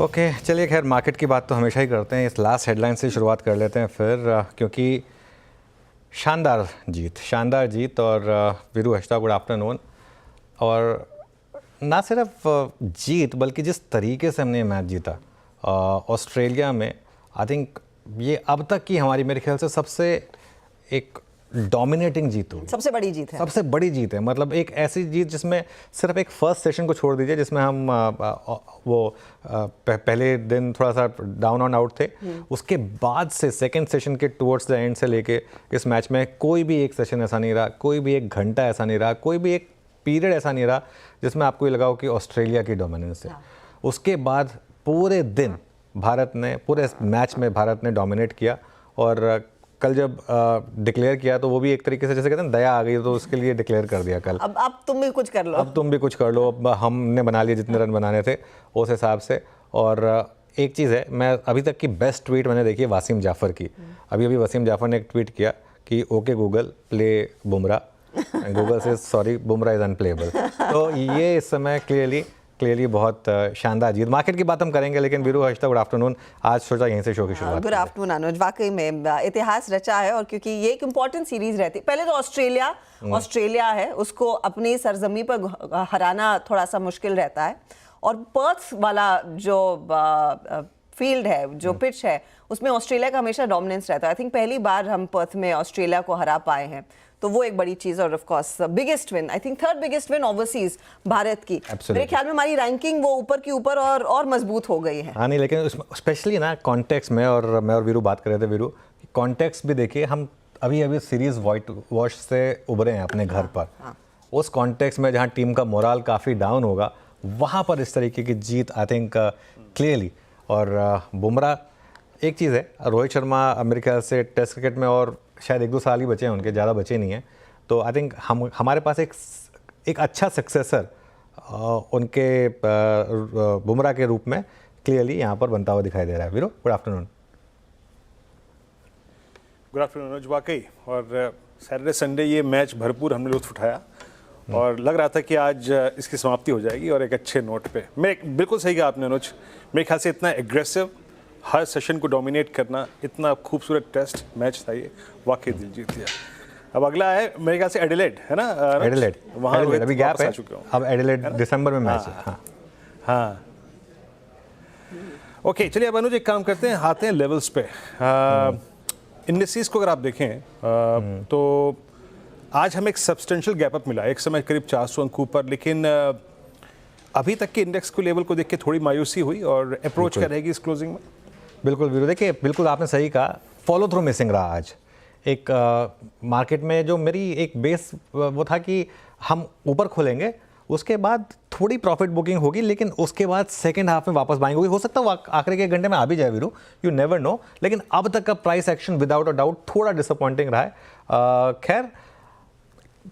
Okay चलिए, खैर market की बात तो हमेशा ही करते हैं। इस लास्ट हेडलाइन से शुरुआत कर लेते हैं फिर, क्योंकि शानदार जीत और वीरू हष्टा गुड आफ्टरनून। और ना सिर्फ जीत बल्कि जिस तरीके से हमने मैच जीता ऑस्ट्रेलिया में, आई थिंक ये अब तक की हमारी मेरे ख्याल से सबसे एक डोमिनेटिंग जीत होगी, सबसे बड़ी जीत है। सबसे बड़ी जीत है। मतलब एक ऐसी जीत जिसमें सिर्फ एक फर्स्ट सेशन को छोड़ दीजिए जिसमें हम पहले दिन थोड़ा सा डाउन ऑन आउट थे, उसके बाद से सेकंड सेशन के टुवर्ड्स द एंड से लेके इस मैच में कोई भी एक सेशन ऐसा नहीं रहा, कोई भी एक घंटा ऐसा नहीं रहा, कोई भी एक पीरियड ऐसा नहीं रहा जिसमें आपको ये लगा हो कि ऑस्ट्रेलिया की डोमिनेंस है। उसके बाद पूरे दिन भारत ने, पूरे मैच में भारत ने डोमिनेट किया। और कल जब डिक्लेयर किया तो वो भी एक तरीके से जैसे कहते हैं दया आ गई, तो उसके लिए डिक्लेयर कर दिया कल। अब तुम भी कुछ कर लो, अब तुम भी कुछ कर लो। अब हमने बना लिए जितने रन बनाने थे उस हिसाब से। और एक चीज़ है, मैं अभी तक की बेस्ट ट्वीट मैंने देखी है वासिम जाफ़र की। अभी वसीम जाफ़र ने एक ट्वीट किया कि okay Google play Bumrah, Google से सॉरी बुमराह इज़ अनप्लेएबल। तो ये इस समय क्लियरली बहुत शानदार जीत। मार्केट की बात हम करेंगे, लेकिन वीरू हष्टा गुड आफ्टरनून। आज सोचा यहीं से शो की शुरुआत। Good afternoon Anuj. वाकई में इतिहास रचा है, और क्योंकि ये एक इम्पॉर्टेंट सीरीज रहती है। पहले तो ऑस्ट्रेलिया है, उसको अपनी सरजमी पर हराना थोड़ा सा मुश्किल रहता है। और पर्थ वाला जो फील्ड है, जो पिच है, उसमें ऑस्ट्रेलिया का हमेशा डोमिनेंस रहता है। आई थिंक पहली बार हम पर्थ में ऑस्ट्रेलिया को हरा पाए हैं, तो वो एक बड़ी चीज़। और of course biggest win, I think third biggest win overseas Bharat की। मेरे ख्याल में हमारी रैंकिंग वो ऊपर की ऊपर और मजबूत हो गई है। हाँ नहीं, लेकिन स्पेशली ना कॉन्टेक्स्ट में, और मैं और वीरू बात कर रहे थे, वीरू कॉन्टेक्स्ट भी देखिए, हम अभी सीरीज वाइट वॉश से उभरे हैं अपने घर पर। उस कॉन्टेक्स्ट में जहाँ टीम का मोराल काफ़ी डाउन होगा, वहाँ पर इस तरीके की जीत आई थिंक क्लियरली। और बुमराह, एक चीज़ है, रोहित शर्मा मेरे ख्याल से टेस्ट क्रिकेट में और शायद 1-2 साल ही बचे हैं उनके, ज़्यादा बचे नहीं हैं। तो आई थिंक हमारे पास एक अच्छा सक्सेसर उनके बुमराह के रूप में क्लियरली यहाँ पर बनता हुआ दिखाई दे रहा है। Viru good afternoon. Good afternoon Anuj. वाकई, और सैटरडे संडे ये मैच भरपूर हमने लुत्फ उठाया, और लग रहा था कि आज इसकी समाप्ति हो जाएगी और एक अच्छे नोट पे। मैं बिल्कुल सही कहा आपने अनुज, मेरे ख्याल से इतना एग्रेसिव, हर सेशन को डोमिनेट करना, इतना खूबसूरत टेस्ट मैच था ये, वाकई दिल जीत लिया। अब अगला है मेरे ख्याल से एडिलेड, है ना? एडिलेड, वहाँ अभी गैप है, अब एडिलेड दिसंबर में मैच है। हाँ ओके, चलिए अब अनुज एक काम करते हैं, आते हैं लेवल्स पे। इंडिसेस को अगर आप देखें तो आज हमें एक सब्सटेंशियल गैप अप मिला, एक समय करीब 400 अंक ऊपर, लेकिन अभी तक के इंडेक्स को लेवल को देख के थोड़ी मायूसी हुई। और अप्रोच क्या रहेगी इस क्लोजिंग में? बिल्कुल वीरू, देखिए बिल्कुल आपने सही कहा, फॉलो थ्रू मिसिंग रहा आज। एक मार्केट में जो मेरी एक बेस वो था कि हम ऊपर खोलेंगे, उसके बाद थोड़ी प्रॉफिट बुकिंग होगी, लेकिन उसके बाद सेकंड हाफ में वापस बाइंग होगी। हो सकता है आखिरी के घंटे में आ भी जाए वीरू, यू नेवर नो। लेकिन अब तक का price action without a doubt थोड़ा डिसअपॉइंटिंग रहा है। खैर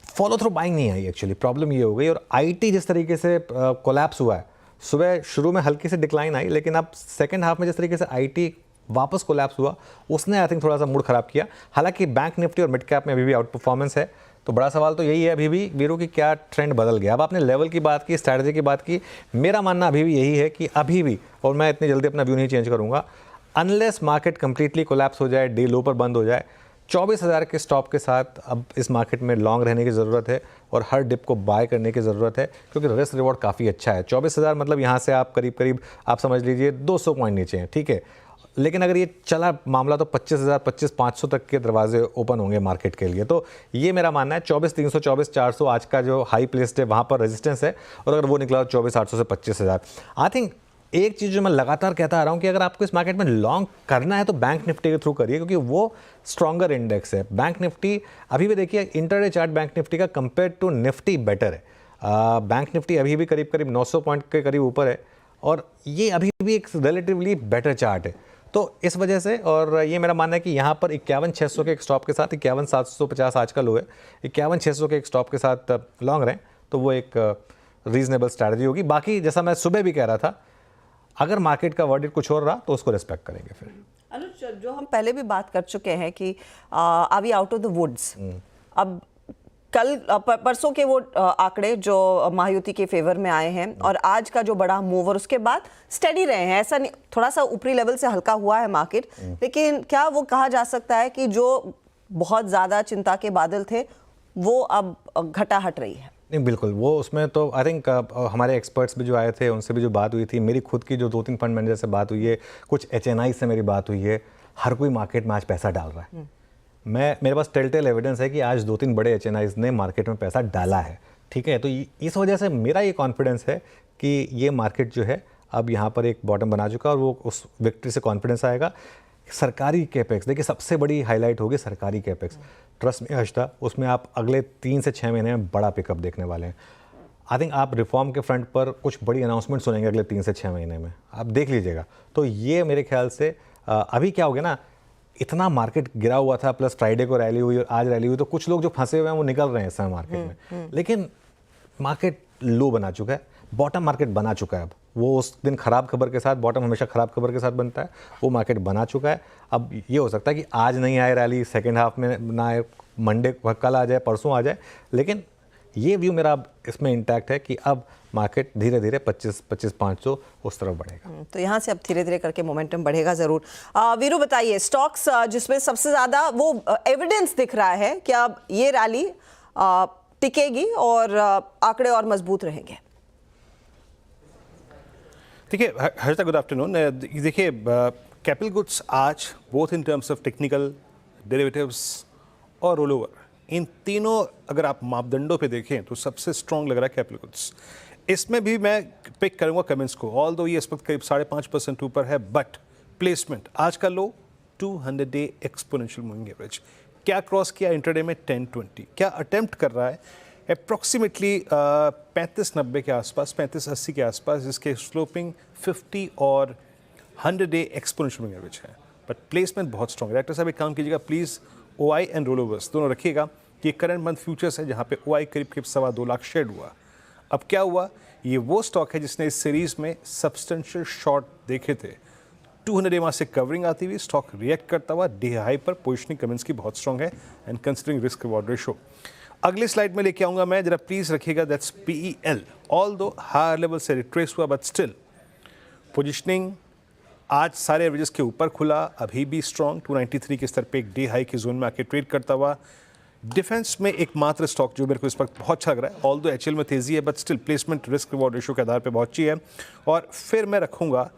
फॉलो थ्रू बाइंग नहीं आई, एक्चुअली प्रॉब्लम ये हो गई। और आईटी जिस तरीके से कोलैप्स हुआ है, सुबह शुरू में हल्की से डिक्लाइन आई, लेकिन अब सेकंड हाफ में जिस तरीके से आईटी वापस कोलैप्स हुआ, उसने आई थिंक थोड़ा सा मूड खराब किया। हालांकि बैंक निफ्टी और मिड कैप में अभी भी आउट परफॉर्मेंस है। तो बड़ा सवाल तो यही है अभी भी वीरू की, क्या ट्रेंड बदल गया? अब आपने लेवल की बात की, स्ट्रैटेजी की बात की, मेरा मानना अभी भी यही है कि अभी भी, और मैं इतनी जल्दी अपना व्यू नहीं चेंज करूंगा, अनलेस मार्केट कंप्लीटली कोलैप्स हो जाए, डे लो पर बंद हो जाए, 24,000 के स्टॉप के साथ अब इस मार्केट में लॉन्ग रहने की ज़रूरत है और हर डिप को बाय करने की ज़रूरत है, क्योंकि रिस्क रिवॉर्ड काफ़ी अच्छा है। 24,000 मतलब यहाँ से आप करीब आप समझ लीजिए 200 पॉइंट नीचे हैं, ठीक है। लेकिन अगर ये चला मामला तो 25,000, 25,500 तक के दरवाजे ओपन होंगे मार्केट के लिए। तो ये मेरा मानना है 24,300, 24,400 आज का जो हाई प्लेस्ड है, वहाँ पर रेजिस्टेंस है। और अगर वो निकला 24,800 से 25,000। आई थिंक एक चीज़ जो मैं लगातार कहता आ रहा हूँ कि अगर आपको इस मार्केट में लॉन्ग करना है तो बैंक निफ्टी के थ्रू करिए, क्योंकि वो स्ट्रॉन्गर इंडेक्स है। बैंक निफ्टी अभी भी देखिए, इंटरडे चार्ट बैंक निफ्टी का कंपेयर टू निफ्टी बेटर है। बैंक निफ्टी अभी भी करीब 900 पॉइंट के करीब ऊपर है, और ये अभी भी एक रिलेटिवली बेटर चार्ट है। तो इस वजह से, और ये मेरा मानना है कि यहाँ पर 51,600 के एक स्टॉप के साथ, 51,750 आज का लो है, 51,600 के एक स्टॉप के साथ लॉन्ग रहें तो वो एक रीजनेबल स्ट्रैटेजी होगी। बाकी जैसा मैं सुबह भी कह रहा था, अगर मार्केट का वर्डिक्ट कुछ और रहा तो उसको रिस्पेक्ट करेंगे। फिर अनुज, जो हम पहले भी बात कर चुके हैं कि are we out of the woods. अब कल परसों के वो आंकड़े जो महायुति के फेवर में आए हैं और आज का जो बड़ा मूव और उसके बाद स्टेडी रहे हैं, ऐसा नहीं थोड़ा सा ऊपरी लेवल से हल्का हुआ है मार्केट, लेकिन क्या वो कहा जा सकता है कि जो बहुत ज़्यादा चिंता के बादल थे वो अब घटा हट रही है? नहीं बिल्कुल, वो उसमें तो आई थिंक हमारे एक्सपर्ट्स भी जो आए थे उनसे भी जो बात हुई थी, मेरी खुद की जो 2-3 फंड मैनेजर से बात हुई है, कुछ HNI से मेरी बात हुई है, हर कोई मार्केट में आज पैसा डाल रहा है। मेरे पास टेल एविडेंस है कि आज 2-3 बड़े HNIs ने मार्केट में पैसा डाला है, ठीक है। तो इस वजह से मेरा ये कॉन्फिडेंस है कि ये मार्केट जो है अब यहाँ पर एक बॉटम बना चुका है और वो उस विक्ट्री से कॉन्फिडेंस आएगा। सरकारी कैपेक्स देखिए, सबसे बड़ी हाईलाइट होगी सरकारी कैपेक्स। ट्रस्ट में हर्षदा, उसमें आप अगले 3 से 6 महीने में बड़ा पिकअप देखने वाले हैं। आई थिंक आप रिफॉर्म के फ्रंट पर कुछ बड़ी अनाउंसमेंट सुनेंगे अगले 3 से 6 महीने में, आप देख लीजिएगा। तो ये मेरे ख्याल से अभी क्या हो गया ना, इतना मार्केट गिरा हुआ था, प्लस फ्राइडे को रैली हुई और आज रैली हुई, तो कुछ लोग जो फंसे हुए हैं वो निकल रहे हैं इस समय मार्केट में। लेकिन मार्केट लो बना चुका है, बॉटम मार्केट बना चुका है। अब वो उस दिन खराब खबर के साथ, बॉटम हमेशा खराब खबर के साथ बनता है, वो मार्केट बना चुका है। अब ये हो सकता है कि आज नहीं आए रैली, सेकेंड हाफ में ना आए, मंडे कल आ जाए, परसों आ जाए, लेकिन ये व्यू मेरा इसमें इंटैक्ट है कि अब मार्केट धीरे धीरे 2500 उस तरफ बढ़ेगा। तो यहाँ से अब धीरे धीरे करके मोमेंटम बढ़ेगा ज़रूर। वीरू बताइए, स्टॉक्स जिसमें सबसे ज़्यादा वो एविडेंस दिख रहा है कि अब ये रैली टिकेगी और आंकड़े और मजबूत रहेंगे। देखिए हर्षदा, गुड आफ्टरनून। देखिए कैपिटल गुड्स आज both in terms of technical, derivatives और रोल ओवर, इन तीनों अगर आप मापदंडों पे देखें तो सबसे स्ट्रॉन्ग लग रहा है कैपिटल गुड्स। इसमें भी मैं पिक करूंगा कमेंट्स को, ऑल दो ये इस वक्त करीब 5.5% ऊपर है, बट प्लेसमेंट आज का लो 200 डे एक्सपोनेंशियल मूविंग एवरेज क्या क्रॉस किया इंटरडे में 1020, क्या अटेम्प्ट कर रहा है अप्रॉक्सीमेटली 3590 के आसपास, 3580 के आसपास, जिसके स्लोपिंग 50 और 100 डे एक्सपोनेंशियल मूविंग एवरेज है। बट प्लेसमेंट बहुत स्ट्रॉन्ग है। डायरेक्टर साहब एक काम कीजिएगा please, OI and roll overs दोनों रखिएगा कि करंट मंथ फ्यूचर्स है जहाँ पे OI करीब 2.25 लाख शेड हुआ। अब क्या हुआ, ये वो स्टॉक है जिसने इस सीरीज में सब्सटेंशियल शॉर्ट देखे थे। 200 डे से कवरिंग आती हुई स्टॉक रिएक्ट करता हुआ डे हाई पर पोजिशनिंग कमेंट्स की बहुत स्ट्रॉन्ग है and considering risk reward ratio. अगली स्लाइड में लेके आऊंगा मैं, जरा प्लीज रखिएगा, दैट्स PEL। ऑल दो हायर लेवल से रिट्रेस हुआ बट स्टिल पोजिशनिंग आज सारे एवरेजेस के ऊपर खुला, अभी भी स्ट्रॉन्ग 293 के स्तर पे एक डे हाई के जोन में आके ट्रेड करता हुआ। डिफेंस में एकमात्र स्टॉक जो मेरे को इस वक्त बहुत अच्छा लग रहा है, ऑल दो HL में तेजी है but still placement risk reward ratio के आधार पे बहुत अच्छी है। और फिर मैं रखूंगा,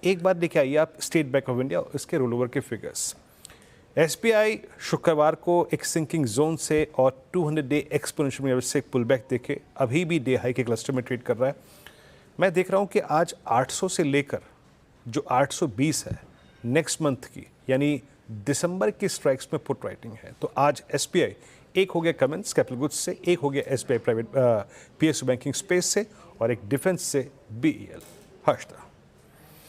एक बात लेके आइए आप, स्टेट बैंक ऑफ इंडिया, इसके रोल ओवर के फिगर्स। SBI शुक्रवार को एक सिंकिंग जोन से और 200 डे एक्सपोनेंशियल एवरेज से एक पुल बैक देखे अभी भी डे हाई के क्लस्टर में ट्रेड कर रहा है। मैं देख रहा हूँ कि आज 800 से लेकर जो 820 है नेक्स्ट मंथ की, यानी दिसंबर की स्ट्राइक्स में पुट राइटिंग है। तो आज SBI एक हो गया कमेंट्स कैपिटल गुड्स से, एक हो गया SBI private PSU banking space से और एक डिफेंस से BEL। हर्षदा,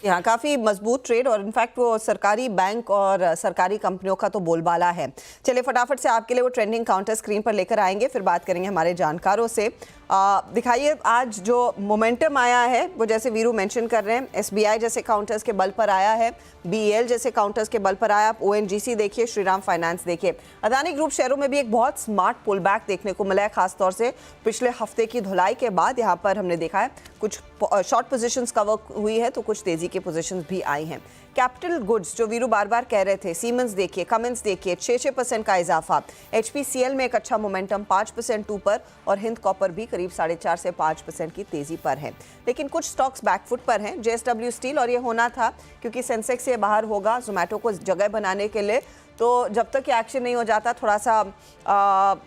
यहाँ काफ़ी मजबूत ट्रेड और इनफैक्ट वो सरकारी बैंक और सरकारी कंपनियों का तो बोलबाला है। चलिए फटाफट से आपके लिए वो ट्रेंडिंग काउंटर स्क्रीन पर लेकर आएंगे, फिर बात करेंगे हमारे जानकारों से। दिखाइए आज जो मोमेंटम आया है वो जैसे वीरू मेंशन कर रहे हैं, SBI जैसे काउंटर्स के बल पर आया है, BEL जैसे काउंटर्स के बल पर आया, आप ONGC देखिए, श्रीराम फाइनेंस देखिए। अदानी ग्रुप शेयरों में भी एक बहुत स्मार्ट पुल बैक देखने को मिला है, खासतौर से पिछले हफ्ते की धुलाई के बाद। यहाँ पर हमने देखा है कुछ शॉर्ट पोजीशंस कवर हुई है तो कुछ तेजी के पोजीशंस भी आई हैं। कैपिटल गुड्स जो वीरू बार बार कह रहे थे, सीमेंस देखिए, कमेंस देखिए, 6% का इजाफा। HPCL में एक अच्छा मोमेंटम 5% ऊपर और हिंद कॉपर भी करीब 4.5 से 5% की तेजी पर है। लेकिन कुछ स्टॉक्स बैकफुट पर हैं, JSW स्टील, और ये होना था क्योंकि सेंसेक्स से बाहर होगा जोमेटो को जगह बनाने के लिए, तो जब तक ये एक्शन नहीं हो जाता थोड़ा सा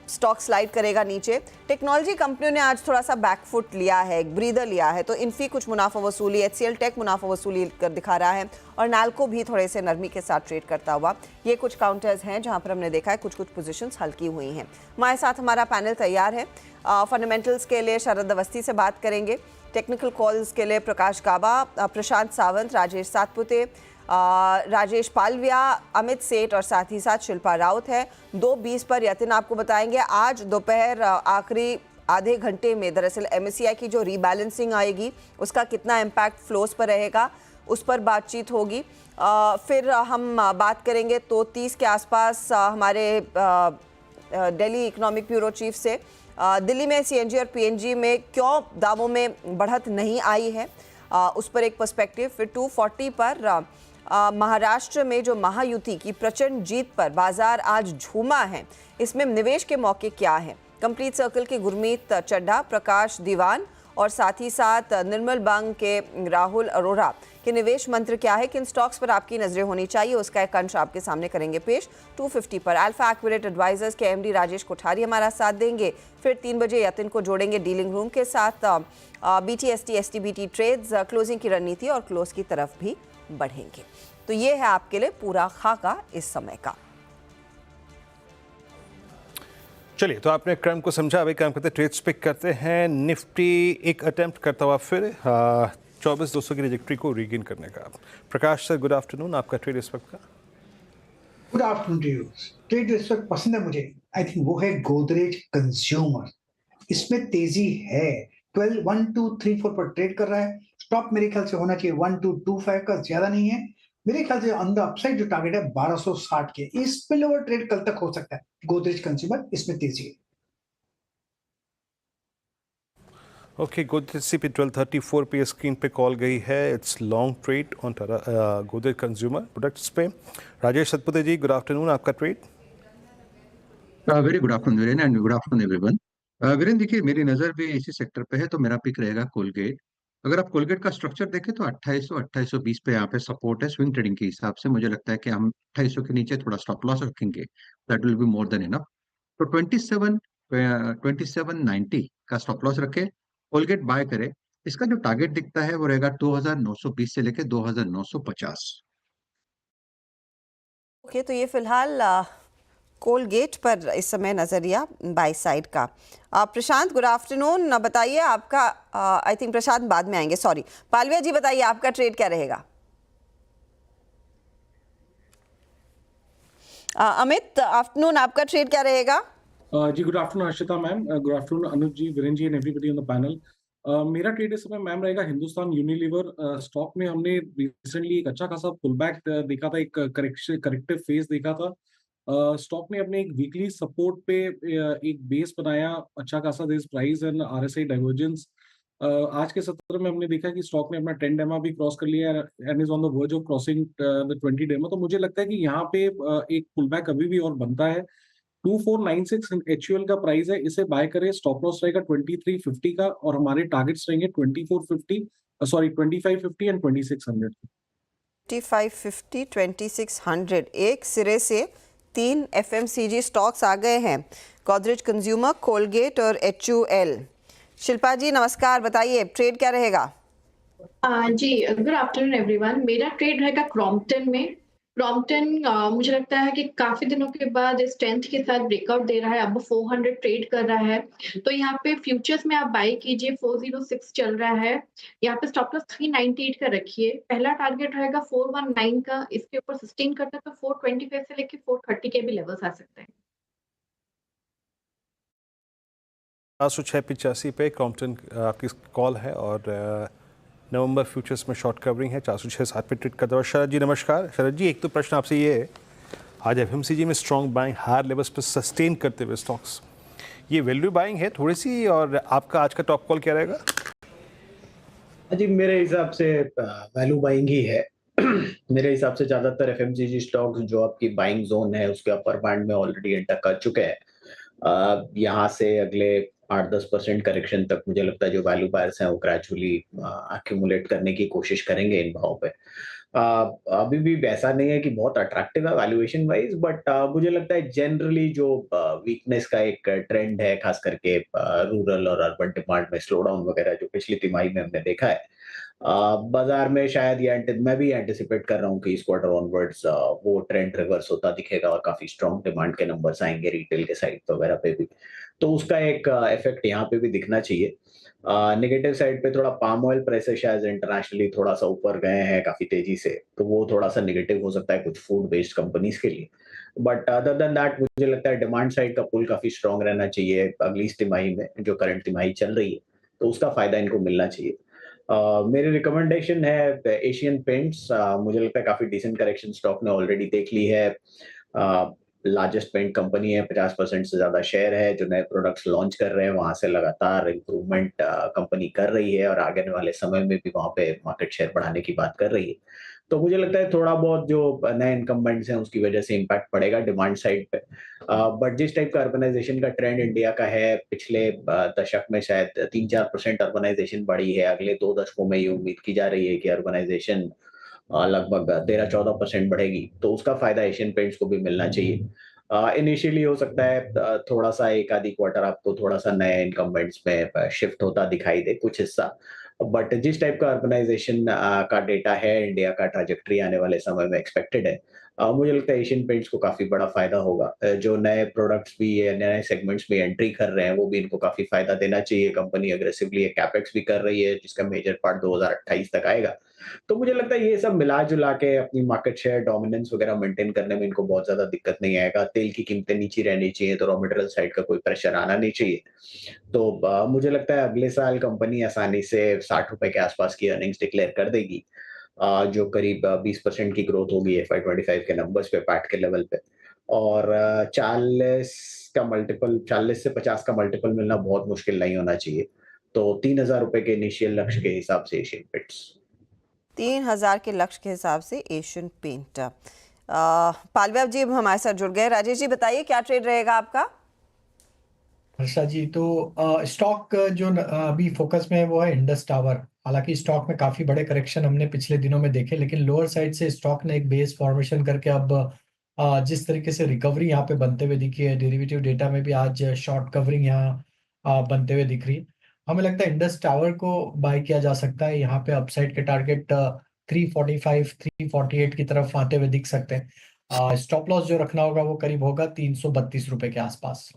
स्टॉक स्लाइड करेगा नीचे। टेक्नोलॉजी कंपनियों ने आज थोड़ा सा बैकफुट लिया है, एक ब्रीदर लिया है, तो इन्फी कुछ मुनाफा वसूली, HCL टेक मुनाफा वसूली कर दिखा रहा है और नाल्को भी थोड़े से नरमी के साथ ट्रेड करता हुआ। ये कुछ काउंटर्स हैं जहां पर हमने देखा है कुछ पोजीशंस हल्की हुई हैं। हमारे साथ हमारा पैनल तैयार है। फंडामेंटल्स के लिए शरद अवस्थी से बात करेंगे, टेक्निकल कॉल्स के लिए प्रकाश गाबा, प्रशांत सावंत, राजेश सातपुते, राजेश पालविया, अमित सेठ और साथ ही साथ शिल्पा राउत है। 2:20 पर यतिन आपको बताएंगे आज दोपहर आखिरी आधे घंटे में दरअसल MSCI की जो रीबैलेंसिंग आएगी उसका कितना इम्पैक्ट फ्लोज पर रहेगा, उस पर बातचीत होगी। फिर हम बात करेंगे तो 30 के आसपास हमारे दिल्ली इकोनॉमिक ब्यूरो चीफ से। दिल्ली में सीएनजी और पीएनजी में क्यों दामों में बढ़त नहीं आई है, उस पर एक पर्सपेक्टिव। फिर 240 पर महाराष्ट्र में जो महायुति की प्रचंड जीत पर बाजार आज झूमा है, इसमें निवेश के मौके क्या हैं? कंप्लीट सर्कल के गुरमीत चड्ढा, प्रकाश दीवान और साथ ही साथ निर्मल बांग के राहुल अरोड़ा के निवेश मंत्र क्या है, किन स्टॉक्स पर आपकी नजरें होनी चाहिए, उसका एक अंश आपके सामने करेंगे पेश। 250 पर अल्फा एक्यूरेट एडवाइजर्स के एमडी राजेश कोठारी हमारा साथ देंगे। फिर 3 बजे यतिन को जोड़ेंगे डीलिंग रूम के साथ। बीटीएसटी एसटीबीटी ट्रेड्स क्लोजिंग की रणनीति और क्लोज की तरफ भी बढ़ेंगे। तो ये है आपके लिए पूरा खाका इस समय का। चलिए, तो आपने क्रम को समझा, अभी काम करते ट्रेड्स पिक करते हैं। निफ्टी एक अटेम्प्ट करता हुआ फिर 24,200 की ट्रैजेक्टरी को रीगेन करने का। प्रकाश सर, गुड आफ्टरनून, आपका ट्रेड इस वक्त का? Good afternoon to you. Trade इस वक्त पसंद है मुझे, आई थिंक वो है गोदरेज कंज्यूमर। इसमें तेजी है, 12 1 2 3 4 पर ट्रेड कर रहा है। स्टॉप मेरे ख्याल से होना चाहिए 1225 का, ज्यादा नहीं है मेरे ख्याल से। ऑन द अपसाइड जो टारगेट है 1260 के, इस पे लोअर ट्रेड कल तक हो सकता है। गोदरेज कंज्यूमर, इसमें तेजी है। ओके, गोदरेज सीपी 1234 पे स्क्रीन पे कॉल गई है। It's long trade on Godrej consumer products पे। राजेश सतपुते जी, गुड आफ्टरनून, आपका trade? Very good afternoon Viren, and good afternoon everyone. Viren, देखिए मेरी नज़र भी इसी सेक्टर पे है, तो मेरा पिक रहेगा कोलगेट। अगर आप कोलगेट का स्ट्रक्चर देखें तो 2800 2820 पे यहाँ पे सपोर्ट है। स्विंग ट्रेडिंग के हिसाब से मुझे लगता है कि हम 2800 के नीचे थोड़ा स्टॉप लॉस रखेंगे, that will be more than enough. तो 2790 का स्टॉप लॉस रखे, कोलगेट बाय करे। इसका जो टारगेट दिखता है वो रहेगा 2920 से लेके 2950। ओके, तो ये फिलहाल कोलगेट पर इस समय नजरिया बाय साइड का। प्रशांत, गुड आफ्टरनून, बताइए आपका। आई थिंक प्रशांत बाद में आएंगे, सॉरी। पालविया जी, बताइए आपका ट्रेड क्या रहेगा? अमित, आफ्टरनून, आपका ट्रेड क्या रहेगा? जी good afternoon Arshita ma'am, good afternoon Anuj ji, Viren ji and everybody on the panel. मेरा ट्रेड इस समय मैम रहेगा हिंदुस्तान यूनिलीवर। स्टॉक में हमने रिसेंटली एक अच्छा खासा पुल बैक देखा था, एक करेक्टिव फेज देखा था। स्टॉक ने अपने एक वीकली सपोर्ट पे एक बेस बनाया अच्छा खासा, this price and RSI divergence. आज के सत्र में हमने देखा कि स्टॉक ने अपना 10 डेमा भी क्रॉस कर लिया and is on the verge of crossing the 20 डेमा। तो मुझे लगता है कि यहाँ पे एक पुल बैक अभी भी और बनता है। 2496 एचयूएल का प्राइस है, इसे बाय करें। स्टॉप लॉस रहेगा 2350 का और हमारे टारगेट्स रहेंगे 2550 एंड 2600। 2550 2600। एक सिरे से 3 एफएमसीजी स्टॉक्स आ गए हैं, गोदरेज कंज्यूमर, कोलगेट और एचयूएल। शिल्पा जी नमस्कार, बताइए ट्रेड क्या रहेगा? जी गुड आफ्टरनून एवरीवन। मेरा ट्रेड रहेगा क्रॉम्पटन में। क्रॉम्पटन मुझे लगता है कि काफी दिनों के बाद स्ट्रेंथ के साथ ब्रेकआउट दे रहा है, अब 400 ट्रेड कर रहा है। तो यहाँ पे फ्यूचर्स में आप बाई कीजिए, 406 चल रहा है। यहाँ पे स्टॉप लॉस 398 का रखिए। पहला टारगेट रहेगा 419 का, इसके ऊपर सस्टेन करता है तो 425 से लेके 430 के भी लेवल्स आ सकते हैं। 406.85 पे क्रॉम्पटन आपकी कॉल है और नवंबर फ्यूचर्स में शॉर्ट कवरिंग है। 406.7 पे ट्रेड करता हुआ। शरद जी नमस्कार। शरद जी, एक तो प्रश्न आपसे ये है, आज एफएमसीजी में स्ट्रॉन्ग बाइंग हायर लेवल्स पर सस्टेन करते हुए स्टॉक्स, ये वैल्यू बाइंग है थोड़ी सी, और आपका आज का टॉप कॉल क्या रहेगा? जी मेरे हिसाब से वैल्यू बाइंग ही है। मेरे हिसाब से ज्यादातर एफएमसीजी स्टॉक्स जो आपकी बाइंग जोन है उसके अपर बैंड में ऑलरेडी एंटर कर चुके हैं। यहाँ से अगले 8-10% करेक्शन तक मुझे लगता है जो वैल्यू बायर्स हैं वो ग्रेजुअली एक्यूमुलेट करने की कोशिश करेंगे इन भाव पे। अभी भी ऐसा नहीं है कि बहुत अट्रैक्टिव है वैल्यूएशन वाइज, बट मुझे लगता है जनरली जो वीकनेस का एक ट्रेंड है, खास करके रूरल और अर्बन डिमांड में स्लो डाउन वगैरह जो पिछली तिमाही में हमने देखा है, बाजार में शायद ये मैं भी एंटिसिपेट कर रहा हूँ कि इस क्वार्टर ऑनवर्ड्स वो ट्रेंड रिवर्स होता दिखेगा और काफी स्ट्रॉन्ग डिमांड के नंबर्स आएंगे रिटेल के साइड वगैरह पे भी। तो उसका एक इफेक्ट यहाँ पे भी दिखना चाहिए। नेगेटिव साइड पे थोड़ा पाम ऑयल प्राइसेस शायद इंटरनेशनली थोड़ा सा ऊपर गए हैं काफी तेजी से, तो वो थोड़ा सा नेगेटिव हो सकता है कुछ फूड बेस्ड कंपनीज के लिए। बट अदर देन दैट मुझे लगता है डिमांड साइड का पुल काफी स्ट्रॉन्ग रहना चाहिए अगली इस तिमाही में, जो करंट तिमाही चल रही है, तो उसका फायदा इनको मिलना चाहिए। मेरी रिकमेंडेशन है एशियन पेंट्स। मुझे लगता है काफी डिसेंट करेक्शन स्टॉक ने ऑलरेडी देख ली है। लार्जेस्ट पेंट कंपनी है, 50% से ज्यादा शेयर है, जो नए प्रोडक्ट्स लॉन्च कर रहे हैं वहां से लगातार इम्प्रूवमेंट कंपनी कर रही है और आगे वाले समय में भी वहां पे मार्केट शेयर बढ़ाने की बात कर रही है। तो मुझे लगता है थोड़ा बहुत जो नए इनकम्बेंट्स हैं उसकी वजह से इम्पैक्ट पड़ेगा डिमांड साइड पे। बट जिस टाइप का अर्बनाइजेशन का ट्रेंड इंडिया का है, पिछले दशक में शायद 3-4% अर्बनाइजेशन बढ़ी है, अगले 2 दशकों में ये उम्मीद की जा रही है कि अर्बनाइजेशन लगभग 13-14% बढ़ेगी, तो उसका फायदा एशियन पेंट्स को भी मिलना चाहिए। इनिशियली हो सकता है थोड़ा सा एक आधी क्वार्टर आपको थोड़ा सा नए इनकम्बेंट्स में शिफ्ट होता दिखाई दे कुछ हिस्सा, बट जिस टाइप का अर्बनाइजेशन का डेटा है, इंडिया का ट्रैजेक्टरी आने वाले समय में एक्सपेक्टेड है, मुझे लगता है एशियन पेंट्स को काफी बड़ा फायदा होगा। जो नए प्रोडक्ट्स भी नए सेगमेंट्स में एंट्री कर रहे हैं वो भी इनको काफी फायदा देना चाहिए। कंपनी अग्रेसिवली कैपेक्स भी कर रही है जिसका मेजर पार्ट 2028 तक आएगा। तो मुझे लगता है ये सब मिला जुला के अपनी मार्केट शेयर डोमिनेंस वगैरह मेंटेन करने में इनको बहुत ज्यादा दिक्कत नहीं आएगा। तेल की कीमतें नीचे रहनी चाहिए तो रॉ मटेरियल साइड का कोई प्रेशर आना नहीं चाहिए। तो मुझे लगता है अगले साल कंपनी आसानी से 60 रुपए के आसपास की अर्निंग्स डिक्लेयर कर देगी, जो करीब 20% की ग्रोथ होगी FY25 के नंबर्स पे पैट के लेवल पे, और 40 से 50 का मल्टीपल मिलना बहुत मुश्किल नहीं होना चाहिए। तो 3,000 रुपए के इनिशियल लक्ष्य के हिसाब से एशियन पेंट्स 3,000 के लक्ष्य के हिसाब से एशियन पेंट। पालव्या जी अब हमारे साथ जुड़ गए। राजेश जी बताइए क्या ट्रेड रहेगा आपका? हर्षा जी, तो स्टॉक जो अभी फोकस में है वो है इंडस टावर। हालांकि स्टॉक में काफी बड़े करेक्शन हमने पिछले दिनों में देखे, लेकिन लोअर साइड से स्टॉक ने एक बेस फॉर्मेशन करके अब जिस तरीके से रिकवरी यहाँ पे बनते हुए दिखी है, डेरिवेटिव डेटा में भी आज शॉर्ट कवरिंग यहाँ बनते हुए दिख रही है। हमें लगता है इंडस टावर को बाय किया जा सकता है। यहाँ पे अपसाइड के टारगेट 345 348 की तरफ आते हुए दिख सकते हैं। स्टॉप लॉस जो रखना होगा वो करीब होगा 332 रुपए के आसपास।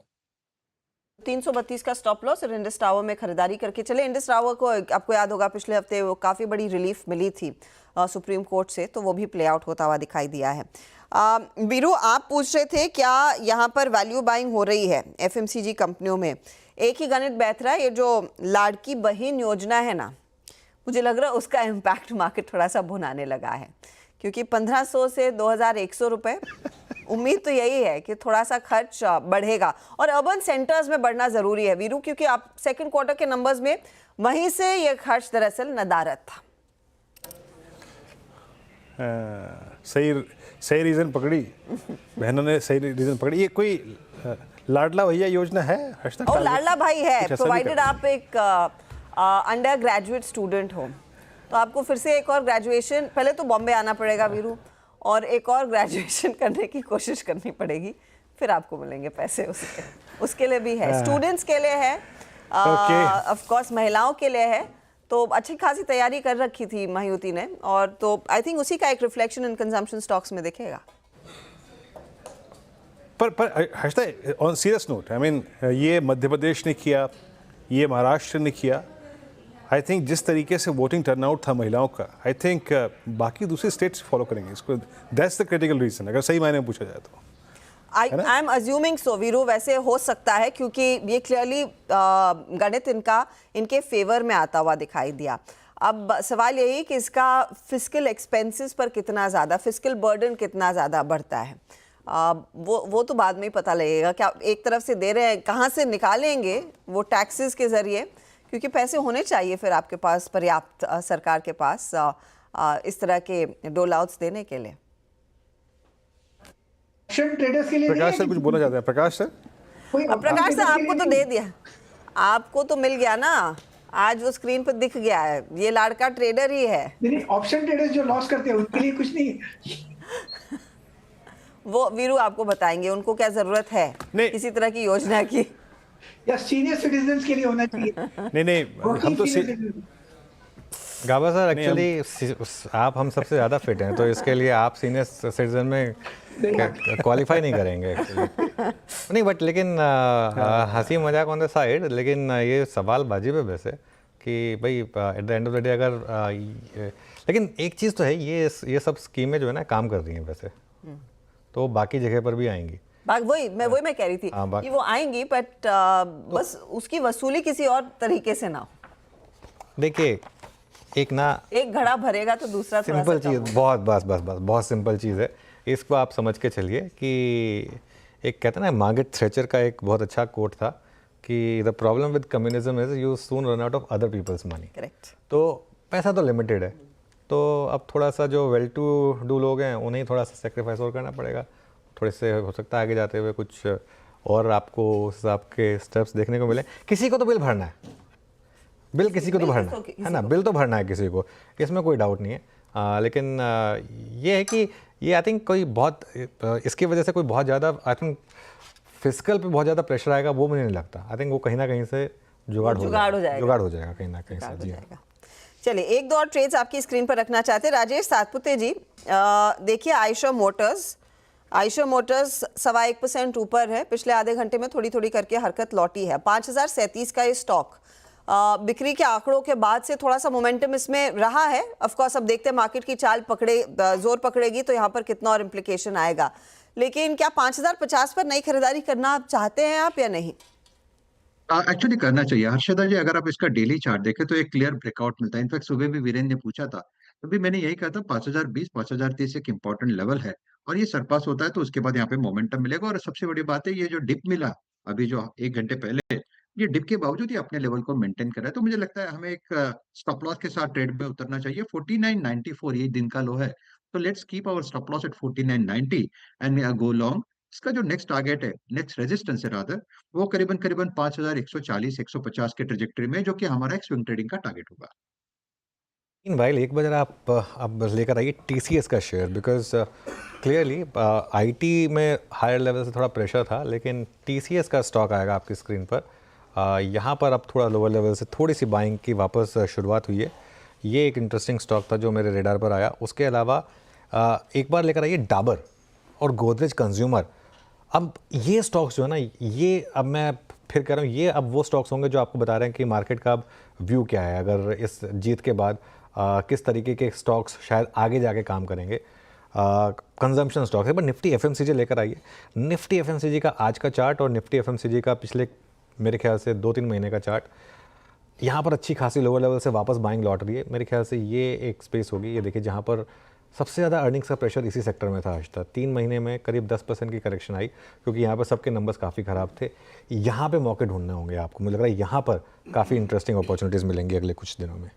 332 का स्टॉप लॉस और इंडस टावर में खरीदारी करके चले। इंडस टावर को आपको याद होगा पिछले हफ्ते वो काफ़ी बड़ी रिलीफ मिली थी सुप्रीम कोर्ट से, तो वो भी प्ले आउट होता हुआ दिखाई दिया है। वीरू, आप पूछ रहे थे क्या यहाँ पर वैल्यू बाइंग हो रही है FMCG कंपनियों में। एक ही गणित बैठ रहा है, ये जो लाड़की बहन योजना है ना, मुझे लग रहा है उसका इम्पैक्ट मार्केट थोड़ा सा भुनाने लगा है, क्योंकि 1500 से 2100 रुपये उम्मीद तो यही है कि थोड़ा सा खर्च बढ़ेगा और अर्बन सेंटर्स में बढ़ना ज़रूरी है वीरू, क्योंकि आप सेकंड क्वार्टर के नंबर्स में वहीं से ये खर्च दरअसल नदारत था। सही रीज़न पकड़ी बहनों ने, सही रीज़न पकड़ी। ये कोई लाडला भैया योजना है? और लाडला भाई है, प्रोवाइडेड आप एक अंडर ग्रेजुएट स्टूडेंट हो तो आपको फिर से एक और ग्रेजुएशन, पहले तो बॉम्बे आना पड़ेगा वीरू, और एक और ग्रेजुएशन करने की कोशिश करनी पड़ेगी, फिर आपको मिलेंगे पैसे उसके लिए भी है, स्टूडेंट्स के लिए है, ऑफ कोर्स महिलाओं के लिए है। तो अच्छी खासी तैयारी कर रखी थी मायूती ने, और तो आई थिंक उसी का एक रिफ्लेक्शन इन कंजम्पशन स्टॉक्स में दिखेगा। पर Harshada, on serious note, I mean ये मध्य प्रदेश ने किया, ये महाराष्ट्र ने किया। आई थिंक जिस तरीके से वोटिंग टर्नआउट था महिलाओं का, आई थिंक बाकी दूसरे स्टेट्स फॉलो करेंगे इसको। दैट्स द क्रिटिकल रीजन, अगर सही मायने में पूछा जाए तो। आई एम अज्यूमिंग सो वीरू, वैसे हो सकता है क्योंकि ये क्लियरली गणित इनके फेवर में आता हुआ दिखाई दिया। अब सवाल यही कि इसका फिस्कल एक्सपेंसेस पर कितना ज़्यादा, फिस्कल बर्डन कितना ज़्यादा बढ़ता है, वो तो बाद में ही पता लगेगा। क्या एक तरफ से दे रहे हैं, कहाँ से निकालेंगे वो टैक्सेस के ज़रिए, क्योंकि पैसे होने चाहिए फिर आपके पास पर्याप्त सरकार के पास इस तरह के डोल आउट्स देने के लिए। ट्रेडर्स के लिए प्रकाश सर कुछ बोलना चाहते हैं? प्रकाश सर, प्रकाश सर आपको तो दे दिया, आपको तो मिल गया ना, आज वो स्क्रीन पर दिख गया है, ये लाड़का ट्रेडर ही है। नहीं, ऑप्शन ट्रेडर्स जो लॉस करते हैं उनके लिए कुछ नहीं। वो वीरू आपको बताएंगे उनको क्या जरूरत है किसी तरह की योजना की, या सीनियर सिटीजन्स के लिए होना चाहिए। नहीं हम तो गाबा सर एक्चुअली आप हम सबसे ज़्यादा फिट हैं, तो इसके लिए आप सीनियर सिटीजन में क्वालिफाई नहीं करेंगे एक्चुअली। नहीं बट लेकिन हंसी मजाक ऑन द साइड, लेकिन ये सवाल बाजी पे वैसे कि भाई at the end of the day अगर लेकिन एक चीज़ तो है, ये सब स्कीमें जो है ना काम कर रही हैं वैसे, तो बाकी जगह पर भी आएंगी। वही मैं कह रही थी कि वो आएंगी, बट बस उसकी वसूली किसी और तरीके से ना हो। देखिए एक घड़ा भरेगा तो दूसरा सिंपल चीज़, बहुत बस बहुत सिंपल चीज़ है। इसको आप समझ के चलिए कि एक कहते हैं ना, मार्गरेट थ्रेचर का एक बहुत अच्छा कोट था कि the problem with communism is you soon run out of other peoples money. Correct. तो पैसा तो लिमिटेड है, तो अब थोड़ा सा जो वेल टू डू लोग हैं उन्हें थोड़ा सा सेक्रीफाइस और करना पड़ेगा। थोड़े से हो सकता है आगे जाते हुए कुछ और आपको उस हिसाब के स्टेप्स देखने को मिले। किसी को तो बिल भरना है, बिल किसी को तो भरना है ना, बिल तो भरना है किसी को, इसमें कोई डाउट नहीं है। लेकिन ये है कि ये आई थिंक कोई बहुत इसकी वजह से कोई बहुत ज़्यादा आई थिंक फिजिकल पे बहुत ज़्यादा प्रेशर आएगा, वो मुझे नहीं लगता। आई थिंक वो कहीं ना कहीं से जुगाड़ हो जाएगा कहीं ना कहीं से। जी हाँ। चलिए, एक दो और ट्रेड्स आपकी स्क्रीन पर रखना चाहते हैं राजेश सातपुते जी। देखिए, आयशर मोटर्स 1.25% ऊपर है, पिछले आधे घंटे में थोड़ी थोड़ी करके हरकत लौटी है। 5037 का ये स्टॉक बिक्री के आंकड़ों के बाद से थोड़ा सा मोमेंटम इसमें रहा है। ऑफ कोर्स अब देखते हैं मार्केट की चाल जोर पकड़ेगी तो यहाँ पर कितना और इम्प्लीकेशन आएगा। लेकिन क्या 5050 पर नई खरीदारी करना आप चाहते हैं आप या नहीं? एक्चुअली करना चाहिए हर्षदा जी। अगर आप इसका डेली चार्ट देखें तो एक क्लियर ब्रेकआउट मिलता है। इनफैक्ट सुबह भी वीरेंद्र ने पूछा था, तभी मैंने यही कहा था 5020 5030 एक इंपॉर्टेंट लेवल है, और ये सरपास होता है तो उसके बाद यहाँ पे मोमेंटम मिलेगा। और सबसे बड़ी बात है, ये जो डिप मिला अभी जो 1 घंटे पहले, ये डिप के बावजूद ये अपने लेवल को मेंटेन कर रहा है। तो मुझे लगता है हमें एक स्टॉप लॉस के साथ ट्रेड में उतरना चाहिए। 4994 ये दिन का लो है, तो let's keep our stop loss at 4990 and go long. इसका जो नेक्स्ट टारगेट है, नेक्स्ट रेजिस्टेंस है रादर, वो करीबन करीबन 5140 150 के ट्रेजेक्टरी में, जो कि हमारा एक स्विंग ट्रेडिंग का टारगेट होगा। इन वाइल एक बार आप अब लेकर आइए TCS का शेयर, बिकॉज क्लियरली IT में हायर लेवल से थोड़ा प्रेशर था, लेकिन TCS का स्टॉक आएगा आपकी स्क्रीन पर। यहाँ पर अब थोड़ा लोअर लेवल से थोड़ी सी बाइंग की वापस शुरुआत हुई है। ये एक इंटरेस्टिंग स्टॉक था जो मेरे रेडार पर आया। उसके अलावा एक बार लेकर आइए डाबर और गोदरेज कंज्यूमर। अब ये स्टॉक्स जो है ना, ये अब मैं फिर कह रहा हूँ, ये अब वो स्टॉक्स होंगे जो आपको बता रहे हैं कि मार्केट का अब व्यू क्या है, अगर इस जीत के बाद किस तरीके के स्टॉक्स शायद आगे जाके काम करेंगे। कंजम्पशन स्टॉक्स है, बट निफ्टी FMCG लेकर आइए। निफ्टी FMCG का आज का चार्ट और निफ्टी FMCG का पिछले मेरे ख्याल से 2-3 महीने का चार्ट, यहाँ पर अच्छी खासी लोअर लेवल से वापस बाइंग लौट रही है। मेरे ख्याल से ये एक स्पेस होगी, ये देखिए, जहाँ पर सबसे ज़्यादा अर्निंग्स का प्रेशर इसी सेक्टर में था आज तक। 3 महीने में करीब 10% की करेक्शन आई, क्योंकि यहाँ पर सबके नंबर्स काफ़ी ख़राब थे। यहाँ पे मौके ढूंढने होंगे आपको, मुझे लग रहा है यहाँ पर काफ़ी इंटरेस्टिंग अपॉर्चुनिटीज़ मिलेंगी अगले कुछ दिनों में।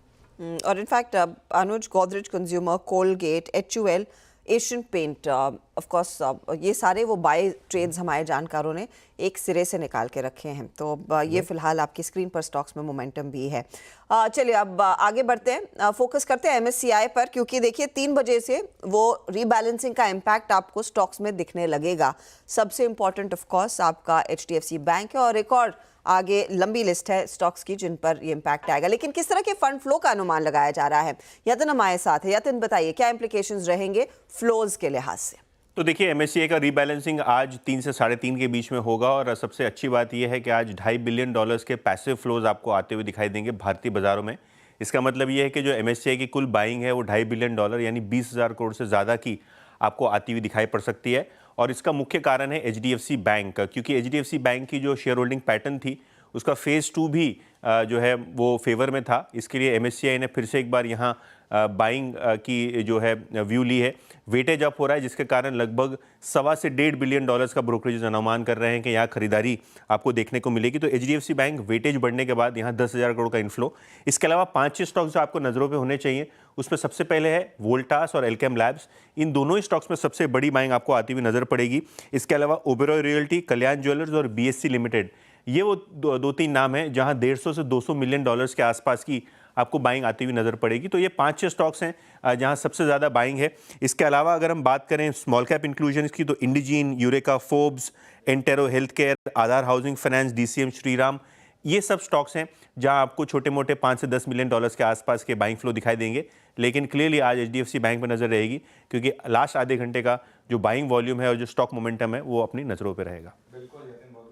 और in fact Anuj, Godrej consumer, Colgate, HUL, Asian paint, of course ये सारे वो बाय ट्रेड्स हमारे जानकारों ने एक सिरे से निकाल के रखे हैं। तो ये फिलहाल आपकी स्क्रीन पर स्टॉक्स में मोमेंटम भी है। चलिए, अब आगे बढ़ते हैं, फोकस करते हैं MSCI पर, क्योंकि देखिए 3 बजे से वो रीबैलेंसिंग का इम्पैक्ट आपको स्टॉक्स में दिखने लगेगा। सबसे इंपॉर्टेंट ऑफ कोर्स आपका HDFC बैंक है, और एक और आगे लंबी लिस्ट है स्टॉक्स की जिन पर ये इम्पैक्ट आएगा। लेकिन किस तरह के फंड फ्लो का अनुमान लगाया जा रहा है? यतन हमारे साथ है। यतन, बताइए क्या इंप्लीकेशंस रहेंगे फ्लोज के लिहाज से? तो देखिए, MSCI का रीबैलेंसिंग आज 3 से 3.5 के बीच में होगा, और सबसे अच्छी बात यह है कि आज $2.5 बिलियन के पैसिव फ्लोज आपको आते हुए दिखाई देंगे भारतीय बाजारों में। इसका मतलब ये है कि जो MSCI की कुल बाइंग है वो $2.5 बिलियन यानी 20,000 करोड़ से ज़्यादा की आपको आती हुई दिखाई पड़ सकती है। और इसका मुख्य कारण है HDFC बैंक, क्योंकि HDFC बैंक की जो शेयर होल्डिंग पैटर्न थी उसका फेज़ 2 भी जो है वो फेवर में था। इसके लिए MSCI ने फिर से एक बार यहाँ बाइंग की जो है व्यू ली है। वेटेज अप हो रहा है, जिसके कारण लगभग $1.25 से $1.5 बिलियन का ब्रोकरेज अनुमान कर रहे हैं कि यहाँ खरीदारी आपको देखने को मिलेगी। तो HDFC बैंक वेटेज बढ़ने के बाद यहाँ 10,000 करोड़ का इन्फ्लो। इसके अलावा 5-6 स्टॉक्स जो आपको नज़रों पे होने चाहिए, उसमें सबसे पहले है वोल्टास और एल्केम लैब्स। इन दोनों ही स्टॉक्स में सबसे बड़ी बाइंग आपको आती हुई नजर पड़ेगी। इसके अलावा ओबेरॉय रियल्टी, कल्याण ज्वेलर्स और BSC लिमिटेड, ये वो 2-3 नाम हैं जहां 150 से $200 मिलियन के आसपास की आपको बाइंग आती हुई नजर पड़ेगी। तो ये 5-6 स्टॉक्स हैं जहां सबसे ज़्यादा बाइंग है। इसके अलावा अगर हम बात करें स्मॉल कैप इंक्लूजन की, तो Indegene, Eureka, Forbes, Entero health care, Aadhar housing finance, DCM Shriram, ये सब स्टॉक्स हैं जहां आपको छोटे मोटे $5 से $10 मिलियन के आसपास के बाइंग फ्लो दिखाई देंगे। लेकिन क्लियरली आज HDFC बैंक पर नजर रहेगी, क्योंकि लास्ट आधे घंटे का जो बाइंग वॉल्यूम है और जो स्टॉक मोमेंटम है वो अपनी नज़रों पर रहेगा।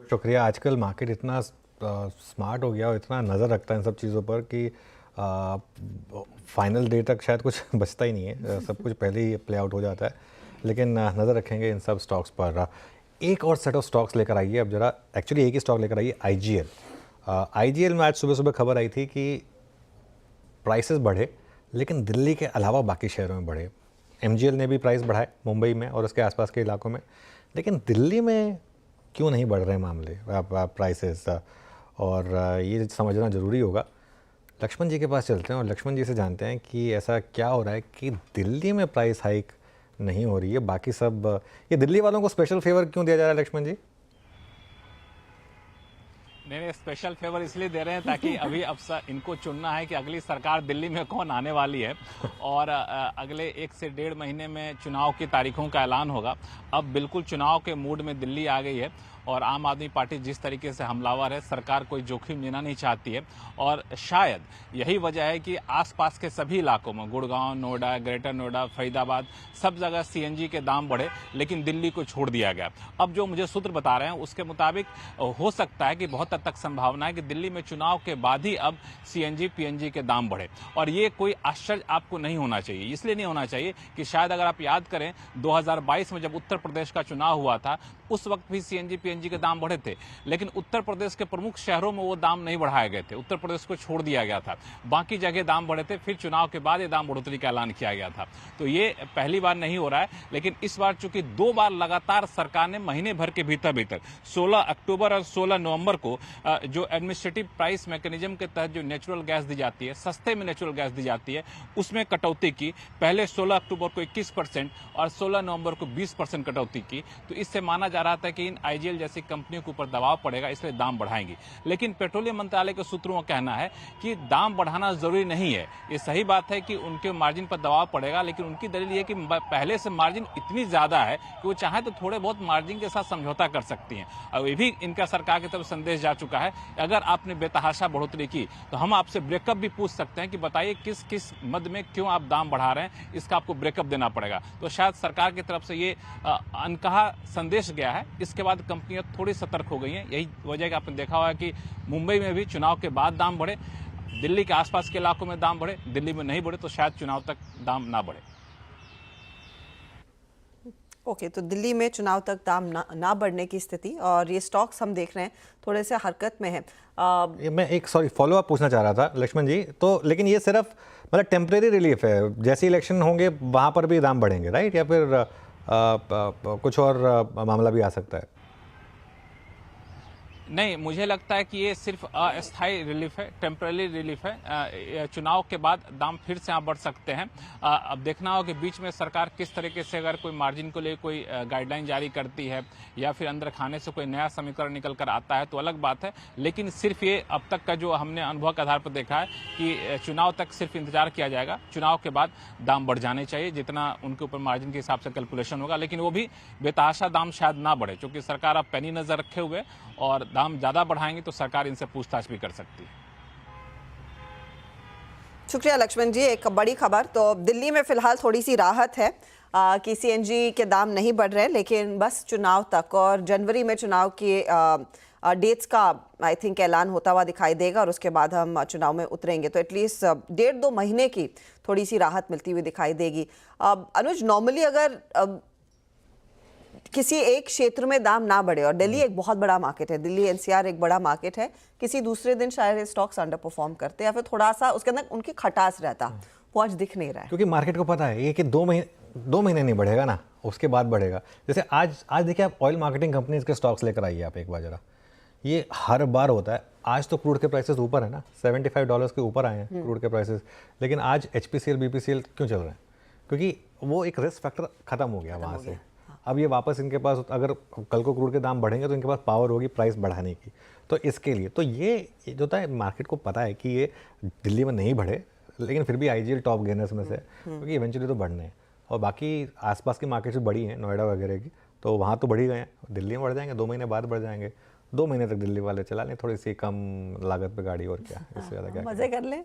शुक्रिया। आजकल मार्केट इतना स्मार्ट हो गया और इतना नज़र रखता है इन सब चीज़ों पर कि फाइनल डे तक शायद कुछ बचता ही नहीं है, सब कुछ पहले ही प्ले आउट हो जाता है। लेकिन नज़र रखेंगे इन सब स्टॉक्स पर। एक और सेट ऑफ स्टॉक्स लेकर आइए अब जरा, एक्चुअली एक ही स्टॉक लेकर आइए, IGL में आज सुबह सुबह खबर आई थी कि प्राइसेस बढ़े, लेकिन दिल्ली के अलावा बाकी शहरों में बढ़े। MGL ने भी प्राइस बढ़ाए मुंबई में और उसके आसपास के इलाकों में, लेकिन दिल्ली में क्यों नहीं बढ़ रहे मामले प्राइसेस, और ये समझना ज़रूरी होगा। लक्ष्मण जी के पास चलते हैं और लक्ष्मण जी से जानते हैं कि ऐसा क्या हो रहा है कि दिल्ली में प्राइस हाइक नहीं हो रही है, बाकी सब ये दिल्ली वालों को स्पेशल फेवर क्यों दिया जा रहा है लक्ष्मण जी? नहीं, स्पेशल फेवर इसलिए दे रहे हैं ताकि अभी अब इनको चुनना है कि अगली सरकार दिल्ली में कौन आने वाली है, और अगले 1 से 1.5 महीने में चुनाव की तारीखों का ऐलान होगा। अब बिल्कुल चुनाव के मूड में दिल्ली आ गई है, और आम आदमी पार्टी जिस तरीके से हमलावर है, सरकार कोई जोखिम लेना नहीं चाहती है, और शायद यही वजह है कि आसपास के सभी इलाकों में गुड़गांव, नोएडा, ग्रेटर नोएडा, फरीदाबाद, सब जगह सीएनजी के दाम बढ़े, लेकिन दिल्ली को छोड़ दिया गया। अब जो मुझे सूत्र बता रहे हैं उसके मुताबिक हो सकता है कि बहुत हद तक संभावना है कि दिल्ली में चुनाव के बाद ही अब सीएनजी पीएनजी के दाम बढ़े, और ये कोई आश्चर्य आपको नहीं होना चाहिए। इसलिए नहीं होना चाहिए कि शायद अगर आप याद करें 2022 में जब उत्तर प्रदेश का चुनाव हुआ था, उस वक्त भी सीएनजी पीएनजी के दाम बढ़े थे, लेकिन उत्तर प्रदेश के प्रमुख शहरों में वो दाम नहीं बढ़ाए गए थे, उत्तर प्रदेश को छोड़ दिया गया था, बाकी जगह दाम बढ़े थे। फिर चुनाव के बाद ये दाम बढ़ोतरी का ऐलान किया गया था। तो ये पहली बार नहीं हो रहा है, लेकिन इस बार चूंकि 2 बार लगातार सरकार ने महीने भर के भीतर 16 अक्टूबर और 16 नवंबर को जो एडमिनिस्ट्रेटिव प्राइस मैकेनिज्म के तहत जो नेचुरल गैस दी जाती है, सस्ते में नेचुरल गैस दी जाती है, उसमें कटौती की। पहले 16 अक्टूबर को 21% और 16 नवंबर को 20% कटौती की। तो इससे माना जा रहा था कि इन आईजीएल जैसी कंपनियों के ऊपर दबाव पड़ेगा, इसलिए दाम बढ़ाएंगी। लेकिन पेट्रोलियम मंत्रालय के सूत्रों का कहना है कि दाम बढ़ाना जरूरी नहीं है। ये सही बात है कि उनके मार्जिन पर दबाव पड़ेगा, लेकिन उनकी दलील ये कि पहले से मार्जिन इतनी ज्यादा है कि वो चाहे तो थोड़े बहुत मार्जिन के साथ समझौता कर सकती हैं। और ये भी इनका सरकार की तरफ संदेश जा चुका है, अगर आपने बेतहाशा बढ़ोतरी की तो हम आपसे ब्रेकअप भी पूछ सकते हैं कि बताइए किस किस मद में क्यों आप दाम बढ़ा रहे हैं, इसका आपको ब्रेकअप देना पड़ेगा। तो शायद सरकार की तरफ से ये अनकहा संदेश गया है। इसके बाद कंपनियां थोड़ी सतर्क हो गई हैं। यही वजह है कि आपने देखा होगा कि मुंबई में भी चुनाव के बाद दाम बढ़े, दिल्ली के आसपास के इलाकों में दाम बढ़े, दिल्ली में नहीं बढ़े, तो शायद चुनाव तक दाम ना बढ़े। ओके, तो दिल्ली में चुनाव तक दाम ना बढ़ने की स्थिति, और ये स्टॉक्स हम देख रहे हैं थोड़े से हरकत में है। मैं एक फॉलो अप पूछना चाह रहा था लक्ष्मण जी, तो लेकिन ये सिर्फ मतलब टेम्परेरी रिलीफ है, जैसे इलेक्शन होंगे वहाँ पर भी दाम बढ़ेंगे, राइट? या फिर कुछ और मामला भी आ सकता है? नहीं, मुझे लगता है कि ये सिर्फ अस्थायी रिलीफ है, टेम्पररी रिलीफ है। चुनाव के बाद दाम फिर से यहाँ बढ़ सकते हैं। अब देखना होगा कि बीच में सरकार किस तरीके से अगर कोई मार्जिन को लेकर कोई गाइडलाइन जारी करती है या फिर अंदर खाने से कोई नया समीकरण निकल कर आता है तो अलग बात है। लेकिन सिर्फ ये अब तक का जो हमने अनुभव के आधार पर देखा है कि चुनाव तक सिर्फ इंतजार किया जाएगा, चुनाव के बाद दाम बढ़ जाने चाहिए जितना उनके ऊपर मार्जिन के हिसाब से कैलकुलेशन होगा, लेकिन वो भी बेतहाशा दाम शायद ना बढ़े, क्योंकि सरकार अब पैनी नजर रखे हुए, और दाम ज्यादा बढ़ाएंगे तो सरकार इनसे पूछताछ भी कर सकती है। शुक्रिया लक्ष्मण जी। एक बड़ी खबर, तो दिल्ली में फिलहाल थोड़ी सी राहत है कि सीएनजी के दाम नहीं बढ़ रहे, लेकिन बस चुनाव तक, और जनवरी में चुनाव की डेट्स का आई थिंक ऐलान होता हुआ दिखाई देगा, और उसके बाद हम चुनाव में उतरेंगे, तो एटलीस्ट 1.5-2 महीने की थोड़ी सी राहत मिलती हुई दिखाई देगी। अनुज, नॉर्मली अगर किसी एक क्षेत्र में दाम ना बढ़े, और दिल्ली एक बहुत बड़ा मार्केट है, दिल्ली एनसीआर एक बड़ा मार्केट है, किसी दूसरे दिन शायद स्टॉक्स अंडर परफॉर्म करते या फिर थोड़ा सा उसके अंदर उनकी खटास रहता, वो आज दिख नहीं रहा है, क्योंकि मार्केट को पता है ये कि 2 महीने नहीं बढ़ेगा ना, उसके बाद बढ़ेगा। जैसे आज देखिए, आप ऑयल मार्केटिंग कंपनीज के स्टॉक्स लेकर आइए आप एक बार जरा, ये हर बार होता है। आज तो क्रूड के प्राइसेस ऊपर है ना, $75 के ऊपर आए हैं क्रूड के प्राइसेस, लेकिन आज HPCL BPCL क्यों चल रहे हैं? क्योंकि वो एक रिस्क फैक्टर खत्म हो गया वहाँ से। अब ये वापस इनके पास, अगर कल को क्रूड के दाम बढ़ेंगे तो इनके पास पावर होगी प्राइस बढ़ाने की, तो इसके लिए तो ये जो होता है, मार्केट को पता है कि ये दिल्ली में नहीं बढ़े, लेकिन फिर भी आईजीएल टॉप गेनर्स में से, क्योंकि इवेंचुअली तो बढ़ने हैं, और बाकी आसपास की मार्केट्स बड़ी हैं, नोएडा वगैरह की, तो वहाँ तो बढ़ ही गए हैं, दिल्ली में बढ़ जाएंगे, 2 महीने बाद बढ़ जाएंगे। 2 महीने तक दिल्ली वाले चला लें, थोड़ी सी कम लागत पे गाड़ी, और क्या इससे ज़्यादा क्या मजे कर लें।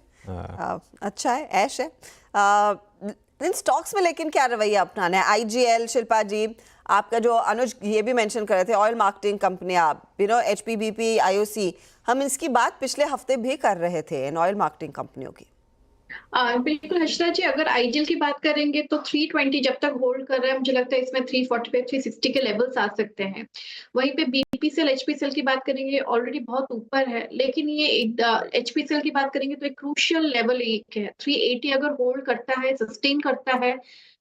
अच्छा है, ऐश है। इन स्टॉक्स में लेकिन क्या रवैया अपनाना है? आईजीएल, शिल्पा जी, आपका जो अनुज ये भी मेंशन कर रहे थे, ऑयल मार्केटिंग कंपनियां, HPBP, IOC, हम इसकी बात पिछले हफ्ते भी कर रहे थे इन ऑयल मार्केटिंग कंपनियों की। बिल्कुल हर्षिता जी, अगर आईजीएल की बात करेंगे तो 320 जब तक होल्ड कर रहा है, मुझे लगता है इसमें 345, 360 के लेवल्स आ सकते हैं। वहीं पे बीपीसीएल, एचपीसीएल की बात करेंगे, ऑलरेडी बहुत ऊपर है, लेकिन ये एचपीसीएल की बात करेंगे तो एक क्रूशियल लेवल एक है, 380 अगर होल्ड करता है, सस्टेन करता है,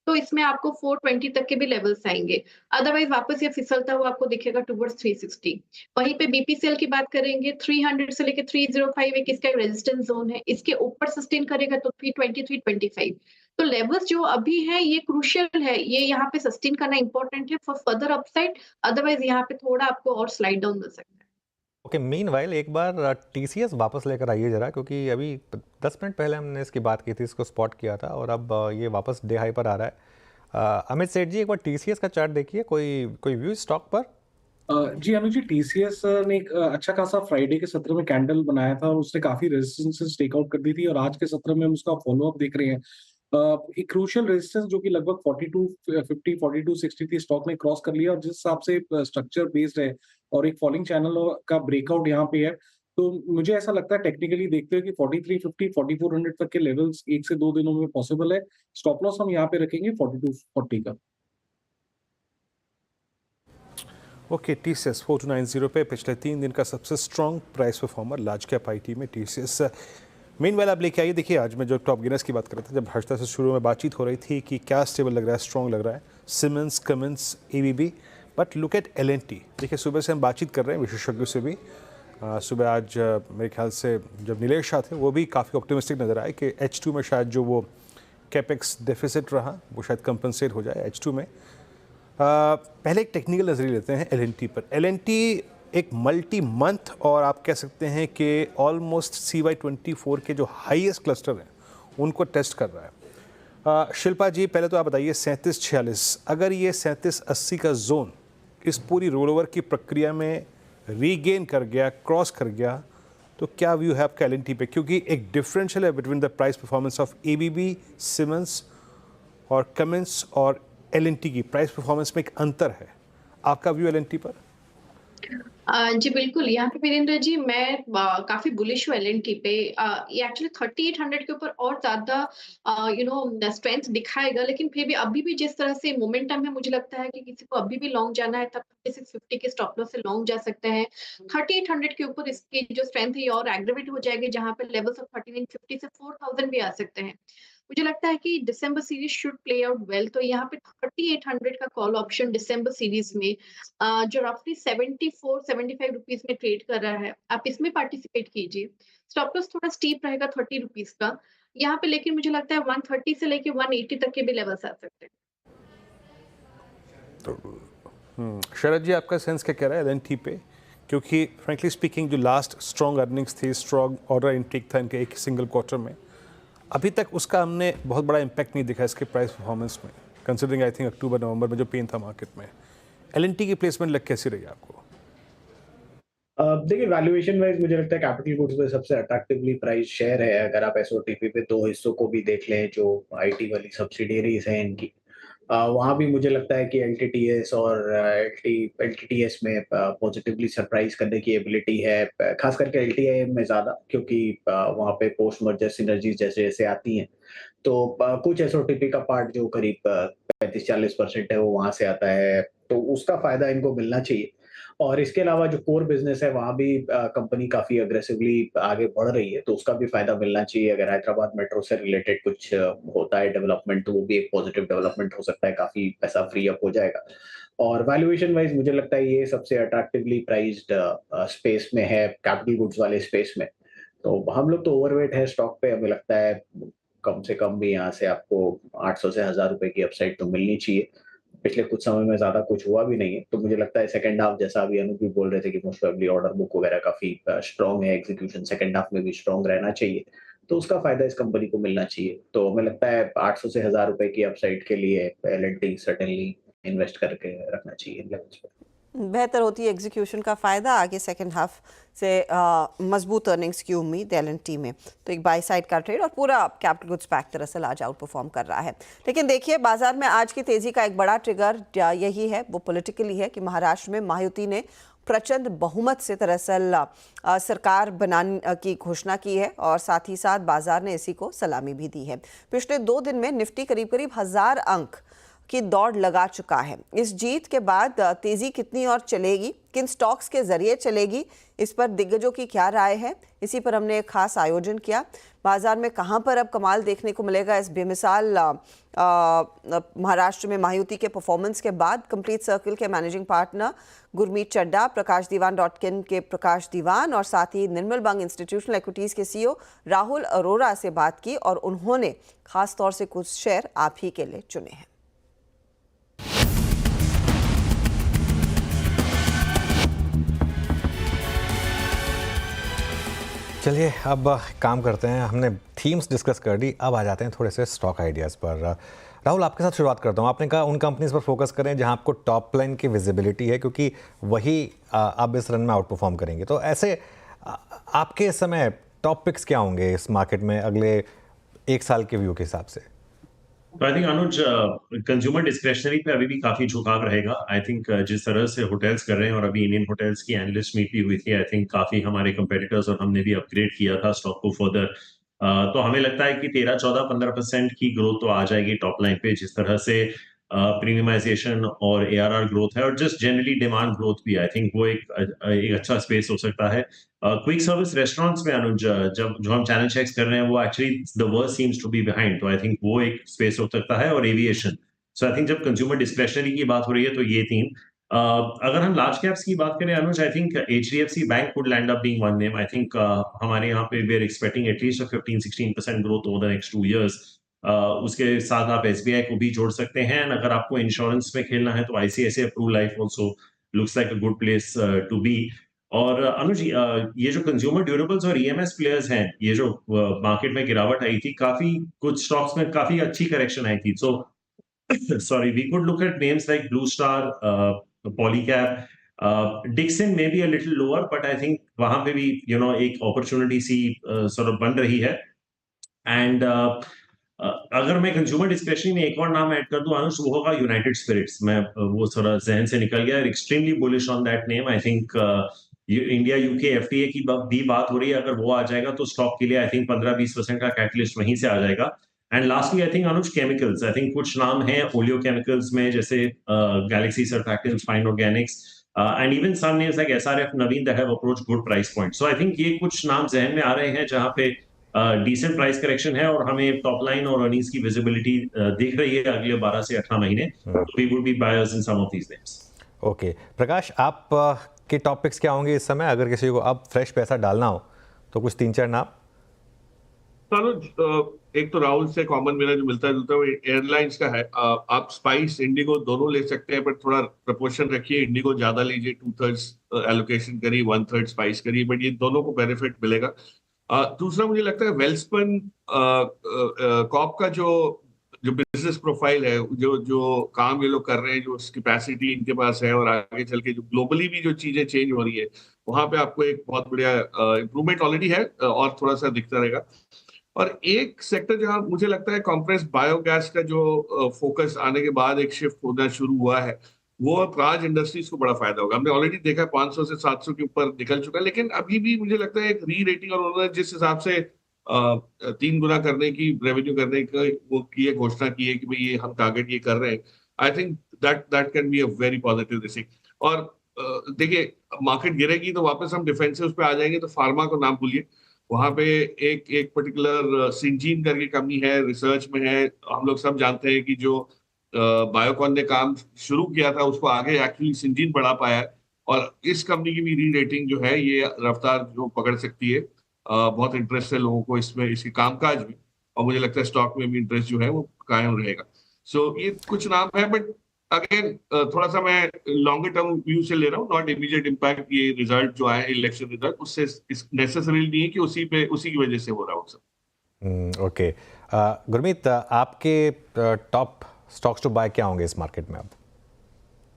तो इसमें आपको 420 तक के भी लेवल्स आएंगे। अदरवाइज वापस ये फिसलता हुआ आपको दिखेगा टुवर्ड्स 360। वहीं पे बीपीसीएल की बात करेंगे, 300 से लेके 305 एक इसका रेजिस्टेंस जोन है, इसके ऊपर सस्टेन करेगा तो 320 325। तो लेवल्स जो अभी हैं ये क्रूशियल है, ये यहाँ पे सस्टेन करना इंपॉर्टेंट है फॉर फर्दर अपसाइड, अदरवाइज यहाँ पे थोड़ा आपको और स्लाइड डाउन मिल सकता है। ओके, मीनवाइल एक बार टीसीएस वापस लेकर आइए जरा, क्योंकि अभी 10 मिनट पहले हमने इसकी बात की थी, इसको स्पॉट किया था और अब ये वापस डे हाई पर आ रहा है। अमित सेठ जी, एक बार टीसीएस का चार्ट देखिए, कोई व्यू स्टॉक पर? जी अनुज जी, टीसीएस ने एक अच्छा खासा फ्राइडे के सत्र में कैंडल बनाया था और उसने काफी रेजिस्टेंसेस टेक आउट कर दी थी और आज के सत्र में हम उसका फॉलो अप देख रहे हैं। एक क्रूशियल रेजिस्टेंस जो कि लगभग 4250 4260 थी, स्टॉक ने क्रॉस कर लिया और जिस हिसाब से स्ट्रक्चर बेस्ड है और एक फॉलिंग चैनल का ब्रेकआउट यहाँ पे है, तो मुझे ऐसा लगता है टेक्निकली देखते हुए कि 4350 4400 तक के लेवल्स 1 से 2 दिनों में पॉसिबल है। स्टॉप लॉस हम यहाँ पे रखेंगे 4240 का। ओके, टीसीएस 4290 पे पिछले 3 दिन का सबसे strong price performer large cap IT में टीसीएस। मेनवाइल आप लेके आइए। देखिए, आज मैं जो टॉप गेनर्स की बात कर रहा था, जब हर्षता से शुरू में बातचीत हो रही थी कि क्या स्टेबल लग रहा है, स्ट्रॉन्ग लग रहा है, Siemens, Cummins, ABB, but look at LNT. देखिए, सुबह से हम बातचीत कर रहे हैं विशेषज्ञों से भी। सुबह आज मेरे ख्याल से जब नीलेश शाह थे, वो भी काफ़ी ऑप्टिमिस्टिक नज़र आए कि H2 में शायद जो वो कैपेक्स डेफिसिट रहा वो शायद कंपनसेट हो जाए H2 में। पहले एक टेक्निकल नजरिए लेते हैं एलएनटी पर। एलएनटी एक मल्टी मंथ और आप कह सकते हैं कि ऑलमोस्ट CY24 के जो हाईएस्ट क्लस्टर हैं उनको टेस्ट कर रहा है। शिल्पा जी, पहले तो आप बताइए 3746, अगर ये 3780 का जोन इस पूरी रोल ओवर की प्रक्रिया में रीगेन कर गया, क्रॉस कर गया, तो क्या व्यू है आपका एलएनटी पे? क्योंकि एक डिफरेंशियल है between the price performance of ABB, Siemens और कमिंस और एलएनटी की प्राइस परफॉर्मेंस में एक अंतर है। आपका व्यू एलएनटी पर? जी बिल्कुल, यहाँ पे वीरेंद्र जी मैं काफी बुलिश हूँ एलएनटी पे। ये एक्चुअली 3800 के ऊपर और ज्यादा स्ट्रेंथ दिखाएगा, लेकिन फिर भी अभी भी जिस तरह से मोमेंटम है, मुझे लगता है कि किसी को अभी भी लॉन्ग जाना है तब 3650 के स्टॉप लॉस से लॉन्ग जा सकते हैं। 3800 के ऊपर इसकी जो स्ट्रेंथ है और एग्रेवेट हो जाएगी, जहां पे लेवल्स ऑफ 3950 से 4000 भी आ सकते हैं। मुझे लगता है कि December series should play out well, तो यहाँ पे 3800 का कॉल ऑप्शन दिसंबर सीरीज में जो रफली 74-75 रुपीज में ट्रेड कर रहा है, आप इसमें पार्टिसिपेट कीजिए। स्टॉप लॉस थोड़ा स्टीप रहेगा 30 रुपीज का यहाँ पे, लेकिन मुझे लगता है 130 से लेके 180 तक के भी लेवल्स आ सकते हैं। शरद जी, आपका सेंस क्या कह रहा है एलएनटी पे? क्योंकि फ्रेंकली स्पीकिंग जो लास्ट स्ट्रॉन्ग अर्निंग्स थी, स्ट्रॉन्ग ऑर्डर इनटेक था इनके एक सिंगल क्वार्टर में, अभी तक उसका हमने बहुत बड़ा इम्पैक्ट नहीं दिखा इसके प्राइस परफॉर्मेंस में, कंसिडरिंग आई थिंक अक्टूबर नवंबर में जो पेन था मार्केट में। एलएनटी की प्लेसमेंट लग कैसी रही आपको? देखिए, वैल्यूएशन वाइज मुझे लगता है कैपिटल गुड्स में सबसे अट्रैक्टिवली प्राइस शेयर है। अगर आप एसओटीपी पे 2 हिस्सों को भी देख लें जो आईटी वाली सब्सिडियरीज हैं इनकी, वहाँ भी मुझे लगता है कि एलटीटीएस और एलटीटीएस में पॉजिटिवली सरप्राइज करने की एबिलिटी है, खास करके एलटीआई में ज़्यादा, क्योंकि वहाँ पे पोस्ट मर्जर सिनर्जीज जैसे जैसे आती हैं, तो कुछ एसओटीपी का पार्ट जो करीब 35-40% है वो वहाँ से आता है, तो उसका फायदा इनको मिलना चाहिए। और इसके अलावा जो कोर बिजनेस है वहाँ भी कंपनी काफी अग्रेसिवली आगे बढ़ रही है, तो उसका भी फायदा मिलना चाहिए। अगर हैदराबाद मेट्रो से रिलेटेड कुछ होता है डेवलपमेंट, तो वो भी एक पॉजिटिव डेवलपमेंट हो सकता है, काफी पैसा फ्री अप हो जाएगा। और वैल्यूएशन वाइज मुझे लगता है ये सबसे अट्रैक्टिवली प्राइस्ड स्पेस में है, कैपिटल गुड्स वाले स्पेस में। तो हम लोग तो ओवरवेट है स्टॉक पे, हमें लगता है कम से कम भी यहाँ से आपको 800 से 1000 रुपए की अपसाइड तो मिलनी चाहिए। पिछले कुछ समय में ज्यादा कुछ हुआ भी नहीं है, तो मुझे लगता है सेकंड हाफ, जैसा अभी अनु भी बोल रहे थे कि मोस्ट प्रोबेबली ऑर्डर बुक वगैरह काफी स्ट्रांग है, एग्जीक्यूशन सेकंड हाफ में भी स्ट्रांग रहना चाहिए, तो उसका फायदा इस कंपनी को मिलना चाहिए। तो हमें लगता है 800 से 1000 रुपए की अपसाइड के लिए एलएनटी सर्टेनली इन्वेस्ट करके रखना चाहिए लेवल्स पर। बेहतर होती है एग्जीक्यूशन का फ़ायदा, आगे सेकंड हाफ से मजबूत अर्निंग्स की उम्मीद एलएनटी में, तो एक बाई साइड का ट्रेड और पूरा कैपिटल गुड्स पैक दरअसल आज आउट परफॉर्म कर रहा है। लेकिन देखिए, बाजार में आज की तेज़ी का एक बड़ा ट्रिगर यही है, वो पॉलिटिकली है कि महाराष्ट्र में महायुति ने प्रचंड बहुमत से दरअसल सरकार बनाने की घोषणा की है और साथ ही साथ बाजार ने इसी को सलामी भी दी है। पिछले 2 दिन में निफ्टी करीब 1000 अंक की दौड़ लगा चुका है। इस जीत के बाद तेजी कितनी और चलेगी, किन स्टॉक्स के जरिए चलेगी, इस पर दिग्गजों की क्या राय है, इसी पर हमने एक खास आयोजन किया। बाजार में कहां पर अब कमाल देखने को मिलेगा, इस बेमिसाल महाराष्ट्र में महायुति के परफॉर्मेंस के बाद कंप्लीट सर्कल के मैनेजिंग पार्टनर गुरमीत चड्डा, प्रकाश दीवान.इन के प्रकाश दीवान और साथ ही निर्मल बंग इंस्टीट्यूशनल इक्विटीज के सीईओ राहुल अरोरा से बात की और उन्होंने खास तौर से कुछ शेयर आप ही के लिए चुने हैं। चलिए अब काम करते हैं, हमने थीम्स डिस्कस कर दी, अब आ जाते हैं थोड़े से स्टॉक आइडियाज़ पर। राहुल, आपके साथ शुरुआत करता हूँ। आपने कहा उन कंपनीज पर फोकस करें जहां आपको टॉप लाइन की विजिबिलिटी है, क्योंकि वही अब इस रन में आउट परफॉर्म करेंगे। तो ऐसे आपके इस समय टॉप पिक्स क्या होंगे इस मार्केट में अगले एक साल के व्यू के हिसाब से? तो I think Anuj, consumer discretionary पे अभी भी काफी झुकाव रहेगा। आई थिंक जिस तरह से होटल्स कर रहे हैं, और अभी इंडियन होटल्स की एनालिस्ट मीट भी हुई थी, आई थिंक काफी हमारे कंपेटिटर्स और हमने भी अपग्रेड किया था स्टॉक को फर्दर। तो हमें लगता है कि 13, 14, 15% की ग्रोथ तो आ जाएगी टॉप लाइन पे, जिस तरह से प्रीमियमाइजेशन और ARR ग्रोथ है, और जस्ट जनरली डिमांड ग्रोथ भी। आई थिंक वो एक अच्छा स्पेस हो सकता है। क्विक सर्विस रेस्टोरेंट्स में अनुज, जब जो हम चैनल चेक्स कर रहे हैं, वो actually the worst seems to be behind, तो आई थिंक वो एक स्पेस हो सकता है। और एविएशन। सो आई थिंक जब कंज्यूमर डिस्क्रेशनरी की बात हो रही है तो ये थीम। अगर हम लार्ज कैप्स की बात करें Anuj, I think HDFC bank would land up being one name. I think हमारे यहाँ पे we are expecting at least 15-16% growth over the next 2 years। उसके साथ आप SBI को भी जोड़ सकते हैं। And अगर आपको इंश्योरेंस में खेलना है तो ICICI Pru Life also looks like a good place to be। और अनुज, ये जो कंज्यूमर ड्यूरेबल्स और EMS प्लेयर्स हैं, ये जो मार्केट में गिरावट आई थी, काफी कुछ स्टॉक्स में काफी अच्छी करेक्शन आई थी। सो sorry, we could look at names like Blue Star, Polycab, Dixon may be a little lower, but I think वहां पे भी एक अपॉर्चुनिटी सी sort of बन रही है। एंड अगर मैं कंज्यूमर डिस्क्रेशनरी में एक और नाम ऐड कर दूं अनुज, वो होगा यूनाइटेड स्पिरिट्स। मैं वो थोड़ा जहन से निकल गया, extremely bullish on that name. I think India UK FTA की भी बात हो रही है, अगर वो आ जाएगा तो स्टॉक के लिए आई थिंक 15-20% का कैटलिस्ट वहीं से आ जाएगा। And lastly I think Anuj, chemicals. I think कुछ नाम हैं ओलियो केमिकल्स में, जैसे Galaxy Surfactants, Fine Organics, and even some names like SRF, Navin, that have approached good price point. So I think ये कुछ नाम जहन में आ रहे हैं जहां पे डिसेंट प्राइस करेक्शन है, और हमें टॉप लाइन और अर्निंग्स की विजिबिलिटी दिख रही है अगले 12 से 18 महीने। We would be buyers in some of these names. Okay Prakash, आप के टॉपिक्स क्या होंगे इस समय, अगर किसी को अब फ्रेश पैसा डालना हो तो कुछ 3-4 नाम? एक तो राहुल से कॉमन मेरा जो मिलता जुलता है वो एयरलाइंस का है। आप स्पाइस, इंडिगो दोनों ले सकते हैं, बट थोड़ा प्रपोर्शन रखिए, इंडिगो ज्यादा लीजिए, 2/3 एलोकेशन करिए, 1/3 स्पाइस करिए, बट ये दोनों को बेनिफिट मिलेगा। दूसरा मुझे लगता है वेल्सपन कॉप का जो बिजनेस प्रोफाइल है, जो काम ये लोग कर रहे हैं, जो कैपेसिटी इनके पास है, और आगे चल के जो ग्लोबली भी जो चीजें चेंज हो रही है, वहां पे आपको एक बहुत बढ़िया इंप्रूवमेंट ऑलरेडी है और थोड़ा सा दिखता रहेगा। और एक सेक्टर जहां मुझे लगता है कॉम्प्रेस बायोगैस का जो फोकस आने के बाद एक शिफ्ट होना शुरू हुआ है, वो प्राज इंडस्ट्रीज को बड़ा फायदा होगा। हमने ऑलरेडी देखा 500 से 700 के ऊपर निकल चुका है, लेकिन अभी भी मुझे लगता है एक री रेटिंग, और उन्होंने जिस हिसाब से 3 गुना करने की रेवेन्यू करने की वो की है, घोषणा की है कि भाई ये हम टारगेट ये कर रहे हैं। I think that can be a very positive risk. और देखिए, मार्केट गिरेगी तो वापस हम डिफेंसिव पे आ जाएंगे, तो फार्मा को नाम भूलिए। वहां पे एक पर्टिकुलर सिंजीन करके कंपनी है, रिसर्च में है। हम लोग सब जानते हैं कि जो बायोकॉन ने काम शुरू किया था, उसको आगे एक्चुअली सिंजीन बढ़ा पाया है, और इस कंपनी की भी री रेटिंग जो है, ये रफ्तार जो पकड़ सकती है। बहुत इंटरेस्ट है लोगों को इसमें, इसके कामकाज में, और मुझे लगता है स्टॉक में भी इंटरेस्ट जो है वो कायम रहेगा। सो ये कुछ नाम है, बट अगेन थोड़ा सा मैं लॉन्गर टर्म व्यू से ले रहा हूँ, नॉट इमीडिएट इम्पैक्ट। ये रिजल्ट जो आए इलेक्शन रिजल्ट, उससे नेसेसरी नहीं है कि उसी की वजह से हो रहा हो सब। ओके गुरमीत, आपके टॉप स्टॉक्स टू बाय क्या होंगे इस मार्केट में अब?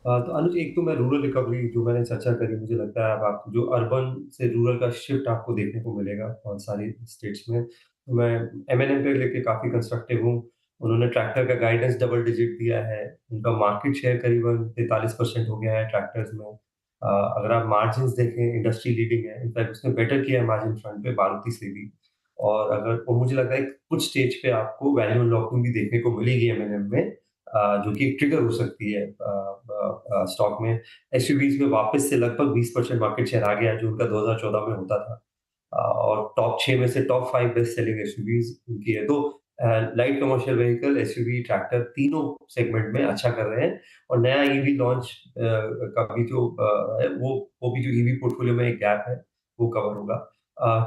तो अनुज, एक तो मैं रूरल रिकवरी जो मैंने चर्चा करी, मुझे लगता है अब आपको जो अर्बन से रूरल का शिफ्ट आपको देखने को मिलेगा बहुत सारी स्टेट्स में। तो मैं M&M पे लेके काफी कंस्ट्रक्टिव हूँ। उन्होंने ट्रैक्टर का गाइडेंस डबल डिजिट दिया है, उनका मार्केट शेयर करीबन 43% हो गया है ट्रैक्टर्स में। अगर आप मार्जिन देखें, इंडस्ट्री लीडिंग है, इनफैक्ट उसने बेटर किया है मार्जिन फ्रंट पे मारुति से भी। और मुझे लगता है कुछ स्टेज पे आपको वैल्यू अनलॉकिंग भी देखने को मिलेगी M&M में, जो कि एक ट्रिगर हो सकती है स्टॉक में। एसयूवीज में वापस से लगभग 20% मार्केट शेयर आ गया, जो उनका 2014 में होता था। और टॉप 6 में से टॉप 5 बेस्ट सेलिंग एसयूवीज उनकी है। तो light commercial vehicle, SUV, tractor तीनों सेगमेंट में अच्छा कर रहे हैं। और नया ईवी लॉन्च का भी जो है वो भी जो ईवी पोर्टफोलियो में एक गैप है वो कवर होगा।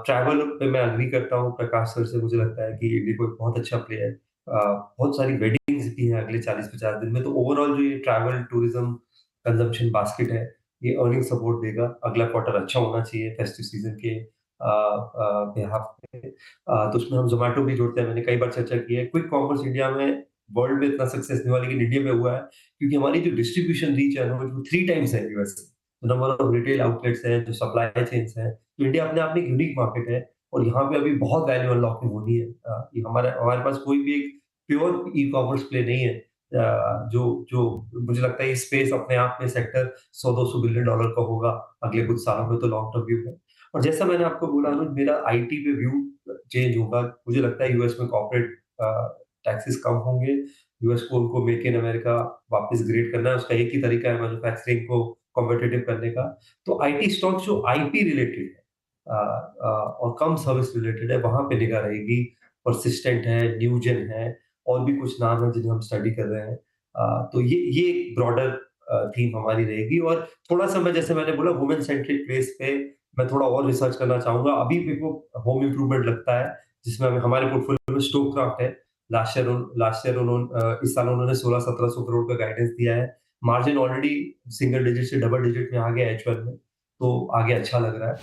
ट्रैवल पे मैं एग्री करता हूँ प्रकाश सर से, मुझे लगता है कि इंडिगो एक बहुत अच्छा प्ले है। बहुत सारी वेडिंग्स भी हैं अगले 40-50 दिन में, तो ओवरऑल जो ये ट्रैवल टूरिज्म कंजम्पशन बास्केट है, ये अर्निंग सपोर्ट देगा। अगला क्वार्टर अच्छा होना चाहिए फेस्टिव सीजन के बिहाफ पे। तो उसमें हम ज़ोमैटो भी जोड़ते हैं, मैंने कई बार चर्चा की है। क्विक कॉमर्स इंडिया में वर्ल्ड में इतना सक्सेस नहीं हुआ, लेकिन इंडिया में हुआ है क्योंकि हमारी जो डिस्ट्रीब्यूशन रीच है वो 3 टाइम्स है यूएस से। नंबर ऑफ रिटेल आउटलेट्स हैं, जो सप्लाई चेन्स हैं, तो इंडिया अपने आप में एक यूनिक मार्केट है और यहाँ पे अभी बहुत वैल्यू अनलॉकिंग होनी है। ये हमारे पास कोई भी एक प्योर ई-कॉमर्स प्ले नहीं है। जो जो मुझे लगता है ये स्पेस अपने आप में सेक्टर $100-200 बिलियन का होगा अगले कुछ सालों में, तो लॉन्ग टर्म व्यू है। और जैसा मैंने आपको बोला अनुज, मेरा आईटी पे व्यू चेंज होगा। मुझे लगता है यूएस में कॉर्पोरेट टैक्सेस कम होंगे। यूएस को उनको मेक इन अमेरिका वापस ग्रेड करना है, उसका एक ही तरीका है मैन्युफैक्चरिंग को कॉम्पिटिटिव करने का। तो आईटी स्टॉक जो आईपी रिलेटेड है और कम सर्विस रिलेटेड है, वहां पे निगाह रहेगी। परसिस्टेंट है, न्यूजेन है, और भी कुछ नाम है जिन्हें हम स्टडी कर रहे हैं। तो ये एक ब्रॉडर थीम हमारी रहेगी। और थोड़ा सा मैं, जैसे मैंने बोला, वुमेन सेंट्रिक प्लेस पे मैं थोड़ा और रिसर्च करना चाहूंगा। अभी मेरे को होम इम्प्रूवमेंट लगता है, जिसमें हमारे पोर्टफोलियो में स्टोकक्राफ्ट है। लास्ट ईयर उन्होंने इस साल उन्होंने 1600-1700 करोड़ का गाइडेंस दिया है। मार्जिन ऑलरेडी सिंगल डिजिट से डबल डिजिट में आ गया H1 में, तो आगे अच्छा लग रहा है।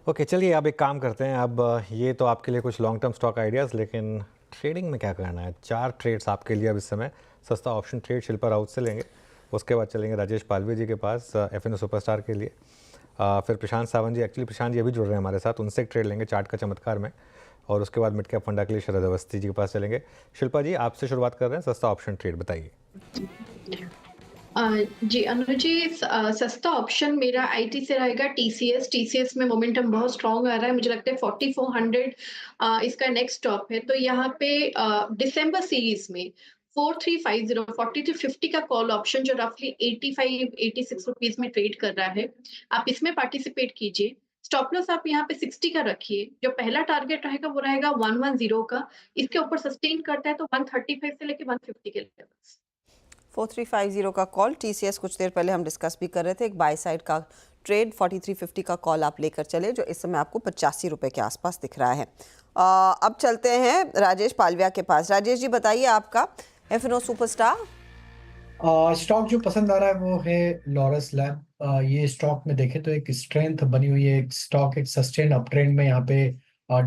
ओके चलिए अब एक काम करते हैं। अब ये तो आपके लिए कुछ लॉन्ग टर्म स्टॉक आइडियाज़, लेकिन ट्रेडिंग में क्या करना है। 4 ट्रेड्स आपके लिए अब इस समय। सस्ता ऑप्शन ट्रेड शिल्पा राउत से लेंगे, उसके बाद चलेंगे राजेश पालवे जी के पास FNO सुपरस्टार के लिए, फिर प्रशांत सावंत जी, एक्चुअली प्रशांत जी अभी जुड़ रहे हैं हमारे साथ, उनसे एक ट्रेड लेंगे चार्ट का चमत्कार में, और उसके बाद मिड कैप फंडा के लिए शरद अवस्थी जी के पास चलेंगे। शिल्पा जी आपसे शुरुआत कर रहे हैं, सस्ता ऑप्शन ट्रेड बताइए। जी अनुज जी, सस्ता ऑप्शन मेरा आईटी से रहेगा टीसीएस में मोमेंटम बहुत स्ट्रॉन्ग आ रहा है। मुझे लगता है 4400 इसका नेक्स्ट स्टॉप है। तो यहाँ पे दिसंबर सीरीज में 4350 4350 का कॉल ऑप्शन जो रफली 85-86 रुपीज में ट्रेड कर रहा है, आप इसमें पार्टिसिपेट कीजिए। स्टॉप लॉस आप यहाँ पे 60 का रखिए। जो पहला टारगेट रहेगा वो रहेगा 110 का। इसके ऊपर सस्टेन करता है तो 135 से लेके 150 के लेवल्स। 4350 का कॉल टीसीएस कुछ देर पहले हम डिस्कस भी कर रहे थे। एक बाय साइड का ट्रेड 4350 का कॉल आप लेकर चले, जो इस समय आपको 85 रुपए के आसपास दिख रहा है। अब चलते हैं राजेश पालविया के पास। राजेश जी बताइए आपका FNO सुपरस्टार। स्टॉक जो पसंद आ रहा है वो है लॉरस लैब। ये स्टॉक में देखें तो एक स्ट्रेंथ बनी हुई है। एक स्टॉक एक सस्टेन अप ट्रेंड में यहाँ पे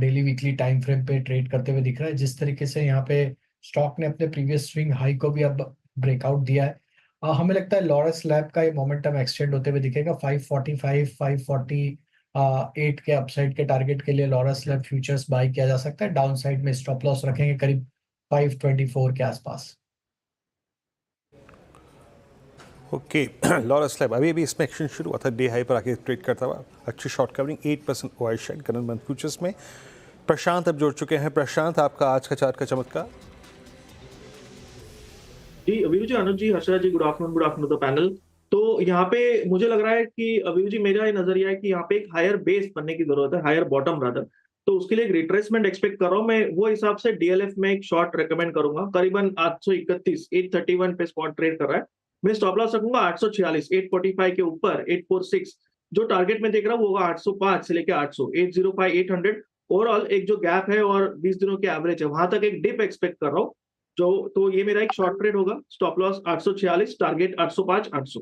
डेली वीकली टाइम फ्रेम पे ट्रेड करते हुए दिख रहा है। जिस तरीके से यहाँ पे स्टॉक ने अपने प्रीवियस स्विंग हाई को भी अब ब्रेकआउट दिया है, हमें लगता है लॉरस लैब का ये मोमेंटम एक्सटेंड होते हुए दिखेगा। 545 548 के अपसाइड के टारगेट के लिए लॉरस लैब फ्यूचर्स बाय किया जा सकता है। डाउन साइड में स्टॉप लॉस रखेंगे करीब 524 के आसपास। ओके लॉरस लैब अभी इसमें एक्शन शुरू हुआ था, डे हाई पर आके ट्रेड करता हुआ, अच्छी short covering 8% OI shed current month futures में। प्रशांत अब जुड़ चुके हैं। प्रशांत, आपका आज का चार्ट का चमत्कार। जी अभिरू जी, अनुज जी, हर्षदा जी, गुड आफ्टरनून द पैनल। तो यहाँ पे मुझे लग रहा है कि अभिरू जी, मेरा ये नजरिया है कि यहाँ पे एक हायर बेस बनने की जरूरत है, हायर बॉटम रादर। तो उसके लिए एक रिट्रेसमेंट एक्सपेक्ट कर रहा हूँ मैं। वो हिसाब से डीएलएफ में एक शॉर्ट रेकमेंड करूंगा, करीबन 831 831 पे स्पॉट ट्रेड कर रहा है। मैं स्टॉप लॉस रखूंगा 846 845 के ऊपर 846। जो टारगेट में देख रहा हूँ वो होगा 805 से लेकर 800 805 800। ओवरऑल एक जो गैप है और 20 दिनों के एवरेज है, वहां तक एक डिप एक्सपेक्ट कर रहा हूँ। तो ये मेरा एक शॉर्ट ट्रेड होगा। Stop loss 846, target 805 800।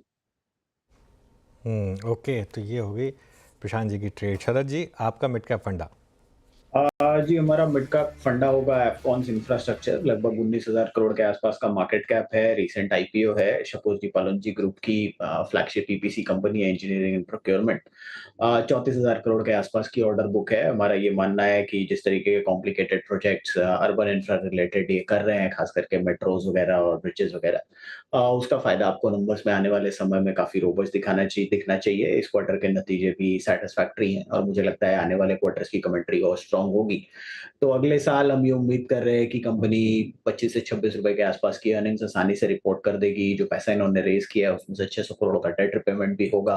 ओके, तो ये होगी प्रशांत जी की ट्रेड। शरद जी आपका मिड कैप फंडा। जी हमारा मिड कैप फंडा होगा एफकॉन्स इंफ्रास्ट्रक्चर। लगभग 19,000 करोड़ के आसपास का मार्केट कैप है। रिसेंट आईपीओ है। शपोज जी पालनजी ग्रुप की फ्लैगशिप ईपीसी कंपनी है, इंजीनियरिंग एंड प्रोक्योरमेंट। 34,000 करोड़ के आसपास की ऑर्डर बुक है। हमारा ये मानना है कि जिस तरीके के complicated projects urban infra related ये कर रहे हैं, खास करके मेट्रोज वगैरह और ब्रिजेस वगैरह, उसका फायदा आपको नंबर्स में आने वाले समय में काफी रोबस्ट दिखना चाहिए। इस क्वार्टर के नतीजे भी सेटिस्फैक्टरी हैं और मुझे लगता है आने वाले क्वार्टर्स की कमेंट्री और स्ट्रॉन्ग स्ट्रांग होगी। तो अगले साल हम ये उम्मीद कर रहे हैं कि कंपनी 25 से 26 रुपए के आसपास की अर्निंग्स आसानी से रिपोर्ट कर देगी। जो पैसा इन्होंने रेज़ किया है उसमें से 600 करोड़ का डेट रिपेमेंट भी होगा।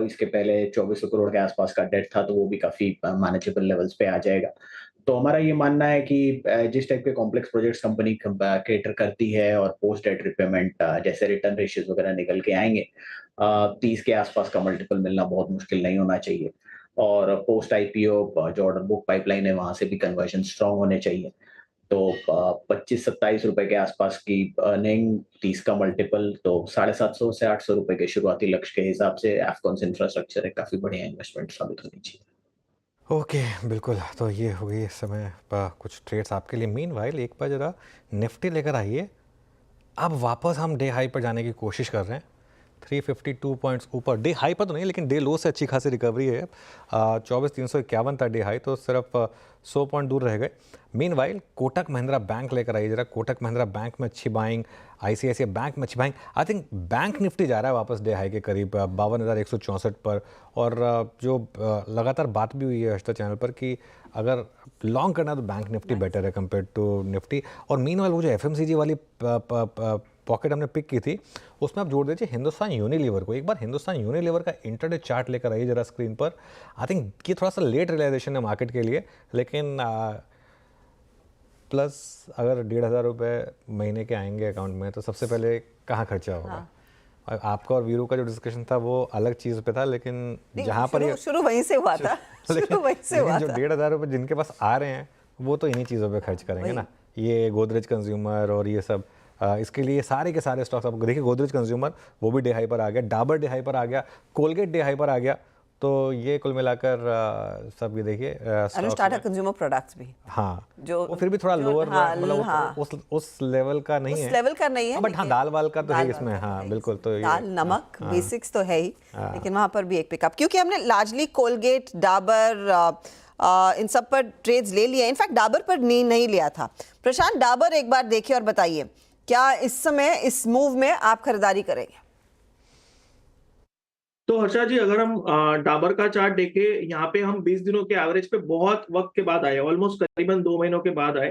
इसके पहले 2400 करोड़ के आसपास का डेट था, तो वो भी काफ़ी मैनेजेबल लेवल्स पे आ जाएगा। तो हमारा ये मानना है कि जिस टाइप के कॉम्प्लेक्स प्रोजेक्ट्स कंपनी कैटर करती है और पोस्ट डेट रिपेमेंट जैसे रिटर्न रेशियोज वगैरह निकल के आएंगे, 30 के आसपास का मल्टीपल मिलना बहुत मुश्किल नहीं होना चाहिए। और पोस्ट आईपीओ जो ऑर्डर बुक पाइपलाइन है वहां से भी कन्वर्जन स्ट्रांग होने चाहिए। तो 25-27 रुपए के आसपास की अर्निंग, 30 का मल्टीपल, तो 750 से 800 रुपए के शुरुआती लक्ष्य के हिसाब से एफकॉन्स इंफ्रास्ट्रक्चर एक काफी बढ़िया इन्वेस्टमेंट साबित होनी चाहिए। ओके, बिल्कुल। तो ये हो गई इस समय कुछ ट्रेड्स आपके लिए। मीनवाइल एक बार ज़रा निफ्टी लेकर आइए। अब वापस हम डे हाई पर जाने की कोशिश कर रहे हैं। 352 पॉइंट्स ऊपर, डे हाई पर तो नहीं लेकिन डे लो से अच्छी खासी रिकवरी है। 24,351 था डे हाई, तो सिर्फ 100 पॉइंट दूर रह गए। मीनवाइल कोटक महिंद्रा बैंक लेकर आइए ज़रा। कोटक महिंद्रा बैंक में अच्छी बाइंग, आईसीआईसीआई बैंक में अच्छी buying. I think bank Nifty जा रहा है वापस डे हाई के करीब 52,164 पर। और जो लगातार बात भी हुई है हर्षदा चैनल पर कि अगर लॉन्ग करना है तो बैंक निफ्टी बेटर है कंपेयर टू निफ्टी। और मीनवाइल वो जो एफएमसीजी वाली पॉकेट हमने पिक की थी उसमें आप जोड़ दीजिए हिंदुस्तान यूनिलीवर को। एक बार हिंदुस्तान यूनिलीवर का इंटरडे चार्ट लेकर आइए जरा स्क्रीन पर। आई थिंक ये थोड़ा सा लेट रियलाइजेशन है मार्केट के लिए, लेकिन प्लस अगर 1,500 रुपये महीने के आएंगे अकाउंट में तो सबसे पहले कहाँ खर्चा होगा। और आपका और वीरू का जो डिस्कशन था वो अलग चीज़ पे था, लेकिन जहाँ पर शुरू वहीं से हुआ था। शुरू वहीं से हुआ जो था। 1,500 रुपये जिनके पास आ रहे हैं वो तो इन्हीं चीज़ों पे खर्च करेंगे ना। ये गोदरेज कंज्यूमर और ये सब, इसके लिए सारे के सारे स्टॉक्स आपको देखिए। गोदरेज कंज्यूमर वो भी डे हाई पर आ गया, डाबर डे हाई पर आ गया, कोलगेट डे हाई पर आ गया। तो ये कुल मिलाकर सब ये देखिए टाटा कंज्यूमर प्रोडक्ट्स भी, हाँ, जो वो फिर भी थोड़ा लोअर, मतलब उस लेवल का नहीं है, उस लेवल का नहीं है, बट हाँ दाल वाल का तो है इसमें। हाँ बिल्कुल, तो दाल नमक बेसिक्स तो है ही, लेकिन वहां पर भी एक पिकअप, क्योंकि हमने लार्जली कोलगेट, डाबर, इन सब पर ट्रेड्स ले लिया। इनफैक्ट डाबर पर नहीं लिया था। प्रशांत, डाबर एक बार देखिए और बताइए क्या इस समय इस मूव में आप खरीदारी करेंगे? तो हर्षा जी, अगर हम डाबर का चार्ट देखें, यहाँ पे हम 20 दिनों के एवरेज पे बहुत वक्त के बाद आए, ऑलमोस्ट करीबन 2 महीनों के बाद आए।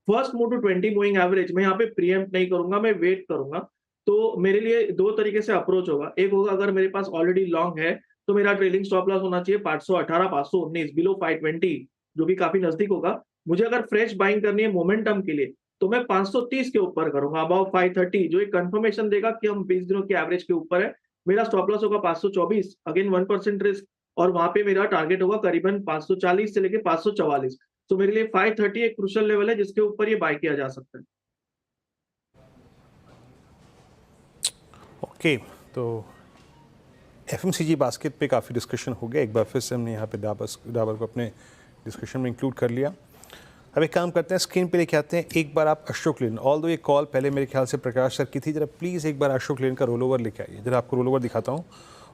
First move to 20 moving average मैं यहाँ पे प्रीएम्प्ट नहीं करूंगा, मैं वेट करूंगा। तो मेरे लिए दो तरीके से अप्रोच होगा। एक होगा, अगर मेरे पास ऑलरेडी लॉन्ग है तो मेरा ट्रेलिंग स्टॉप लॉस होना चाहिए 518, 519, बिलो 520, जो कि काफी नजदीक होगा। मुझे अगर फ्रेश बाइंग करनी है मोमेंटम के लिए तो मैं 530 के ऊपर करूंगा, अबाउट 530, जो एक कंफर्मेशन देगा कि हम 20 दिनों के एवरेज के ऊपर है। मेरा स्टॉप लॉस होगा 524, अगेन 1% रिस्क, और वहां पे मेरा टारगेट होगा करीबन 540 से लेके 544। तो मेरे लिए 530 एक क्रूशियल लेवल है जिसके ऊपर ये बाय किया जा सकता है। ओके, तो एफएमसीजी बास्केट पे काफ़ी डिस्कशन हो गया। एक बार फिर से हमने यहाँ पे डाबर को अपने डिस्कशन में इंक्लूड कर लिया। अब एक काम करते हैं, स्क्रीन पे लेके आते हैं एक बार आप अशोक लेन। ऑल दो ये कॉल पहले मेरे ख्याल से प्रकाश सर की थी। जरा प्लीज़ एक बार अशोक लेन का रोल ओवर लेके आइए। जरा आपको रोल ओवर दिखाता हूँ,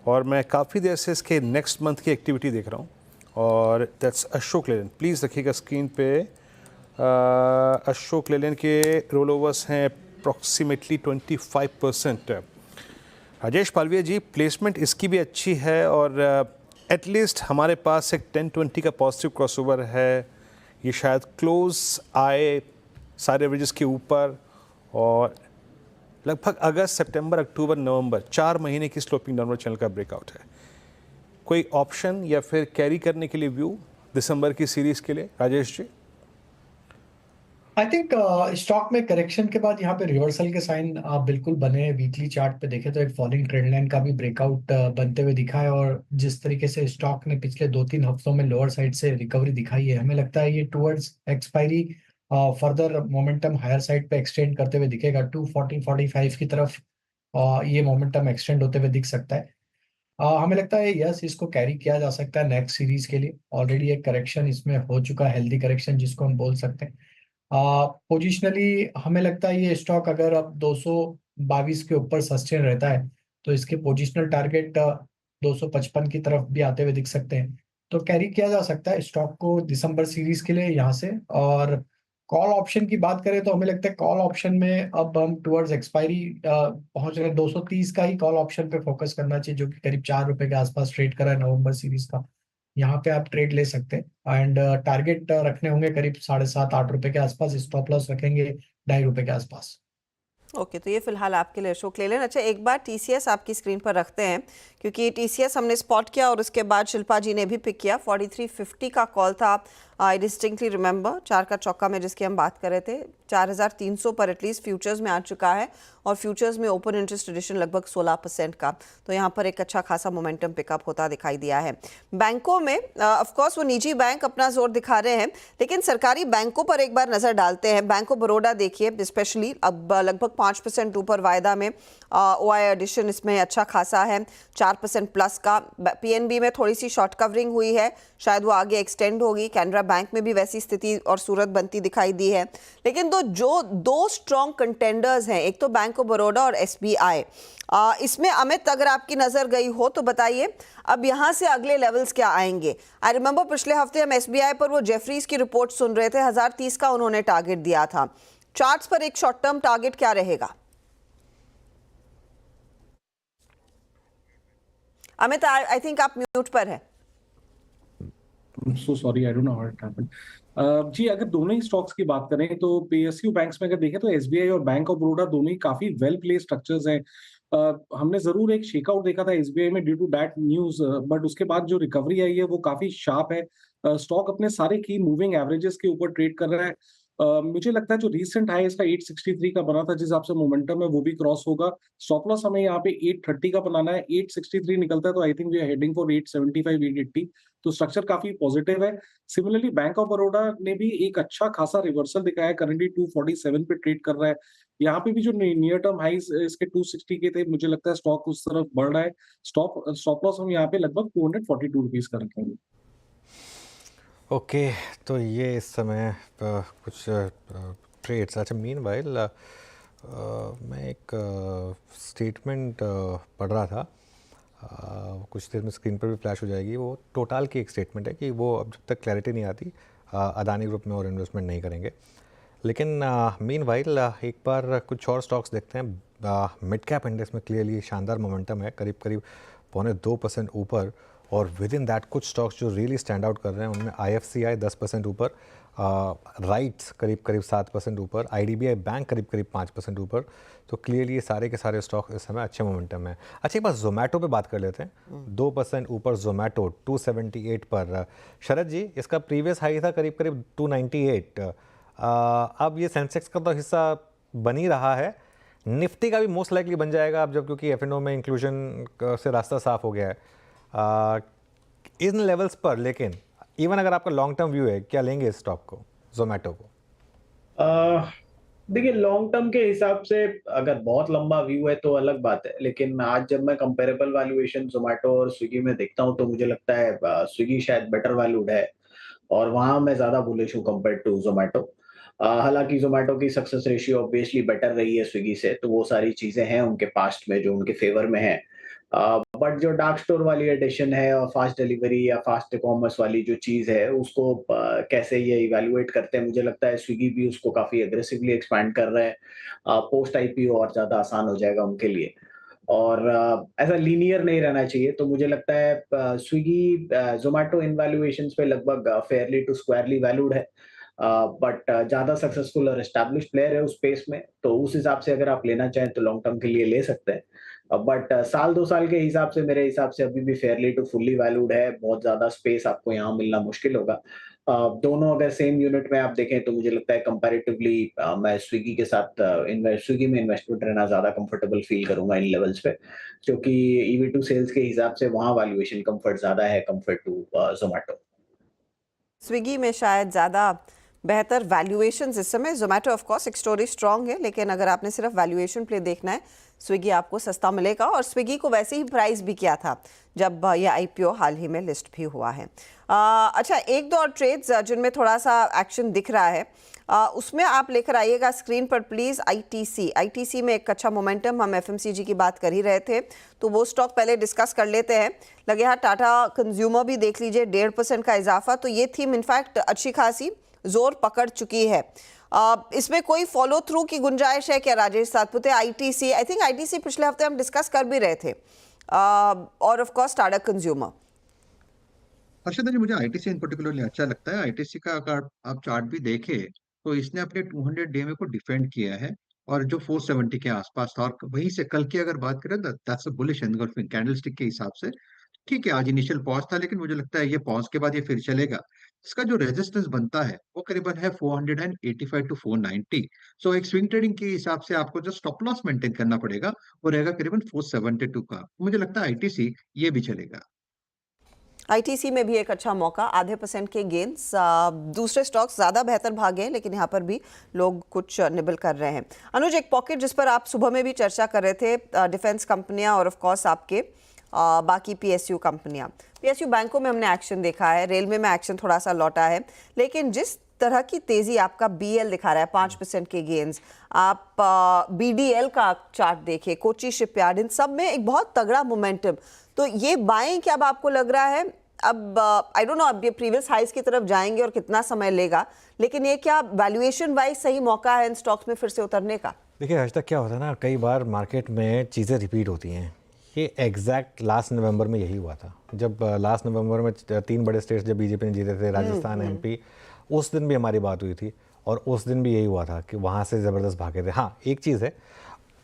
और मैं काफ़ी देर से इसके नेक्स्ट मंथ की एक्टिविटी देख रहा हूँ, और दैट्स अशोक लेन। प्लीज़ रखिएगा स्क्रीन पे। अशोक लेन के रोल ओवर्स हैं अप्रॉक्सीमेटली 25%। राजेश पालविया जी, प्लेसमेंट इसकी भी अच्छी है, और एटलीस्ट हमारे पास एक 10-20 का पॉजिटिव क्रॉसओवर है। ये शायद क्लोज आए सारे एवरेजेस के ऊपर, और लगभग अगस्त, सितंबर, अक्टूबर, नवंबर 4 महीने की स्लोपिंग डाउनवर्ड चैनल का ब्रेकआउट है। कोई ऑप्शन या फिर कैरी करने के लिए व्यू दिसंबर की सीरीज के लिए, Rajesh ji? I think stock में करेक्शन के बाद यहाँ पे रिवर्सल के साइन बिल्कुल बने हैं। वीकली चार्ट पे देखें तो एक फॉलिंग ट्रेंड लाइन का भी ब्रेकआउट बनते हुए दिखा है, और जिस तरीके से स्टॉक ने पिछले 2-3 हफ्तों में लोअर साइड से रिकवरी दिखाई है, हमें लगता है ये towards expiry further momentum higher side पे एक्सटेंड करते हुए दिखेगा। 240-45 की तरफ ये मोमेंटम एक्सटेंड होते हुए दिख सकता है। हमें लगता है यस, इसको कैरी किया जा सकता है नेक्स्ट सीरीज के लिए। ऑलरेडी एक करेक्शन इसमें हो चुका है, हेल्दी करेक्शन जिसको हम बोल सकते हैं। पोजिशनली हमें लगता है ये स्टॉक अगर अब 222 के ऊपर सस्टेन रहता है तो इसके पोजिशनल टारगेट 255 की तरफ भी आते हुए दिख सकते हैं। तो कैरी किया जा सकता है स्टॉक को दिसंबर सीरीज के लिए यहाँ से। और कॉल ऑप्शन की बात करें तो हमें लगता है कॉल ऑप्शन में अब हम टुवर्ड्स एक्सपायरी पहुंच रहे हैं। 230 का ही कॉल ऑप्शन पे फोकस करना चाहिए, जो कि करीब 4 रुपए के आसपास ट्रेड करा है नवंबर सीरीज का। यहाँ पे आप ट्रेड ले सकते हैं एंड टारगेट रखने होंगे करीब 7.5-8 रुपए के आसपास, स्टॉप लॉस रखेंगे 2.5 रुपए के आसपास। ओके तो ये फिलहाल आपके लिए अशोक लेलैंड। अच्छा एक बार टीसीएस आपकी स्क्रीन पर रखते हैं क्योंकि टीसीएस हमने स्पॉट किया और उसके बाद शिल्पा जी ने भी पिक किया। 4350 का कॉल था, आई डिस्टिंक्टली रिमेंबर, 4 का चौका में जिसकी हम बात कर रहे थे। 4300 पर एटलीस्ट फ्यूचर्स में आ चुका है और फ्यूचर्स में ओपन इंटरेस्ट एडिशन लगभग 16% का, तो यहाँ पर एक अच्छा खासा मोमेंटम पिकअप होता दिखाई दिया है। बैंकों में ऑफ कोर्स वो निजी बैंक अपना जोर दिखा रहे हैं, लेकिन सरकारी बैंकों पर एक बार नजर डालते हैं। बैंक ऑफ बड़ौदा देखिए स्पेशली अब लगभग 5% ऊपर वायदा में, ओआई एडिशन इसमें अच्छा खासा है 4% प्लस का। पीएनबी में थोड़ी सी शॉर्ट कवरिंग हुई है, शायद वो आगे एक्सटेंड होगी। कैनरा बैंक में भी वैसी स्थिति और सूरत बनती दिखाई दी है। लेकिन जो दो स्ट्रॉन्ग कंटेंडर्स हैं, एक तो बैंक ऑफ बड़ौदा और एसबीआई, इसमें अमित अगर आपकी नजर गई हो तो बताइए अब यहाँ से अगले लेवल्स क्या आएंगे। आई रिमेंबर पिछले हफ्ते हम एसबीआई पर वो जेफरीज की रिपोर्ट सुन रहे थे, 1030 का उन्होंने टारगेट दिया था। चार्ट्स पर एक शॉर्ट टर्म टारगेट क्या रहेगा? अमित आई थिंक आप म्यूट पर है। So sorry, I don't know how it happened. जी अगर दोनों ही स्टॉक्स की बात करें तो पीएसयू बैंक्स में अगर देखें तो एसबीआई और बैंक ऑफ बड़ौदा दोनों ही काफी वेल प्लेस स्ट्रक्चर्स हैं। हमने जरूर एक शेकआउट देखा था एसबीआई में due to that news, but उसके बाद जो रिकवरी आई है वो काफी शार्प है। स्टॉक अपने सारे की मूविंग एवरेजेस के ऊपर ट्रेड कर रहा है। मुझे लगता है जो रीसेंट हाई इसका 863 का बना था, जिस हिसाब से मोमेंटम है वो भी क्रॉस होगा। स्टॉप लॉस हमें यहाँ पे 830 का बनाना है। 863 निकलता है तो I think we are heading for 875 880, तो स्ट्रक्चर काफी पॉजिटिव है। सिमिलरली बैंक ऑफ बड़ौदा ने भी एक अच्छा खासा रिवर्सल दिखाया है, करंटली 247 पे ट्रेड कर रहा है। यहाँ पे भी जो नियर टर्म हाइज इसके 260 के थे, मुझे लगता है स्टॉक उस तरफ बढ़ रहा है। स्टॉप लॉस हम यहाँ पे लगभग 242 रुपीज का रखेंगे। ओके तो ये इस समय कुछ ट्रेड्स। अच्छा मीनवाइल मैं एक स्टेटमेंट पढ़ रहा था, कुछ देर में स्क्रीन पर भी फ्लैश हो जाएगी। वो टोटल की एक स्टेटमेंट है कि वो अब जब तक क्लैरिटी नहीं आती अदानी ग्रुप में और इन्वेस्टमेंट नहीं करेंगे। लेकिन मीनवाइल एक बार कुछ और स्टॉक्स देखते हैं। मिड कैप इंडेक्स में क्लियरली शानदार मोमेंटम है, करीब करीब 2.25% ऊपर, और विद इन दैट कुछ स्टॉक्स जो रियली स्टैंड आउट कर रहे हैं उनमें आईएफसीआई 10% ऊपर, राइट्स करीब करीब 7% ऊपर, आईडीबीआई बैंक करीब करीब 5% ऊपर। तो क्लियरली ये सारे के सारे स्टॉक इस समय अच्छे मोमेंटम है। अच्छा एक बार जोमेटो पे बात कर लेते हैं। 2% ऊपर जोमेटो 278 पर। शरद जी इसका प्रीवियस हाई था करीब करीब 298। अब ये सेंसेक्स का तो हिस्सा बन ही रहा है, निफ्टी का भी मोस्ट लाइकली बन जाएगा अब जब, क्योंकि एफएनओ में इंक्लूजन से रास्ता साफ हो गया है इन लेवल्स पर। लेकिन इवन अगर आपका लॉन्ग टर्म व्यू है, क्या लेंगे इस स्टॉक को, जोमेटो को? देखिए लॉन्ग टर्म के हिसाब से अगर बहुत लंबा व्यू है तो अलग बात है, लेकिन आज जब मैं कंपेरेबल वैल्यूएशन जोमेटो और स्विगी में देखता हूं तो मुझे लगता है स्विगी शायद बेटर वैल्यूड है और वहां मैं ज्यादा बुलिश हूं कंपेयर टू जोमेटो। हालांकि जोमेटो की सक्सेस रेशियो ऑब्वियसली बेटर रही है स्विगी से, तो वो सारी चीजें हैं उनके पास्ट में जो उनके फेवर में है। बट जो डार्क स्टोर वाली एडिशन है और फास्ट डिलीवरी या फास्ट कॉमर्स वाली जो चीज है उसको कैसे ये इवैल्यूएट करते हैं, मुझे लगता है स्विगी भी उसको काफी एग्रेसिवली एक्सपैंड कर रहा है। पोस्ट आईपीओ और ज्यादा आसान हो जाएगा उनके लिए और ऐसा लीनियर नहीं रहना चाहिए। तो मुझे लगता है स्विगी जोमेटो इन वैल्यूएशंस पे लगभग फेयरली टू स्क्वायरली वैल्यूड है, बट ज्यादा सक्सेसफुल और एस्टैब्लिश्ड प्लेयर है उस स्पेस में, तो उस हिसाब से अगर आप लेना चाहें तो लॉन्ग टर्म के लिए ले सकते हैं। बट साल 2 साल के हिसाब से मेरे हिसाब से अभी भी फेयरली टू फुल्ली वैल्यूड है, बहुत ज्यादा स्पेस आपको यहाँ मिलना मुश्किल होगा। दोनों अगर सेम यूनिट में आप देखें तो मुझे लगता है कंपैरेटिवली मैं स्विगी के साथ स्विगी में इन्वेस्टमेंट रहना ज्यादा कंफर्टेबल फील करूंगा इन लेवल्स पे, क्योंकि ईवी टू सेल्स के हिसाब से वहाँ वैल्यूएशन कंफर्ट ज्यादा है कंपेयर टू जोमेटो। स्विगी में शायद ज़्यादा बेहतर वैल्यूएशंस इस समय। जोमेटो ऑफ कोर्स एक स्टोरी स्ट्रॉन्ग है, लेकिन अगर आपने सिर्फ वैल्यूएशन प्ले देखना है स्विगी आपको सस्ता मिलेगा, और स्विगी को वैसे ही प्राइस भी किया था जब यह आईपीओ हाल ही में लिस्ट भी हुआ है। अच्छा एक दो और ट्रेड्स जिनमें थोड़ा सा एक्शन दिख रहा है उसमें आप लेकर आइएगा स्क्रीन पर प्लीज़। आईटीसी में एक अच्छा मोमेंटम, हम एफएमसीजी की बात कर ही रहे थे तो वो स्टॉक पहले डिस्कस कर लेते हैं। लगे हाथ टाटा कंज्यूमर भी देख लीजिए, 1.5% का इजाफा, तो ये थीम इनफैक्ट अच्छी खासी जोर पकड़ चुकी है। इसमें कोई फॉलो थ्रू की गुंजाइश है क्या Rajesh Satpute? ITC, I think ITC पिछले हफ्ते हम डिस्कस कर भी रहे थे, और of course Tata consumer. Harshad ji, मुझे आईटीसी इन पर्टिकुलरली अच्छा लगता है। आईटीसी का अगर आप चार्ट भी देखें तो इसने अपने 200 डे में को डिफेंड किया है, और जो 470 के आसपास था, और वहीं से कल की अगर बात करें that's a bullish engulfing candlestick के हिसाब से। ठीक है, आज इनिशियल पॉज था, लेकिन मुझे लगता है ये पॉज के बाद ये फिर चलेगा। इसका जो रेजिस्टेंस बनता है वो करीबन है 485 टू 490। सो एक स्विंग ट्रेडिंग के हिसाब से आपको जो स्टॉप लॉस मेंटेन करना पड़ेगा वो रहेगा करीबन 472 का। मुझे लगता है आईटीसी ये भी चलेगा। आईटीसी में भी एक अच्छा मौका, आधे % के गेन्स। दूसरे स्टॉक्स ज़्यादा बेहतर भागे हैं, लेकिन यहाँ पर भी लोग कुछ निबल कर रहे हैं। अनुज, एक पॉकेट जिस पर आप सुबह में भी चर्चा कर रहे थे, डिफेंस कंपनियाँ और ऑफ कोर्स आपके बाकी पीएसयू कंपनियाँ। पीएसयू बैंकों में हमने एक्शन देखा है, रेलवे में एक्शन थोड़ा सा लौटा है, लेकिन जिस तरह की तेजी आपका बीएल दिखा रहा है 5% के गेन्स, आप बीडीएल का चार्ट देखिए, कोची शिपयार्ड, इन सब में एक बहुत तगड़ा मोमेंटम। तो ये बाइंग क्या अब आपको लग रहा है, अब आई डोंट नो अब ये प्रीवियस हाइज की तरफ जाएंगे और कितना समय लेगा, लेकिन ये क्या वैल्यूएशन वाइज सही मौका है इन स्टॉक्स में फिर से उतरने का? देखिए आज तक क्या होता है ना, कई बार मार्केट में चीज़ें रिपीट होती हैं। ये एग्जैक्ट लास्ट नवंबर में यही हुआ था, जब लास्ट नवंबर में 3 बड़े स्टेट्स जब बीजेपी ने जीते थे, राजस्थान, एमपी, उस दिन भी हमारी बात हुई थी और उस दिन भी यही हुआ था कि वहाँ से ज़बरदस्त भागे थे। हाँ, एक चीज़ है,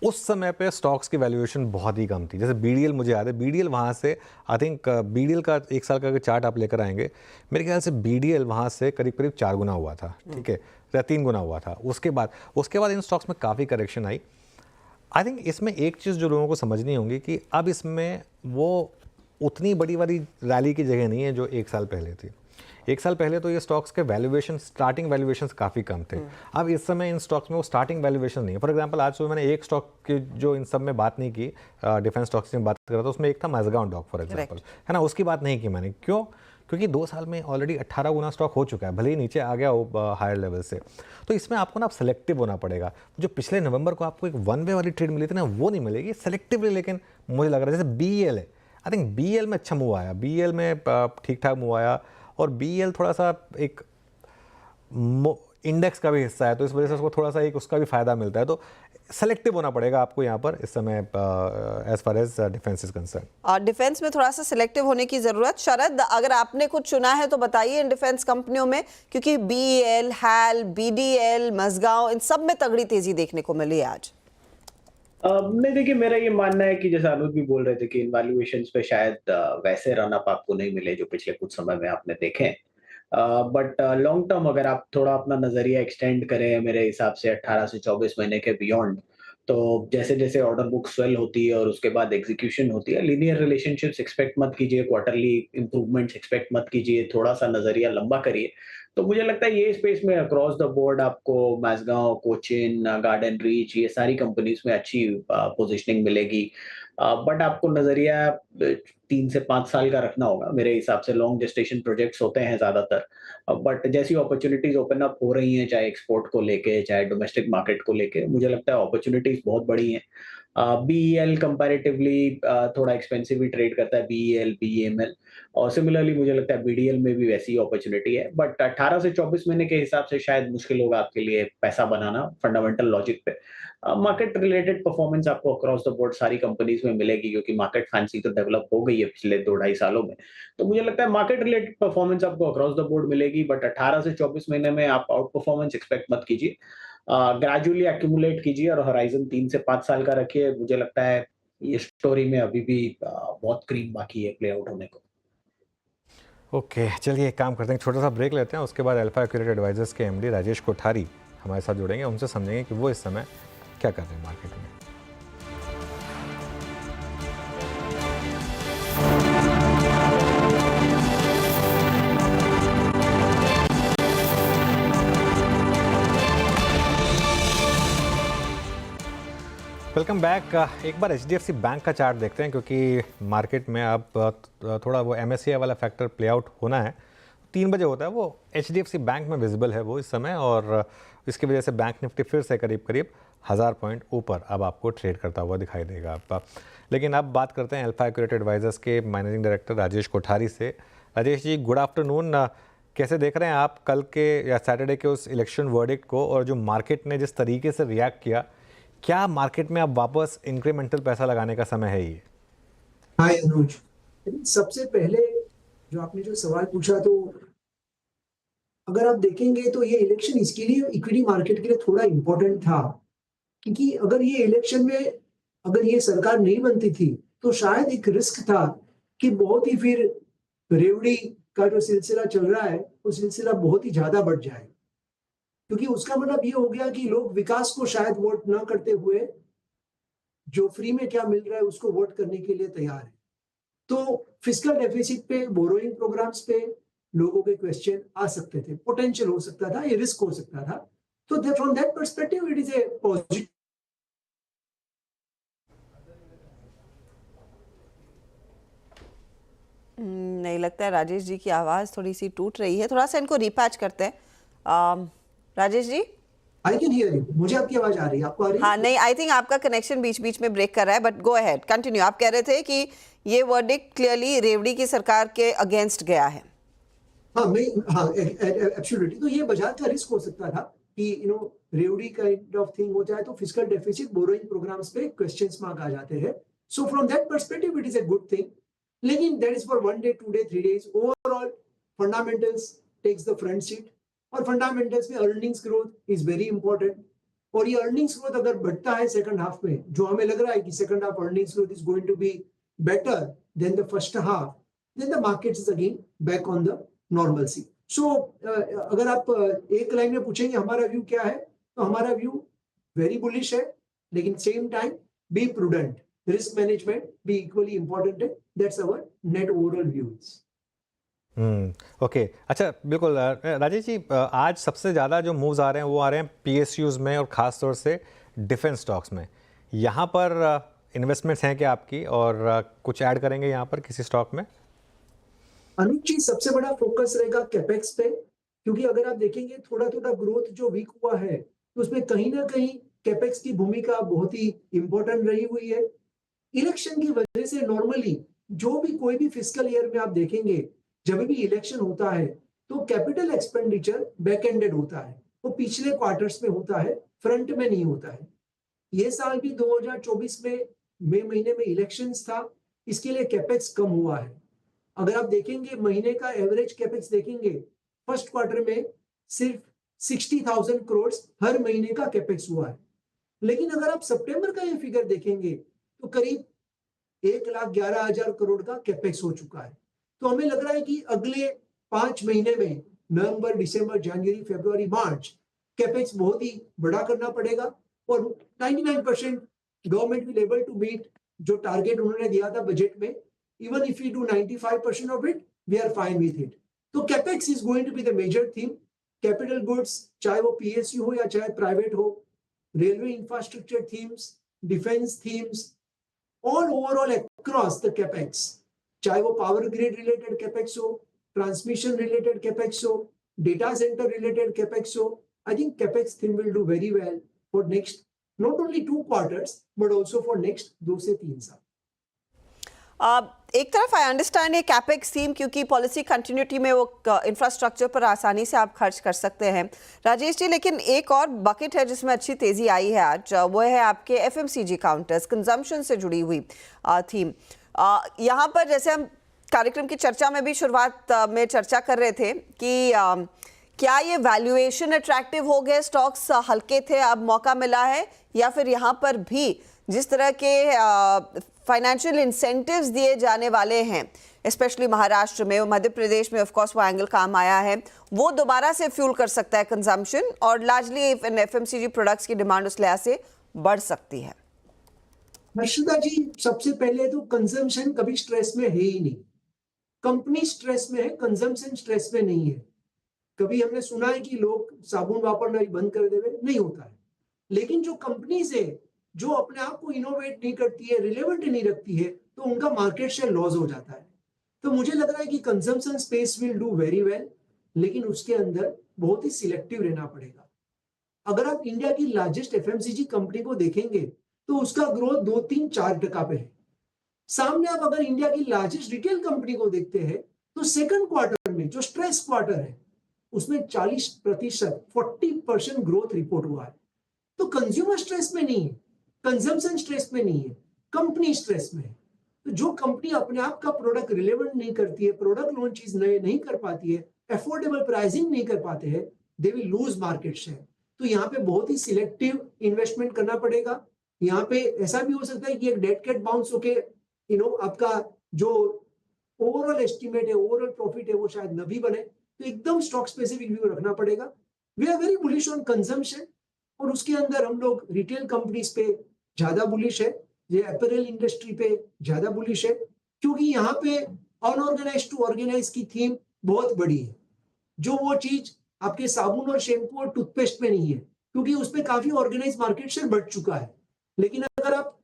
उस समय पे स्टॉक्स की वैल्यूएशन बहुत ही कम थी। जैसे बीडीएल, मुझे याद है बीडीएल वहाँ से, आई थिंक बीडीएल का 1 साल का अगर चार्ट आप लेकर आएंगे, मेरे ख्याल से बीडीएल वहाँ से करीब करीब 4 गुना हुआ था, ठीक है, या 3 गुना हुआ था। उसके बाद इन स्टॉक्स में काफ़ी करेक्शन आई। आई थिंक इसमें एक चीज़ जो लोगों को समझनी होगी कि अब इसमें वो उतनी बड़ी वाली रैली की जगह नहीं है जो 1 साल पहले थी। 1 साल पहले तो ये स्टॉक्स के वैल्यूएशन, स्टार्टिंग वैल्यूएशन काफ़ी कम थे। अब इस समय इन स्टॉक्स में वो स्टार्टिंग वैल्यूएशन नहीं है। फॉर एग्जांपल आज सुबह मैंने एक स्टॉक की जो इन सब में बात नहीं की, डिफेंस स्टॉक्स में बात कर रहा था, उसमें एक था माझगांव डॉक फॉर एग्जांपल, है ना, उसकी बात नहीं की मैंने। क्यों? क्योंकि 2 साल में ऑलरेडी 18 गुना स्टॉक हो चुका है, भले ही नीचे आ गया हो हायर लेवल से। तो इसमें आपको ना अब सेलेक्टिव होना पड़ेगा। जो पिछले नवंबर को आपको एक 1 वे वाली ट्रेड मिली थी ना, वो नहीं मिलेगी सेलेक्टिवली। लेकिन मुझे लग रहा है जैसे बीएल है, आई थिंक बीएल में अच्छा मूव आया, बीएल में ठीक ठाक मूव आया, और बीएल थोड़ा सा एक इंडेक्स का भी हिस्सा है, तो इस वजह से उसको थोड़ा सा एक उसका भी फायदा मिलता है। तो सेलेक्टिव होना पड़ेगा आपको यहाँ पर इस समय as far as defence is concern. Defence में थोड़ा सा सिलेक्टिव होने की जरूरत। शरद, अगर आपने कुछ चुना है तो बताइए इन डिफेंस कंपनियों में, क्योंकि बीएल, हैल, बीडीएल, मज़गांव, इन सब में तगड़ी तेजी देखने को मिली है आज। नहीं, देखिए मेरा ये मानना है कि जैसा अनुज भी बोल रहे थे कि इन वैल्यूएशंस पे शायद वैसे रन अप आपको नहीं मिले जो पिछले कुछ समय में आपने देखे हैं। बट लॉन्ग टर्म अगर आप थोड़ा अपना नजरिया एक्सटेंड करें मेरे हिसाब से 18 से 24 महीने के बियॉन्ड, तो जैसे जैसे ऑर्डर बुक स्वेल होती है और उसके बाद एग्जीक्यूशन होती है, लीनियर रिलेशनशिप्स एक्सपेक्ट मत कीजिए, क्वार्टरली इंप्रूवमेंट्स एक्सपेक्ट मत कीजिए, थोड़ा सा नजरिया लंबा करिए। तो मुझे लगता है ये स्पेस में अक्रॉस द बोर्ड आपको मैज़गांव, कोचिन, गार्डन रीच, ये सारी कंपनीज में अच्छी पोजीशनिंग मिलेगी। बट आपको नजरिया 3 से 5 साल का रखना होगा मेरे हिसाब से। लॉन्ग जेस्टेशन प्रोजेक्ट्स होते हैं ज्यादातर, बट जैसी अपॉर्चुनिटीज ओपन अप हो रही हैं, चाहे एक्सपोर्ट को लेके चाहे डोमेस्टिक मार्केट को लेके, मुझे लगता है अपॉर्चुनिटीज बहुत बड़ी हैं। बीईएल कंपैरेटिवली थोड़ा एक्सपेंसिव ही ट्रेड करता है, बीईएल, बीईएमएल, और सिमिलरली मुझे लगता है बीडीएल में भी वैसी अपॉर्चुनिटी है। बट 18 से 24 महीने के हिसाब से शायद मुश्किल होगा आपके लिए पैसा बनाना फंडामेंटल लॉजिक पे। मार्केट रिलेटेड परफॉर्मेंस आपको अक्रॉस द बोर्ड सारी कंपनीज में मिलेगी, क्योंकि मार्केट फैंसी तो डेवलप हो गई है पिछले 2-2.5 सालों में। तो मुझे लगता है मार्केट रिलेटेड परफॉर्मेंस आपको अक्रॉस द बोर्ड मिलेगी, बट 18 से 24 महीने में आप आउट परफॉर्मेंस एक्सपेक्ट मत कीजिए। ग्रेजुअली एक्यूमुलेट कीजिए और हॉराइजन 3 से 5 साल का रखिए। मुझे लगता है ये स्टोरी में अभी भी बहुत क्रीम बाकी है प्ले आउट होने को। ओके, चलिए एक काम करते हैं, छोटा सा ब्रेक लेते हैं, उसके बाद अल्फा एक्यूरेट एडवाइजर्स के एमडी राजेश कोठारी हमारे साथ जुड़ेंगे, उनसे समझेंगे कि वो इस समय क्या कर रहे हैं मार्केट में। Welcome back. एक बार एचडीएफसी बैंक का चार्ट देखते हैं, क्योंकि मार्केट में अब थोड़ा वो एमएससीआई वाला फैक्टर प्ले आउट होना है। 3 बजे होता है वो, एचडीएफसी बैंक में विजिबल है वो इस समय, और इसकी वजह से बैंक निफ्टी फिर से करीब करीब 1000 पॉइंट ऊपर अब आपको ट्रेड करता हुआ दिखाई देगा आप। लेकिन अब बात करते हैं अल्फा एक्यूरेट एडवाइजर्स के मैनेजिंग डायरेक्टर राजेश कोठारी से। Rajesh ji, good afternoon. कैसे देख रहे हैं आप कल के या सैटरडे के उस इलेक्शन वर्डिक्ट को, और जो मार्केट ने जिस तरीके से रिएक्ट किया, क्या मार्केट में अब वापस इंक्रीमेंटल पैसा लगाने का समय है ये? हाय अनुज, सबसे पहले जो आपने जो सवाल पूछा, तो अगर आप देखेंगे तो ये इलेक्शन इसके लिए इक्विटी मार्केट के लिए थोड़ा इम्पोर्टेंट था, क्योंकि अगर ये इलेक्शन में अगर ये सरकार नहीं बनती थी तो शायद एक रिस्क था कि बहुत ही फिर रेवड़ी का जो सिलसिला चल रहा है वो सिलसिला बहुत ही ज्यादा बढ़ जाए, क्योंकि उसका मतलब ये हो गया कि लोग विकास को शायद वोट न करते हुए जो फ्री में क्या मिल रहा है उसको वोट करने के लिए तैयार है। तो फिस्कल डेफिसिट पे, बोरोइंग प्रोग्राम्स पे लोगों के क्वेश्चन आ सकते थे, पोटेंशियल हो सकता था, ये रिस्क हो सकता था। तो from that perspective it is a positive. नहीं लगता है राजेश जी की आवाज थोड़ी सी टूट रही है, थोड़ा सा इनको रिपैच करते हैं। Rajesh ji, I can hear you, मुझे आपकी आवाज आ रही है, आपको आ रही है? हाँ, नहीं, आई थिंक आपका कनेक्शन बीच बीच में ब्रेक कर रहा है, बट गो अहेड, कंटिन्यू। आप कह रहे थे कि ये वर्डिक्ट क्लियरली रेवड़ी की सरकार के अगेंस्ट गया है। हाँ, एब्सोल्युटली। तो ये बाजार का रिस्क हो सकता था कि रेवड़ी काइंड ऑफ थिंग हो जाए तो फिस्कल डेफिसिट, बोरोइंग प्रोग्राम्स पे क्वेश्चंस मार्क आ जाते हैं। So from that perspective it is a good thing, लेकिन that is for 1 day, 2 day, 3 days. Overall fundamentals takes the front seat, और फंडामेंटल्स में earnings growth is very important. और ये earnings growth अगर बढ़ता है सेकंड हाफ में, जो हमें लग रहा है कि second half earnings growth is going to be better than the first half, then the market is again back on the normalcy. So अगर आप एक लाइन में पूछेंगे हमारा व्यू क्या है, तो हमारा व्यू वेरी बुलिश है, लेकिन same time be prudent, risk management भी इक्वली इंपॉर्टेंट है। That's our net overall views. Okay, अच्छा, बिल्कुल राजेश जी, आज सबसे ज़्यादा जो मूव्स आ रहे हैं वो आ रहे हैं PSUs में, और ख़ास तौर से डिफेंस स्टॉक्स में। यहाँ पर इन्वेस्टमेंट्स हैं क्या आपकी, और कुछ ऐड करेंगे यहाँ पर किसी स्टॉक में? अनुज जी, सबसे बड़ा फोकस रहेगा कैपेक्स पे, क्योंकि अगर आप देखेंगे थोड़ा थोड़ा ग्रोथ जो वीक हुआ है तो उसमें कहीं ना कहीं कैपेक्स की भूमिका बहुत ही इंपॉर्टेंट रही हुई है। इलेक्शन की वजह से नॉर्मली जो भी कोई भी फिस्कल ईयर में आप देखेंगे, जब भी इलेक्शन होता है तो कैपिटल एक्सपेंडिचर बैक एंडेड होता है, वो पिछले क्वार्टर्स में होता है, फ्रंट में नहीं होता है। ये साल भी 2024 में मई महीने में इलेक्शंस था, इसके लिए कैपेक्स कम हुआ है। अगर आप देखेंगे महीने का एवरेज कैपेक्स देखेंगे, फर्स्ट क्वार्टर में सिर्फ 60,000 करोड़ हर महीने का कैपेक्स हुआ है। लेकिन अगर आप सितंबर का ये फिगर देखेंगे तो करीब 1,11,000 करोड़ का कैपेक्स हो चुका है। तो हमें लग रहा है कि अगले 5 महीने में, नवंबर, दिसंबर, जनवरी, फरवरी, मार्च, कैपेक्स बहुत ही बड़ा करना पड़ेगा, और 99% government will able to meet जो टारगेट उन्होंने दिया था बजट में। Even if we do 95% of it, we are fine with it. तो capex is going to be the major theme. Capital goods, चाहे वो PSU हो या चाहे प्राइवेट हो, railway infrastructure themes, defence themes, all overall across the capex, चाहे वो power grid related capex हो, ट्रांसमिशन रिलेटेड कैपेक्स हो, डेटा सेंटर रिलेटेड कैपेक्स हो, I think capex theme will do very well for next not only 2 quarters but also for next 2 से 3 साल। एक तरफ I understand ये कैपेक्स थीम, क्योंकि policy continuity में वो इंफ्रास्ट्रक्चर पर आसानी से आप खर्च कर सकते हैं राजेश जी, लेकिन एक और बकेट है जिसमें अच्छी तेजी आई है आज, वो है आपके FMCG काउंटर्स, कंजम्पशन से जुड़ी हुई थीम। यहाँ पर जैसे हम कार्यक्रम की चर्चा में भी शुरुआत में चर्चा कर रहे थे कि क्या ये वैल्यूएशन अट्रैक्टिव हो गए, स्टॉक्स हल्के थे अब मौका मिला है, या फिर यहाँ पर भी जिस तरह के फाइनेंशियल इंसेंटिव्स दिए जाने वाले हैं, स्पेशली महाराष्ट्र में, मध्य प्रदेश में ऑफ कोर्स वो एंगल काम आया है, वो दोबारा से फ्यूल कर सकता है कंजम्पशन, और लार्जली FMCG प्रोडक्ट्स की डिमांड उस लिहाज से बढ़ सकती है? हर्षिता जी, सबसे पहले तो कंजम्पशन कभी स्ट्रेस में है ही नहीं। कंपनी स्ट्रेस में है, कंजम्पशन स्ट्रेस में नहीं है। कभी हमने सुना है कि लोग साबुन वापरना बंद कर देवे, नहीं होता है। लेकिन जो कंपनीज है जो अपने आप को इनोवेट नहीं करती है, रिलेवेंट नहीं रखती है, तो उनका मार्केट शेयर लॉस हो जाता है। तो मुझे लग रहा है कि consumption space will do very well, लेकिन उसके अंदर बहुत ही सिलेक्टिव रहना पड़ेगा। अगर आप इंडिया की लार्जेस्ट FMCG कंपनी को देखेंगे तो उसका ग्रोथ 2-3-4% पे है। सामने आप अगर इंडिया की लार्जेस्ट रिटेल कंपनी को देखते हैं तो सेकंड क्वार्टर में जो स्ट्रेस क्वार्टर है उसमें 40%, 40% ग्रोथ रिपोर्ट हुआ है। तो कंज्यूमर स्ट्रेस में नहीं है, कंजम्पशन स्ट्रेस में नहीं है, कंपनी स्ट्रेस में है। तो जो कंपनी अपने आप का प्रोडक्ट रिलेवेंट नहीं करती है, प्रोडक्ट लॉन्चेस नए नहीं कर पाती है, अफोर्डेबल प्राइसिंग नहीं कर पाते हैं, they will lose market share. तो यहाँ पे बहुत ही सिलेक्टिव इन्वेस्टमेंट करना पड़ेगा। यहाँ पे ऐसा भी हो सकता है कि एक डेड कैट बाउंस होके आपका जो ओवरऑल एस्टिमेट है, ओवरऑल प्रॉफिट है, वो शायद न भी बने। तो एकदम स्टॉक स्पेसिफिक व्यू रखना पड़ेगा। We are very bullish on consumption, और उसके अंदर हम लोग रिटेल कंपनीज पे ज्यादा बुलिश है, ये अपैरल इंडस्ट्री पे ज्यादा बुलिश है, क्योंकि यहाँ पे अनऑर्गेनाइज टू ऑर्गेनाइज की थीम बहुत बड़ी है। जो वो चीज आपके साबुन और शैम्पू और टूथपेस्ट में नहीं है, क्योंकि उसमें काफी ऑर्गेनाइज मार्केट शेयर बढ़ चुका है। लेकिन अगर आप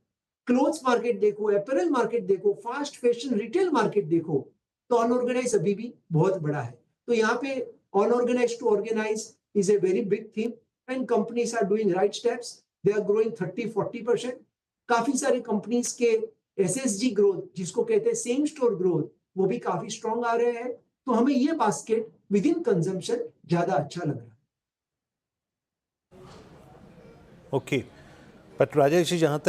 क्लोथ्स मार्केट देखो, अपैरल मार्केट देखो, फास्ट फैशन रिटेल मार्केट देखो, तो अनऑर्गेनाइज अभी भी बहुत बड़ा है। तो यहाँ पे unorganise to organise is a very big theme, and companies are doing right steps, they are growing 30-40%। काफी सारी कंपनीज के एसएसजी ग्रोथ, जिसको कहते हैं सेम स्टोर ग्रोथ, वो भी काफी स्ट्रॉन्ग आ रहे हैं। तो हमें ये बास्केट विद इन कंजम्पशन ज्यादा अच्छा लग रहा है। ओके, बट राजेश जी, जहाँ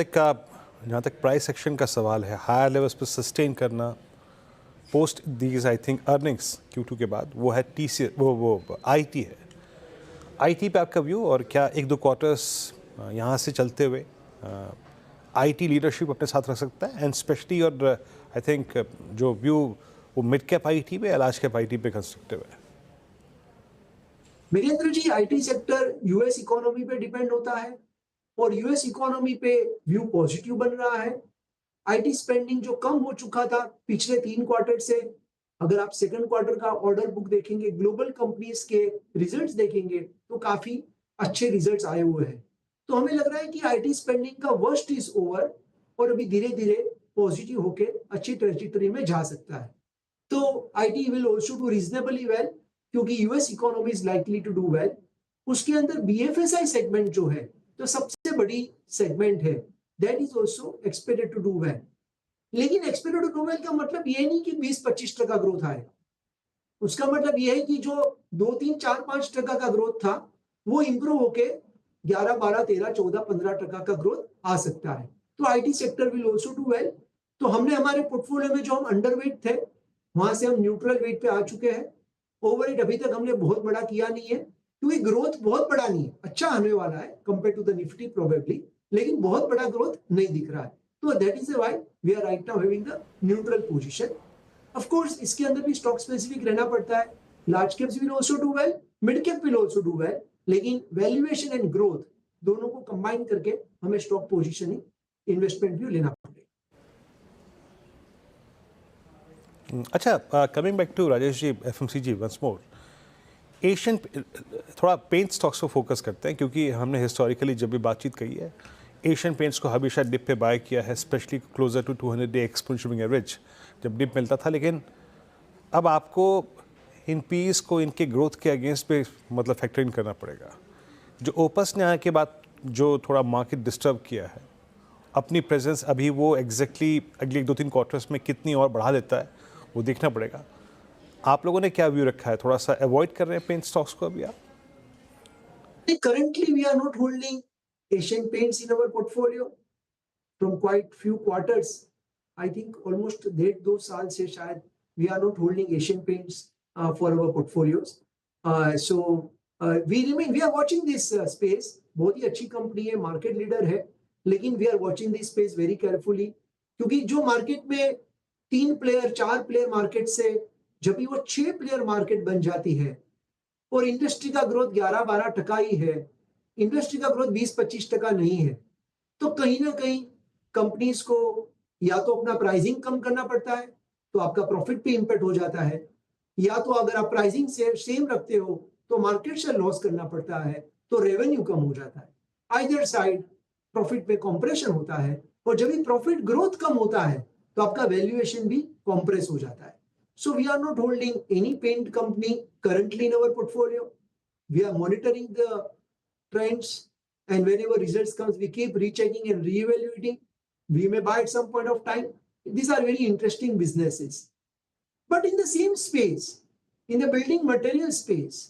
तक प्राइस एक्शन का सवाल है, हायर लेवल्स पर सस्टेन करना post these I think earnings Q2 के बाद, वो है TCS, वो IT है। IT पे आपका व्यू, और क्या एक दो क्वार्टर्स यहाँ से चलते हुए IT लीडरशिप अपने साथ रख सकता है, एंड स्पेशली और आई थिंक जो व्यू वो मिड कैप IT पे या लार्ज कैप IT पे कंस्ट्रक्टिव है? Virendra ji, IT sector US economy पे डिपेंड होता है, और यूएस इकोनॉमी पे व्यू पॉजिटिव बन रहा है। IT स्पेंडिंग जो कम हो चुका था पिछले 3 क्वार्टर से, अगर आप सेकंड क्वार्टर का ऑर्डर बुक देखेंगे, ग्लोबल कंपनीज के रिजल्ट्स देखेंगे, तो काफी अच्छे रिजल्ट्स आए हुए हैं। तो हमें लग रहा है कि IT स्पेंडिंग का वर्स्ट इज ओवर, और अभी धीरे धीरे पॉजिटिव होके अच्छी ट्रेजेक्टरी में जा सकता है। तो IT will also do reasonably well, क्योंकि US economy is likely to do well. उसके अंदर BFSI सेगमेंट जो है, तो सबसे बड़ी सेगमेंट है, that is also expected to do well. लेकिन एक्सपेक्टेड टू डू वेल का मतलब ये नहीं कि 20-25% ग्रोथ आएगा। उसका मतलब ये है कि जो 2-3-4-5% का ग्रोथ था, वो इंप्रूव होके 11, 12, 13, 14, 15% का ग्रोथ आ सकता है। तो IT sector will also do well. तो हमने हमारे पोर्टफोलियो में जो हम अंडरवेट थे, वहां से हम न्यूट्रल वेट पे आ चुके हैं। ओवरवेट अभी तक हमने बहुत बड़ा किया नहीं है, क्योंकि ग्रोथ बहुत बड़ा नहीं है, अच्छा आने वाला है compare to the Nifty probably, लेकिन बहुत बड़ा ग्रोथ नहीं दिख रहा है। तो that is why we are right now having the neutral position. Of course इसके अंदर भी स्टॉक स्पेसिफिक रहना पड़ता है। Large caps will also do well, mid cap will also do well, लेकिन वैल्यूएशन एंड ग्रोथ दोनों को कंबाइन करके हमें स्टॉक पोजीशनिंग, इन्वेस्टमेंट व्यू लेना पड़ेगा। अच्छा, coming back to Rajesh ji, FMCG once more, Asian थोड़ा पेंट स्टॉक्स को फोकस करते हैं, क्योंकि हमने हिस्टोरिकली जब भी बातचीत कही है, एशियन पेंट्स को हमेशा डिप पे बाय किया है, specially closer to 200-day exponential average जब डिप मिलता था। लेकिन अब आपको इन पीस को इनके ग्रोथ के अगेंस्ट पे मतलब फैक्टर इन करना पड़ेगा। जो ओपस ने आने के बाद जो थोड़ा मार्केट डिस्टर्ब किया है, अपनी प्रेजेंस अभी वो एग्जैक्टली अगले 1-2-3 क्वार्टर्स में कितनी और बढ़ा देता है, वो देखना पड़ेगा। आप लोगों ने क्या व्यू रखा है? थोड़ा सा अवॉइड कर रहे हैं पेंट स्टॉक्स को अभी आप? Currently we are not holding Asian Paints in our portfolio from quite few quarters. I think almost 1.5-2 साल से शायद we are not holding Asian Paints for our portfolios. We are watching this space. बहुत ही अच्छी company है, market leader है, लेकिन we are watching this space very carefully, क्योंकि जो मार्केट में 3 प्लेयर 4 प्लेयर मार्केट से जब भी वो 6 प्लेयर मार्केट बन जाती है, और इंडस्ट्री का ग्रोथ 11-12% ही है, इंडस्ट्री का ग्रोथ 20-25% नहीं है, तो कहीं ना कहीं कंपनीज को या तो अपना प्राइसिंग कम करना पड़ता है, तो आपका प्रॉफिट पे इंपैक्ट हो जाता है, या तो अगर आप प्राइसिंग से सेम रखते हो तो मार्केट शेयर लॉस करना पड़ता है, तो रेवेन्यू कम हो जाता है। आइदर साइड प्रॉफिट पे कॉम्प्रेशन होता है, और जब भी प्रॉफिट ग्रोथ कम होता है तो आपका वैल्यूएशन भी कॉम्प्रेस हो जाता है। So we are not holding any paint company currently in our portfolio. We are monitoring the trends, and whenever results comes, we keep rechecking and reevaluating. We may buy at some point of time. These are very interesting businesses. But in the same space, in the building material space,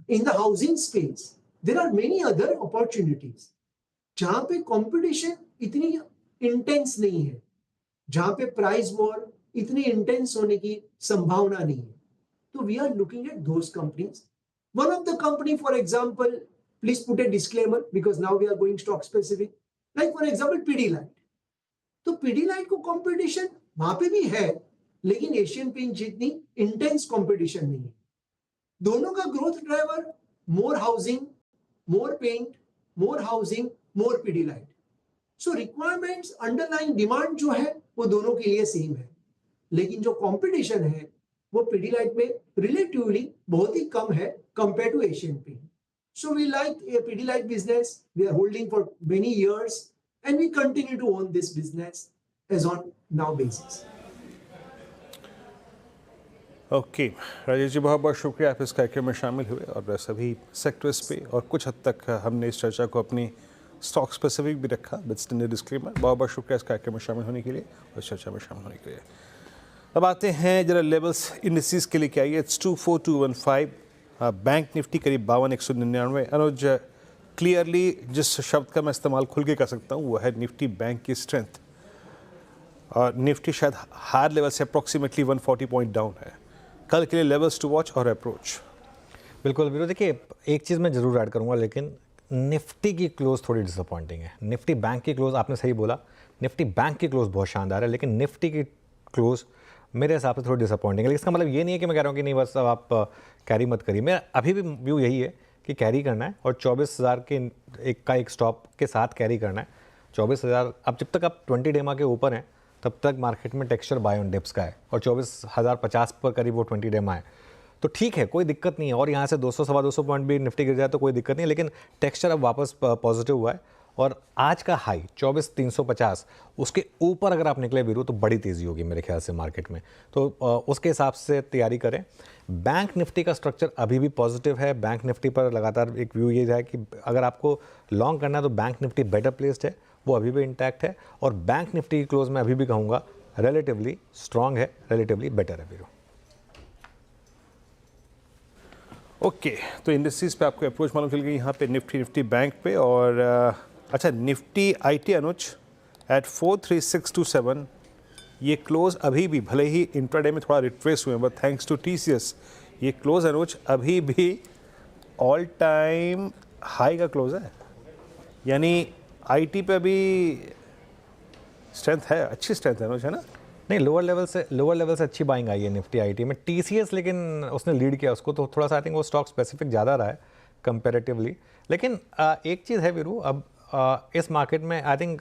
in the housing space, there are many other opportunities. जहाँ पे competition इतनी intense नहीं है, जहां पे price war इतनी intense होने की संभावना नहीं है. तो we are looking at those companies. One of the company for example, please put a disclaimer because now we are going stock specific, like for example Pidilite. तो पीडीलाइट को कंपटीशन वहां पे भी है, लेकिन एशियन पेंट जितनी इंटेंस कंपटीशन नहीं है. दोनों का growth driver more housing, more paint, more housing, more Pidilite. So requirements, underline demand जो है वो दोनों के लिए सेम है, लेकिन जो कंपटीशन है वो पीडीलाइट में रिलेटिवली बहुत ही कम है compare to Asian paint. So we like a Pidilite business. We are holding for many years and we continue to own this business as on now basis. Okay Rajesh ji, बहुत बहुत शुक्रिया आप इस कार्यक्रम में शामिल हुए और सभी सेक्टर्स पे और कुछ हद तक हमने इस चर्चा को अपनी स्टॉक स्पेसिफिक भी रखा विद स्टैंडर्ड डिस्क्लेमर. बहुत बहुत शुक्रिया इस कार्यक्रम में शामिल होने के लिए और इस चर्चा में शामिल होने के लिए. अब आते हैं जरा लेवल्स इंडिसेस के लिए. क्या है? इट्स 24215. बैंक निफ्टी करीब 52,199. अनुज, क्लियरली जिस शब्द का मैं इस्तेमाल खुल के कर सकता हूँ वो है निफ्टी बैंक की स्ट्रेंथ. और निफ्टी शायद हायर लेवल से अप्रॉक्सीमेटली 140 पॉइंट डाउन है. कल के लिए लेवल्स टू वॉच और अप्रोच. बिल्कुल वीरो, देखिए एक चीज़ मैं ज़रूर ऐड करूँगा, लेकिन निफ्टी की क्लोज थोड़ी डिसअपॉइंटिंग है. निफ्टी बैंक की क्लोज आपने सही बोला, निफ्टी बैंक की क्लोज बहुत शानदार है, लेकिन निफ्टी की क्लोज मेरे हिसाब से थोड़ी डिसअपॉइंटिंग है. लेकिन इसका मतलब ये नहीं है कि मैं कह रहा हूँ कि नहीं बस अब आप कैरी मत करिए. मेरा अभी भी व्यू यही है कि कैरी करना है और 24,000 के एक स्टॉप के साथ कैरी करना है. 24,000 अब जब तक आप 20 डेमा के ऊपर हैं तब तक मार्केट में टेक्सचर बाय ऑन डिप्स का है और 24,050 पर करीब वो 20 डेमा है. तो ठीक है, कोई दिक्कत नहीं है. और यहाँ से 200 सवा 200 पॉइंट भी निफ्टी गिर जाए तो कोई दिक्कत नहीं है, लेकिन टेक्सचर अब वापस पॉजिटिव हुआ है. और आज का हाई 24,350, उसके ऊपर अगर आप निकले वीरू तो बड़ी तेज़ी होगी मेरे ख्याल से मार्केट में. तो उसके हिसाब से तैयारी करें. बैंक निफ्टी का स्ट्रक्चर अभी भी पॉजिटिव है. बैंक निफ्टी पर लगातार एक व्यू ये है कि अगर आपको लॉन्ग करना है तो बैंक निफ्टी बेटर प्लेस्ड है, वो अभी भी इंटैक्ट है. और बैंक निफ्टी की क्लोज में अभी भी कहूँगा रिलेटिवली स्ट्रांग है, रिलेटिवली बेटर है वीरू. ओके, तो इंडस्ट्रीज पे आपको अप्रोच मालूम चल गई यहाँ पे निफ्टी बैंक पे. और अच्छा, निफ्टी आईटी अनुज एट 43627, ये क्लोज अभी भी भले ही इंट्राडे में थोड़ा रिट्रेस हुए बट थैंक्स टू टीसीएस ये क्लोज अनुज अभी भी ऑल टाइम हाई का क्लोज है. यानी आईटी पे अभी स्ट्रेंथ है, अच्छी स्ट्रेंथ है अनुज, है ना? नहीं, लोअर लेवल से अच्छी बाइंग आई है निफ्टी आईटी में. टीसीएस लेकिन उसने लीड किया उसको, तो थोड़ा सा आई थिंक वो स्टॉक स्पेसिफिक ज़्यादा रहा है कंपेरेटिवली. लेकिन एक चीज़ है वीरू, अब इस मार्केट में आई थिंक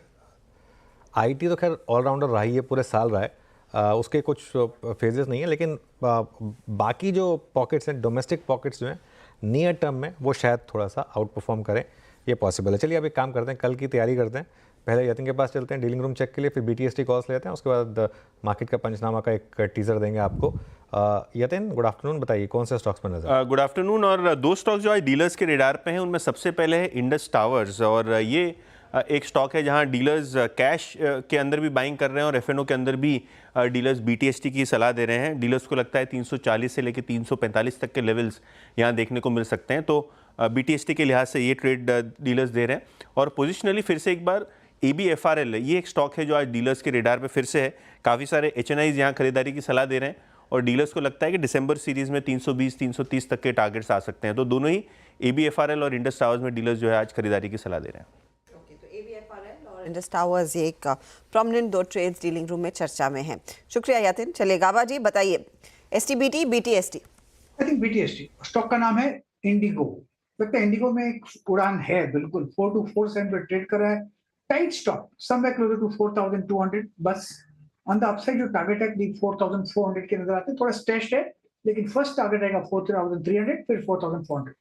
आईटी तो खैर ऑलराउंडर रहा ही है, पूरे साल रहा है. उसके कुछ फेजेस नहीं है, लेकिन बाकी जो पॉकेट्स हैं, डोमेस्टिक पॉकेट्स जो हैं, नियर टर्म में वो शायद थोड़ा सा आउट परफॉर्म करें, ये पॉसिबल है. चलिए अब एक काम करते हैं, कल की तैयारी करते हैं. पहले यतिन के पास चलते हैं डीलिंग रूम चेक के लिए, फिर बीटीएसटी कॉल्स लेते हैं, उसके बाद मार्केट का पंचनामा का एक टीजर देंगे आपको. यतिन, गुड आफ्टरनून, बताइए कौन से स्टॉक्स पर नजर? Good afternoon. और दो स्टॉक्स जो आज डीलर्स के रेडार पे हैं उनमें सबसे पहले है इंडस टावर्स. और ये एक स्टॉक है जहां डीलर्स कैश के अंदर भी बाइंग कर रहे हैं और एफएनओ के अंदर भी डीलर्स बीटीएसटी की सलाह दे रहे हैं. डीलर्स को लगता है 340 से लेकर 345 तक के लेवल्स यहां देखने को मिल सकते हैं. तो बीटीएसटी के लिहाज से ये ट्रेड डीलर्स दे रहे हैं. और पोजिशनली फिर से एक बार ABFRL, ये एक स्टॉक है जो आज डीलर्स के रेडार पे फिर से है. काफ़ी सारे HNIs यहाँ खरीदारी की सलाह दे रहे हैं और डीलर्स को लगता है कि दिसंबर सीरीज में 320-330 तक के टारगेट्स आ सकते हैं. तो दोनों ही ABFRL और इंडस टावर्स में डीलर्स जो है आज खरीदारी की सलाह दे रहे हैं. इंडस टावर्स ये एक प्रोमिनेंट दो ट्रेड्स डीलिंग रूम में चर्चा में हैं. शुक्रिया यातिन. चलिए गाबा जी बताइए, STBT BTST. I think BTST stock का नाम है इंडिगो. लगता है इंडिगो में एक उड़ान है, बिल्कुल 424 पे ट्रेड कर रहा है. Tight stock somewhere closer to 4,200. बस ऑन द अपसाइड जो टारगेट है 4,400 के नजर आते हैं. थोड़ा स्ट्रेच्ड है, लेकिन फर्स्ट टारगेट रहेगा 4,300, फिर 4,400.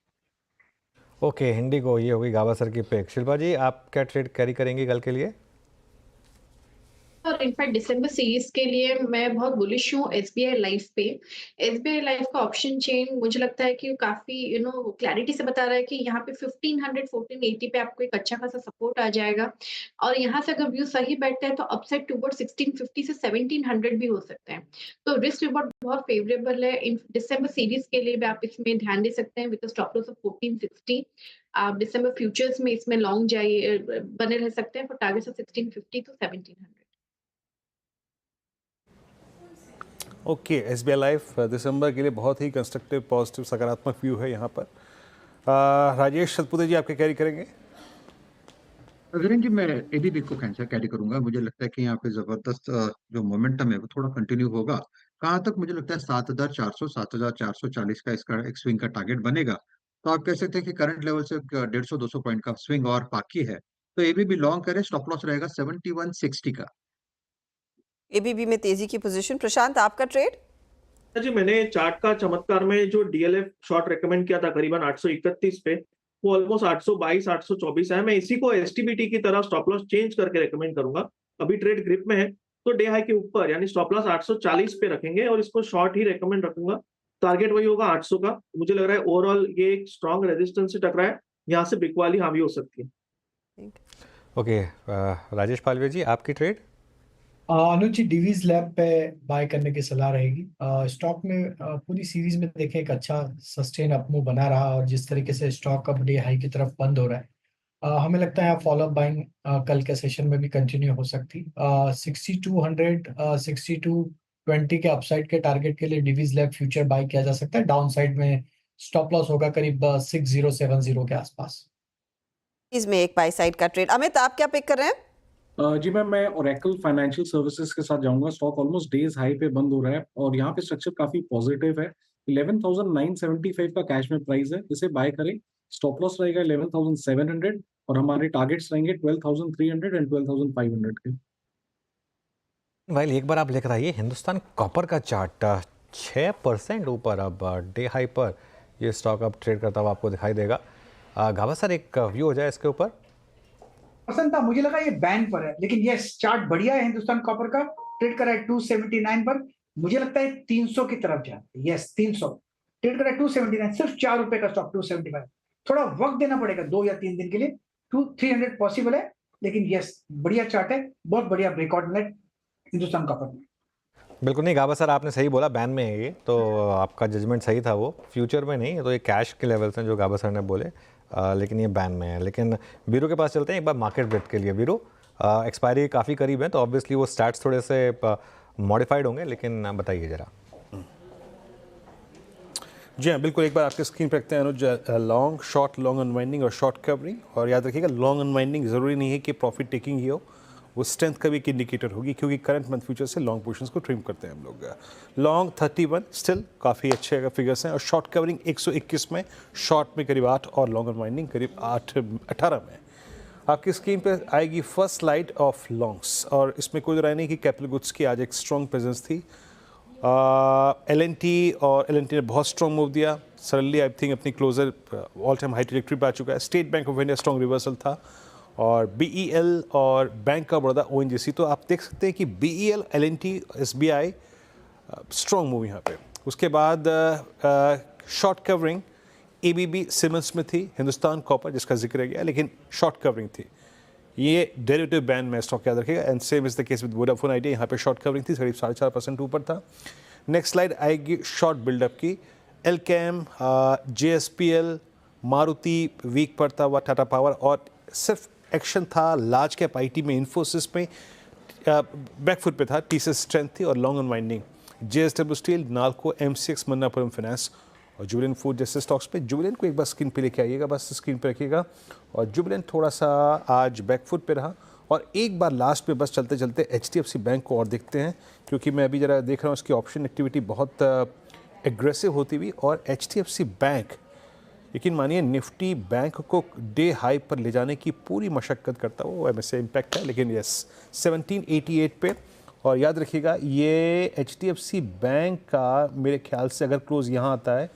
ओके, इंडिगो ये होगी गाबा सर की पिक. शिल्पा जी, आप क्या ट्रेड कैरी करेंगे कल के लिए? और इनफैक्ट दिसंबर सीरीज के लिए मैं बहुत बुलिश हूँ SBI लाइफ पे. SBI लाइफ का ऑप्शन चेन मुझे लगता है कि काफी क्लैरिटी से बता रहा है कि यहाँ पे 1500-1480 पे आपको एक अच्छा खासा सपोर्ट आ जाएगा. और यहाँ से अगर व्यू सही बैठता है तो अपसाइड टुवर्ड 1650 से 1700 भी हो सकते हैं. तो रिस्क रिवॉर्ड बहुत फेवरेबल है. इन दिसंबर सीरीज के लिए भी आप इसमें ध्यान दे सकते हैं विद स्टॉप लॉस ऑफ 1460. आप दिसंबर फ्यूचर्स में इसमें लॉन्ग जाइए बने रह सकते हैं for targets of 1650 to 1700. Okay, SBI life दिसंबर के लिए बहुत ही कंस्ट्रक्टिव पॉजिटिव सकारात्मक व्यू है यहाँ पर। राजेश सतपुते जी आपके कैरी करेंगे? वीरेंद्र जी, मैं एबीबी को कैरी करूंगा। मुझे लगता है कि यहाँ पे जबरदस्त जो मोमेंटम है वो थोड़ा कंटिन्यू होगा। कहाँ तक? मुझे लगता है 7,400 7,440 का इसका एक स्विंग का टारगेट बनेगा। तो आप कह सकते हैं कि करंट लेवल से 150-200 पॉइंट का स्विंग और बाकी है। तो एबीबी लॉन्ग करे, स्टॉप लॉस रहेगा 7160 का। एबीबी में तेजी की पोजीशन। प्रशांत, आपका ट्रेड? जी, मैंने चार्ट का चमत्कार में जो डीएलएफ शॉर्ट रेकमेंड किया था करीबन 831 पे, वो ऑलमोस्ट 822 824 है। मैं इसी को एसटीबीटी की तरह स्टॉप लॉस चेंज करके रेकमेंड करूंगा। अभी ट्रेड ग्रिप में है तो डे हाई के ऊपर यानी स्टॉप लॉस 840 पे रखेंगे और इसको शॉर्ट ही रेकमेंड रखूंगा। टारगेट वही होगा 800 का। मुझे लग रहा है ओवरऑल ये एक स्ट्रॉन्ग रेजिस्टेंस से टकरा है, यहाँ से बिग वाली हावी हो सकती है। ओके, राजेश पालवे जी आपकी ट्रेड? अनुज जी, डिवीज लैब पे बाय करने की सलाह रहेगी। स्टॉक में पूरी सीरीज में देखें एक अच्छा सस्टेन अपमूव बना रहा और जिस तरीके से स्टॉक अब डे हाई की तरफ बंद हो रहा है, हमें लगता है फॉलोअप बाइंग कल के सेशन में भी कंटिन्यू हो सकती। 6200 6220 के अपसाइड के टारगेट के लिए डिवीज लैब फ्यूचर बाय किया जा सकता है। डाउन साइड में स्टॉप लॉस होगा करीब 6070 के आसपास। इसमें एक बाय साइड का ट्रेड। अमित, आप क्या पिक कर रहे हैं? जी मैम, मैं ओरेकल फाइनेंशियल सर्विसेज के साथ जाऊंगा। स्टॉक ऑलमोस्ट डेज हाई पे बंद हो रहा है और यहाँ पे स्ट्रक्चर काफी पॉजिटिव है। 11,975 का कैश में प्राइस है, इसे बाय करें। स्टॉप लॉस रहेगा 11,700 और हमारे टारगेट्स रहेंगे 12,300 एंड 12,500 के। भाई एक बार आप लिख रहा है हिंदुस्तान कॉपर का चार्ट 6% ऊपर अब डे हाई पर ये स्टॉक अब ट्रेड करता हुआ आपको दिखाई देगा। घावा सर, एक व्यू हो जाए इसके ऊपर। पसंद था, मुझे लगा ये बैन पर है, लेकिन ये चार्ट बढ़िया है। हिंदुस्तान कॉपर का ट्रेड कर रहा है 279 पर। मुझे लगता है 300 की तरफ जाए। यस, 300 ट्रेड कर रहा है 279, सिर्फ 4 रुपए का स्टॉक 275। थोड़ा वक्त देना पड़ेगा 2 या 3 दिन के लिए। 300 पॉसिबल है, लेकिन यस बढ़िया चार्ट है, बहुत बढ़िया ब्रेकआउट मिला हिंदुस्तान कॉपर में। बिल्कुल नहीं गाबा सर, आपने सही बोला, बैन में है ये, तो आपका जजमेंट सही था। वो फ्यूचर में नहीं, तो ये कैश के लेवल्स हैं जो गाबा सर ने बोले, लेकिन ये बैन में है। लेकिन वीरू के पास चलते हैं एक बार मार्केट ब्रेथ के लिए। वीरू, एक्सपायरी काफ़ी करीब है तो ऑब्वियसली वो स्टैट्स थोड़े से मॉडिफाइड होंगे, लेकिन बताइए ज़रा। जी हाँ, बिल्कुल। एक बार आपके स्क्रीन पर रखते हैं अनुज, लॉन्ग शॉर्ट, लॉन्ग अनवाइंडिंग और शॉर्ट कवरिंग। और याद रखिएगा, लॉन्ग अनवाइंडिंग ज़रूरी नहीं है कि प्रॉफिट टेकिंग ही हो, वो स्ट्रेंथ का भी एक इंडिकेटर होगी, क्योंकि करंट मंथ फ्यूचर से लॉन्ग पोजीशंस को ट्रिम करते हैं हम लोग। लॉन्ग 31 स्टिल काफ़ी अच्छे फिगर्स हैं और शॉर्ट कवरिंग 121 में, शॉर्ट में करीब 8 और लॉन्ग अनवाइंडिंग करीब 18 में। आपकी स्क्रीन पे आएगी फर्स्ट स्लाइड ऑफ लॉन्ग्स और इसमें कोई राय नहीं कि कैपिटल गुड्स की आज एक स्ट्रॉन्ग प्रेजेंस थी। LNT और LNT ने बहुत स्ट्रॉन्ग मूव दिया। सडनली आई थिंक अपनी closer all time high trajectory पे आ चुका है। State Bank of India strong reversal था और BEL और बैंक ऑफ बड़ौदा ONGC, तो आप देख सकते हैं कि BEL, LNT, SBI strong move यहाँ पे। उसके बाद शॉर्ट कवरिंग ABB सिमंस में थी, हिंदुस्तान कॉपर जिसका जिक्र किया, लेकिन शॉर्ट कवरिंग थी। ये डेरिवेटिव बैन में स्टॉक याद रखेगा। And same is the case with Vodafone idea, यहाँ पे शॉर्ट कवरिंग थी, करीब 4.5% ऊपर था। नेक्स्ट स्लाइड आएगी शॉर्ट बिल्डअप की। एलकेम, JSPL, मारुति वीक पड़ता हुआ, टाटा पावर, और सिर्फ एक्शन था लार्ज कैप IT में, इन्फोसिस में बैकफुट पे था, TCS स्ट्रेंथ थी और long unwinding JSW steel, NALCO, MCX, Manappuram finance और जुबिलेंट फूड जैसे स्टॉक्स पे। जुबिलेंट को एक बार स्क्रीन पे लेके आइएगा, बस स्क्रीन पे रखिएगा। और जुबिलेंट थोड़ा सा आज बैकफुट पे रहा। और एक बार लास्ट पे बस चलते चलते HDFC बैंक को और देखते हैं, क्योंकि मैं अभी ज़रा देख रहा हूँ उसकी ऑप्शन एक्टिविटी बहुत एग्रेसिव होती हुई। और HDFC बैंक, यकीन मानिए, निफ्टी बैंक को डे हाई पर ले जाने की पूरी मशक्क़त करता है, वो MSCI इम्पैक्ट है, लेकिन यस 1788 पे। और याद रखिएगा, ये HDFC बैंक का मेरे ख्याल से अगर क्लोज यहाँ आता है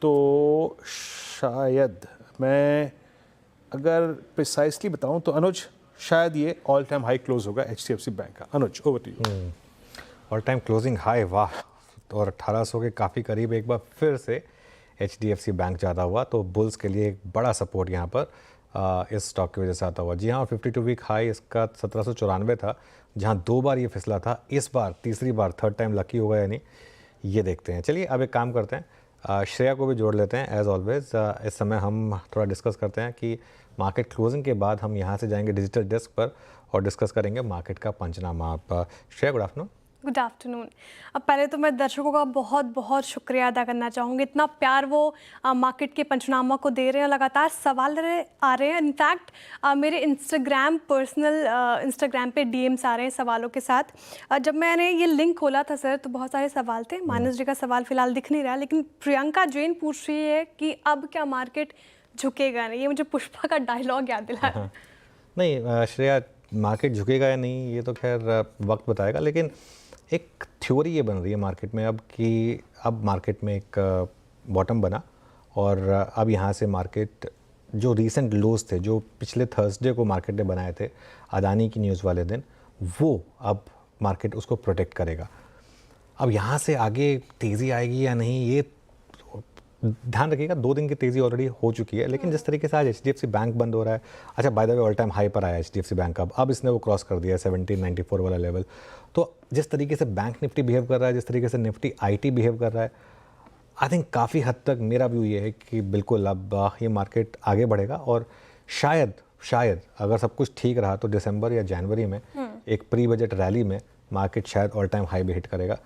तो शायद, मैं अगर प्रिसाइसली बताऊं तो अनुज, शायद ये ऑल टाइम हाई क्लोज होगा HDFC बैंक का। Anuj, over to you. All time closing high, वाह। और 1800 के काफ़ी करीब एक बार फिर से HDFC बैंक ज़्यादा हुआ, तो बुल्स के लिए एक बड़ा सपोर्ट यहाँ पर इस स्टॉक की वजह से आता हुआ। जी हाँ, और 52 वीक हाई इसका 1794 था, जहाँ 2 बार ये फिसला था। इस बार तीसरी बार, थर्ड टाइम लकी होगा या नहीं, ये देखते हैं। चलिए अब एक काम करते हैं, श्रेया को भी जोड़ लेते हैं एज ऑलवेज। इस समय हम थोड़ा डिस्कस करते हैं कि मार्केट क्लोजिंग के बाद हम यहाँ से जाएंगे डिजिटल डेस्क पर और डिस्कस करेंगे मार्केट का पंचनामा। आप Shreya, good afternoon. Good afternoon. अब पहले तो मैं दर्शकों का बहुत बहुत शुक्रिया अदा करना चाहूँगी, इतना प्यार वो मार्केट के पंचनामा को दे रहे हैं, लगातार सवाल आ रहे हैं। इनफैक्ट मेरे पर्सनल इंस्टाग्राम पे डीएम्स आ रहे हैं सवालों के साथ। जब मैंने ये लिंक खोला था सर तो बहुत सारे सवाल थे। मानस जी का सवाल फिलहाल दिख नहीं रहा, लेकिन प्रियंका जैन पूछ रही है कि अब क्या मार्केट झुकेगा नहीं। ये मुझे पुष्पा का डायलॉग याद दिलाया। नहीं श्रेया, मार्केट झुकेगा या नहीं ये तो खैर वक्त बताएगा, लेकिन एक थ्योरी ये बन रही है मार्केट में अब कि अब मार्केट में एक बॉटम बना और अब यहाँ से मार्केट जो रीसेंट लोज थे, जो पिछले थर्सडे को मार्केट ने बनाए थे अदानी की न्यूज़ वाले दिन, वो अब मार्केट उसको प्रोटेक्ट करेगा। अब यहाँ से आगे तेज़ी आएगी या नहीं ये ध्यान रखिएगा। 2 दिन की तेज़ी ऑलरेडी हो चुकी है, लेकिन जिस तरीके से आज HDFC बैंक बंद हो रहा है, अच्छा by the way all time high पर आया HDFC बैंक, अब इसने वो क्रॉस कर दिया है 1794 वाला लेवल। तो जिस तरीके से बैंक निफ्टी बिहेव कर रहा है, जिस तरीके से निफ्टी IT बिहेव कर रहा है, आई थिंक काफ़ी हद तक मेरा व्यू ये है कि बिल्कुल अब ये मार्केट आगे बढ़ेगा और शायद अगर सब कुछ ठीक रहा तो दिसंबर या जनवरी में एक प्री बजट रैली में मार्केट शायद ऑल टाइम हाई भी हिट करेगा।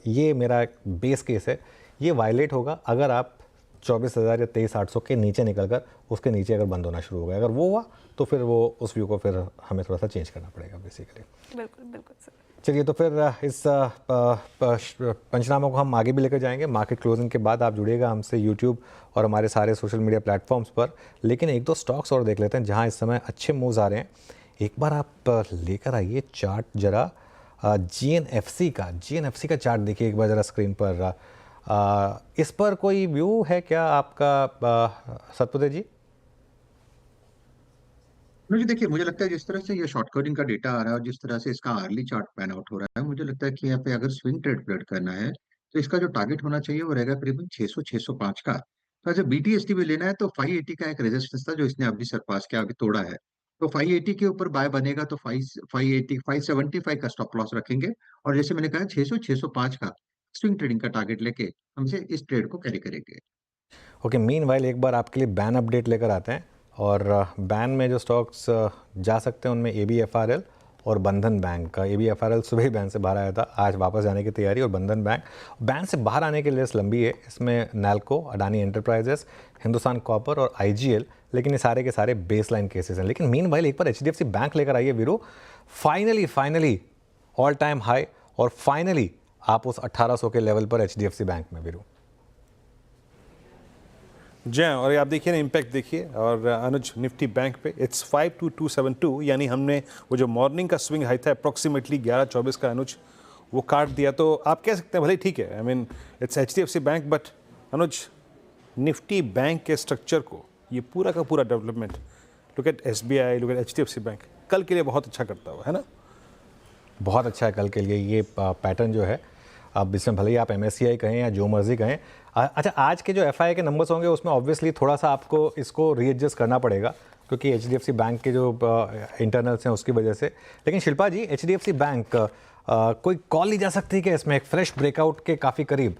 ये मेरा बेस केस है। ये वायलेट होगा अगर आप 24,000 या 23,800 के नीचे निकलकर उसके नीचे अगर बंद होना शुरू हो गया। अगर वो हुआ तो फिर वो उस व्यू को फिर हमें थोड़ा सा चेंज करना पड़ेगा बेसिकली। बिल्कुल बिल्कुल सर। चलिए, तो फिर इस पंचनामा को हम आगे भी लेकर जाएंगे। मार्केट क्लोजिंग के बाद आप जुड़िएगा हमसे यूट्यूब और हमारे सारे सोशल मीडिया प्लेटफॉर्म्स पर। लेकिन 1-2 स्टॉक्स और देख लेते हैं जहां इस समय अच्छे मूव्स आ रहे हैं। एक बार आप लेकर आइए चार्ट जरा GNFC का चार्ट देखिए एक बार ज़रा स्क्रीन पर। इस पर कोई व्यू है क्या आपका सतपुते जी? मुझे देखिए, मुझे लगता है जिस तरह से ये शॉर्ट कवरिंग का डेटा आ रहा है और जिस तरह से इसका अर्ली चार्ट पैन आउट हो रहा है, मुझे लगता है कि यहाँ पे अगर स्विंग ट्रेड प्लेट करना है तो इसका जो टारगेट होना चाहिए वो रहेगा करीबन 600-605 का। तो अगर BTST भी लेना है तो 580 का एक रेजिस्टेंस था जो इसने अभी सरपास किया, अभी तोड़ा है। तो 580 के ऊपर बाय बनेगा तो 580 575 का स्टॉप लॉस रखेंगे और जैसे मैंने कहा 600-605 का स्विंग ट्रेडिंग का टारगेट लेके हमसे इस ट्रेड को कैरी करेंगे। ओके, मीनवाइल एक बार आपके लिए बैन अपडेट लेकर आते हैं और बैन में जो स्टॉक्स जा सकते हैं उनमें ABFRL और बंधन बैंक का। ABFRL सुबह ही बैन से बाहर आया था, आज वापस जाने की तैयारी, और बंधन बैंक बैन से बाहर आने की लिस्ट लंबी है। इसमें नैल्को, अडानी एंटरप्राइजेस, हिंदुस्तान कॉपर और IGL, लेकिन ये सारे के सारे बेसलाइन केसेस हैं। लेकिन मीनवाइल एक बार HDFC बैंक लेकर आइए Veeru. Finally all time high और फाइनली आप उस 1800 के लेवल पर HDFC बैंक में वीरू। जय, और ये आप देखिए ना इम्पैक्ट देखिए, और अनुज निफ्टी बैंक पे इट्स 52272, यानी हमने वो जो मॉर्निंग का स्विंग हाई था अप्रॉक्सीमेटली 11-24 का अनुज वो काट दिया। तो आप कह सकते हैं भले ठीक है, I mean it's HDFC bank, but Anuj Nifty bank के स्ट्रक्चर को ये पूरा का पूरा development, look at SBI, look at HDFC bank, कल के लिए बहुत अच्छा करता हुआ है ना। बहुत अच्छा है कल के लिए ये पैटर्न जो है। अब इसमें भले ही आप MSCI कहें या जो मर्जी कहें। अच्छा, आज के जो FI के नंबर्स होंगे उसमें ऑब्वियसली थोड़ा सा आपको इसको रीएडजस्ट करना पड़ेगा क्योंकि HDFC बैंक के जो इंटरनल्स हैं उसकी वजह से। लेकिन शिल्पा जी, HDFC बैंक कोई कॉल ली जा सकती है कि इसमें एक फ्रेश ब्रेकआउट के काफ़ी करीब?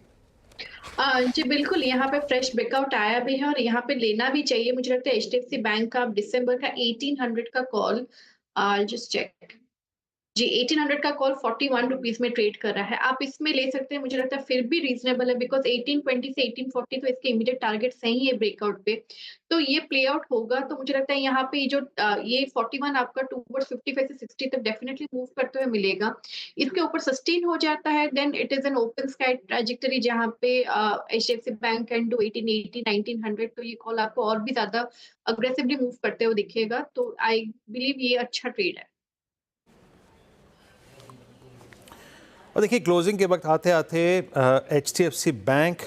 जी बिल्कुल, यहाँ पे फ्रेश ब्रेकआउट आया भी है और यहाँ पे लेना भी चाहिए। मुझे लगता है HDFC बैंक का दिसंबर का 1800 का कॉल, जस्ट चेक जी, 1800 का कॉल 41 रुपीस में ट्रेड कर रहा है। आप इसमें ले सकते हैं, मुझे लगता है फिर भी रीजनेबल है, बिकॉज 1820 से 1840 तो इसके इमीडिएट टारगेट सही है ब्रेकआउट पे, तो ये प्ले आउट होगा। तो मुझे लगता है यहाँ पे जो ये 41 आपका टूवर्ड्स 55 से 60 तक डेफिनेटली मूव करते हुए मिलेगा। इसके ऊपर सस्टेन हो जाता है, then it is an open sky trajectory जहाँ पे HDFC बैंक कैन डू 1880 1900, तो ये कॉल आपको और भी ज्यादा अग्रेसिवली मूव करते हुए दिखेगा। तो आई बिलीव ये अच्छा ट्रेड है। और देखिए क्लोजिंग के वक्त आते आते HDFC बैंक,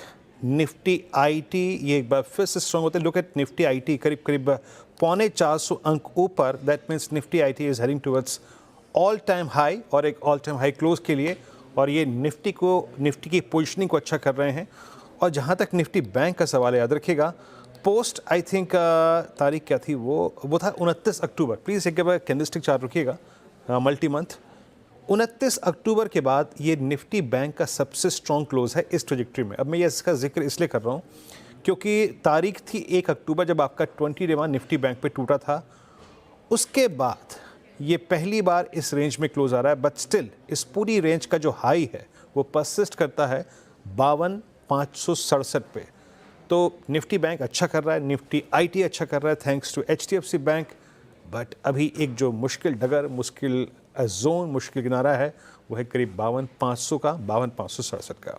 निफ्टी IT ये एक बार फिर से स्ट्रॉन्ग होते हैं। लुक एट निफ्टी IT करीब 450 अंक ऊपर। That means Nifty IT is heading towards all time high और एक ऑल टाइम हाई क्लोज के लिए, और ये निफ्टी की पोजिशनिंग को अच्छा कर रहे हैं। और जहाँ तक निफ्टी बैंक का सवाल है, याद रखिएगा पोस्ट आई थिंक तारीख क्या थी, वो था 29 अक्टूबर। प्लीज़ एक बार कैंडलस्टिक चार्ट रखिएगा मल्टी मंथ। 29 अक्टूबर के बाद ये निफ्टी बैंक का सबसे स्ट्रॉन्ग क्लोज है इस ट्रेजेक्ट्री में। अब मैं ये इसका जिक्र इसलिए कर रहा हूँ क्योंकि तारीख थी 1 अक्टूबर जब आपका 20 डे निफ्टी बैंक पे टूटा था। उसके बाद ये पहली बार इस रेंज में क्लोज आ रहा है, बट स्टिल इस पूरी रेंज का जो हाई है वो परसिस्ट करता है 52,567 पे। तो निफ्टी बैंक अच्छा कर रहा है, निफ्टी आईटी अच्छा कर रहा है thanks to HDFC bank, but अभी एक जो मुश्किल डगर, मुश्किल जोन, मुश्किल किनारा है वो है करीब 52,500 का, 52,567 का।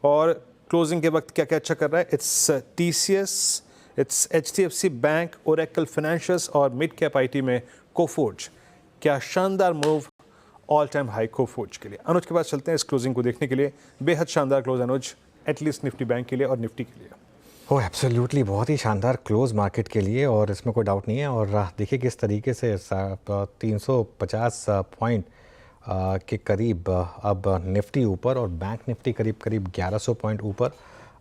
और क्लोजिंग के वक्त क्या क्या अच्छा कर रहा है? It's TCS, it's HDFC bank, Oracle financials और मिड कैप आईटी में कोफोर्ज। क्या शानदार move, all time high Coforge के लिए। अनुज के पास चलते हैं इस क्लोजिंग को देखने के लिए। बेहद शानदार क्लोज अनुज, एटलीस्ट निफ्टी बैंक के लिए और निफ्टी के लिए। ओह एब्सोल्युटली, बहुत ही शानदार क्लोज मार्केट के लिए और इसमें कोई डाउट नहीं है। और देखिए किस तरीके से 350 पॉइंट के करीब अब निफ्टी ऊपर और बैंक निफ्टी करीब 1100 पॉइंट ऊपर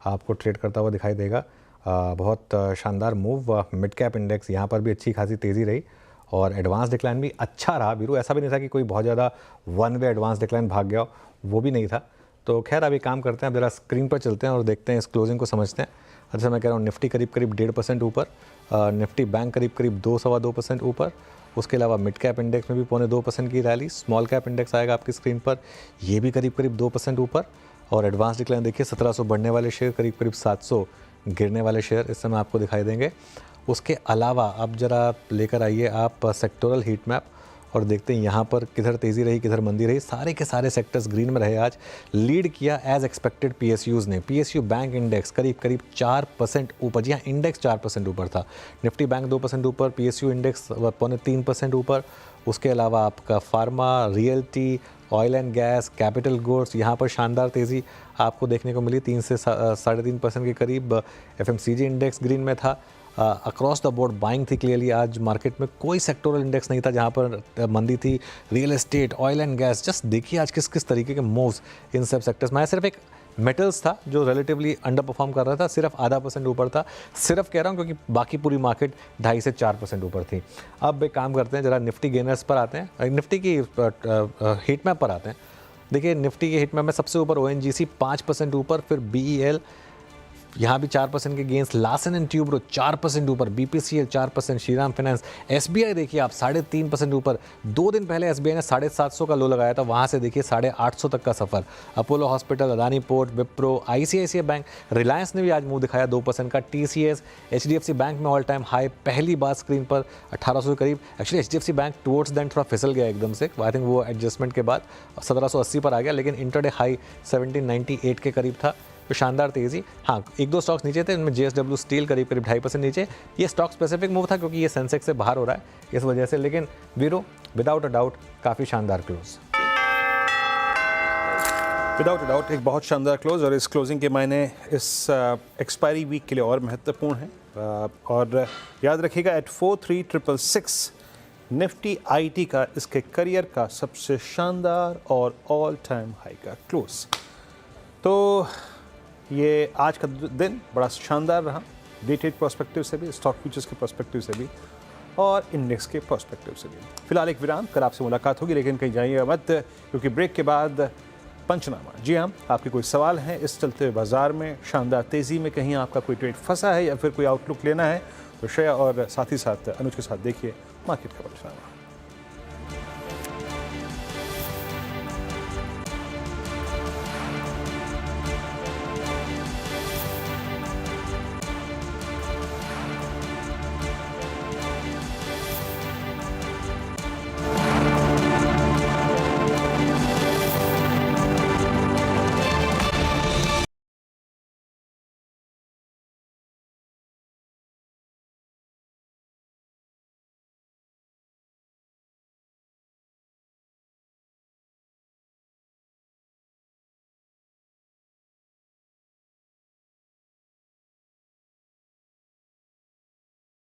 आपको ट्रेड करता हुआ दिखाई देगा। बहुत शानदार मूव। मिड कैप इंडेक्स यहाँ पर भी अच्छी खासी तेज़ी रही और एडवांस डिक्लाइन भी अच्छा रहा। बीरू, ऐसा भी नहीं था कि कोई बहुत ज़्यादा वन वे एडवांस डिक्लाइन भाग गया, वो भी नहीं था। तो खैर अभी काम करते हैं, अब जरा स्क्रीन पर चलते हैं और देखते हैं इस क्लोजिंग को समझते हैं। अच्छा, मैं कह रहा हूँ निफ्टी करीब 1.5% ऊपर, निफ्टी बैंक करीब 2-2.5% ऊपर। उसके अलावा मिड कैप इंडेक्स में भी 0.25% की रैली। स्मॉल कैप इंडेक्स आएगा आपकी स्क्रीन पर, ये भी करीब 2% ऊपर। और एडवांस डिक्लाइन देखिए, 1700 बढ़ने वाले शेयर, करीब 700 गिरने वाले शेयर इस समय आपको दिखाई देंगे। उसके अलावा अब जरा लेकर आइए आप सेक्टोरल हीट मैप और देखते हैं यहाँ पर किधर तेज़ी रही किधर मंदी रही। सारे के सारे सेक्टर्स ग्रीन में रहे आज। लीड किया एज एक्सपेक्टेड पीएसयूज़ ने। पीएसयू बैंक इंडेक्स करीब 4% ऊपर, जी हाँ इंडेक्स 4% ऊपर था। निफ्टी बैंक 2% ऊपर, पीएसयू इंडेक्स 3% ऊपर। उसके अलावा आपका pharma, realty, oil and gas, capital goods, यहाँ पर शानदार तेज़ी आपको देखने को मिली, 3 से 3.5% के करीब। एफएमसीजी इंडेक्स ग्रीन में था। अक्रॉस द बोर्ड बाइंग थी क्लियरली आज मार्केट में। कोई सेक्टोरल इंडेक्स नहीं था जहाँ पर मंदी थी। Real estate, oil and gas, just देखिए आज किस किस तरीके के मूव्स इन सब सेक्टर्स में। सिर्फ एक मेटल्स था जो रिलेटिवली अंडर परफॉर्म कर रहा था, सिर्फ 0.5% ऊपर था। सिर्फ कह रहा हूँ क्योंकि बाकी पूरी मार्केट 2.5 से 4% ऊपर थी। अब एक काम करते हैं, जरा निफ्टी गेनर्स पर आते हैं, निफ्टी की हीट मैप पर आते हैं। देखिए निफ्टी के हीट मैप में सबसे ऊपर ONGC 5% ऊपर, फिर BEL यहाँ भी 4% के गेंस, लार्सन एंड ट्यूब्रो 4% ऊपर, BPCL 4%, श्रीराम फाइनेंस, SBI देखिए आप 3.5% ऊपर। 2 दिन पहले SBI ने 750 का लो लगाया था, वहाँ से देखिए 850 तक का सफ़र। Apollo hospital, Adani port, Wipro, ICICI bank, Reliance ने भी आज मुंह दिखाया 2% का। TCS, HDFC बैंक में ऑल टाइम हाई, पहली बार स्क्रीन पर 1800 के करीब। Actually HDFC bank towards then थोड़ा फिसल गया एकदम से, आई थिंक वो एडजस्टमेंट के बाद 1780 पर आ गया, लेकिन इंटरडे हाई 1798 के करीब था। तो शानदार तेज़ी। हाँ, 1-2 स्टॉक्स नीचे थे, इनमें JSW स्टील करीब 2.5% नीचे। ये स्टॉक स्पेसिफिक मूव था क्योंकि ये सेंसेक्स से बाहर हो रहा है इस वजह से, लेकिन वीरो विदाउट अ डाउट काफ़ी शानदार क्लोज। विदाउट अ डाउट एक बहुत शानदार क्लोज, और इस क्लोजिंग के मायने इस एक्सपायरी वीक के लिए और महत्वपूर्ण है। और याद रखिएगा एट 43,666 निफ्टी आईटी का इसके करियर का सबसे शानदार और ऑल टाइम हाई का क्लोज। तो ये आज का दिन बड़ा शानदार रहा, डे ट्रेड पर्सपेक्टिव से भी, स्टॉक फ्यूचर्स के पर्सपेक्टिव से भी और इंडेक्स के पर्सपेक्टिव से भी। फिलहाल एक विराम, कल आपसे मुलाकात होगी, लेकिन कहीं जाइएगा मत क्योंकि ब्रेक के बाद पंचनामा। जी हाँ, आपके कोई सवाल हैं इस चलते हुए बाजार में शानदार तेज़ी में, कहीं आपका कोई ट्रेड फंसा है या फिर कोई आउटलुक लेना है, तो श्रेया और साथ ही साथ अनुज के साथ देखिए मार्केट का पंचनामा।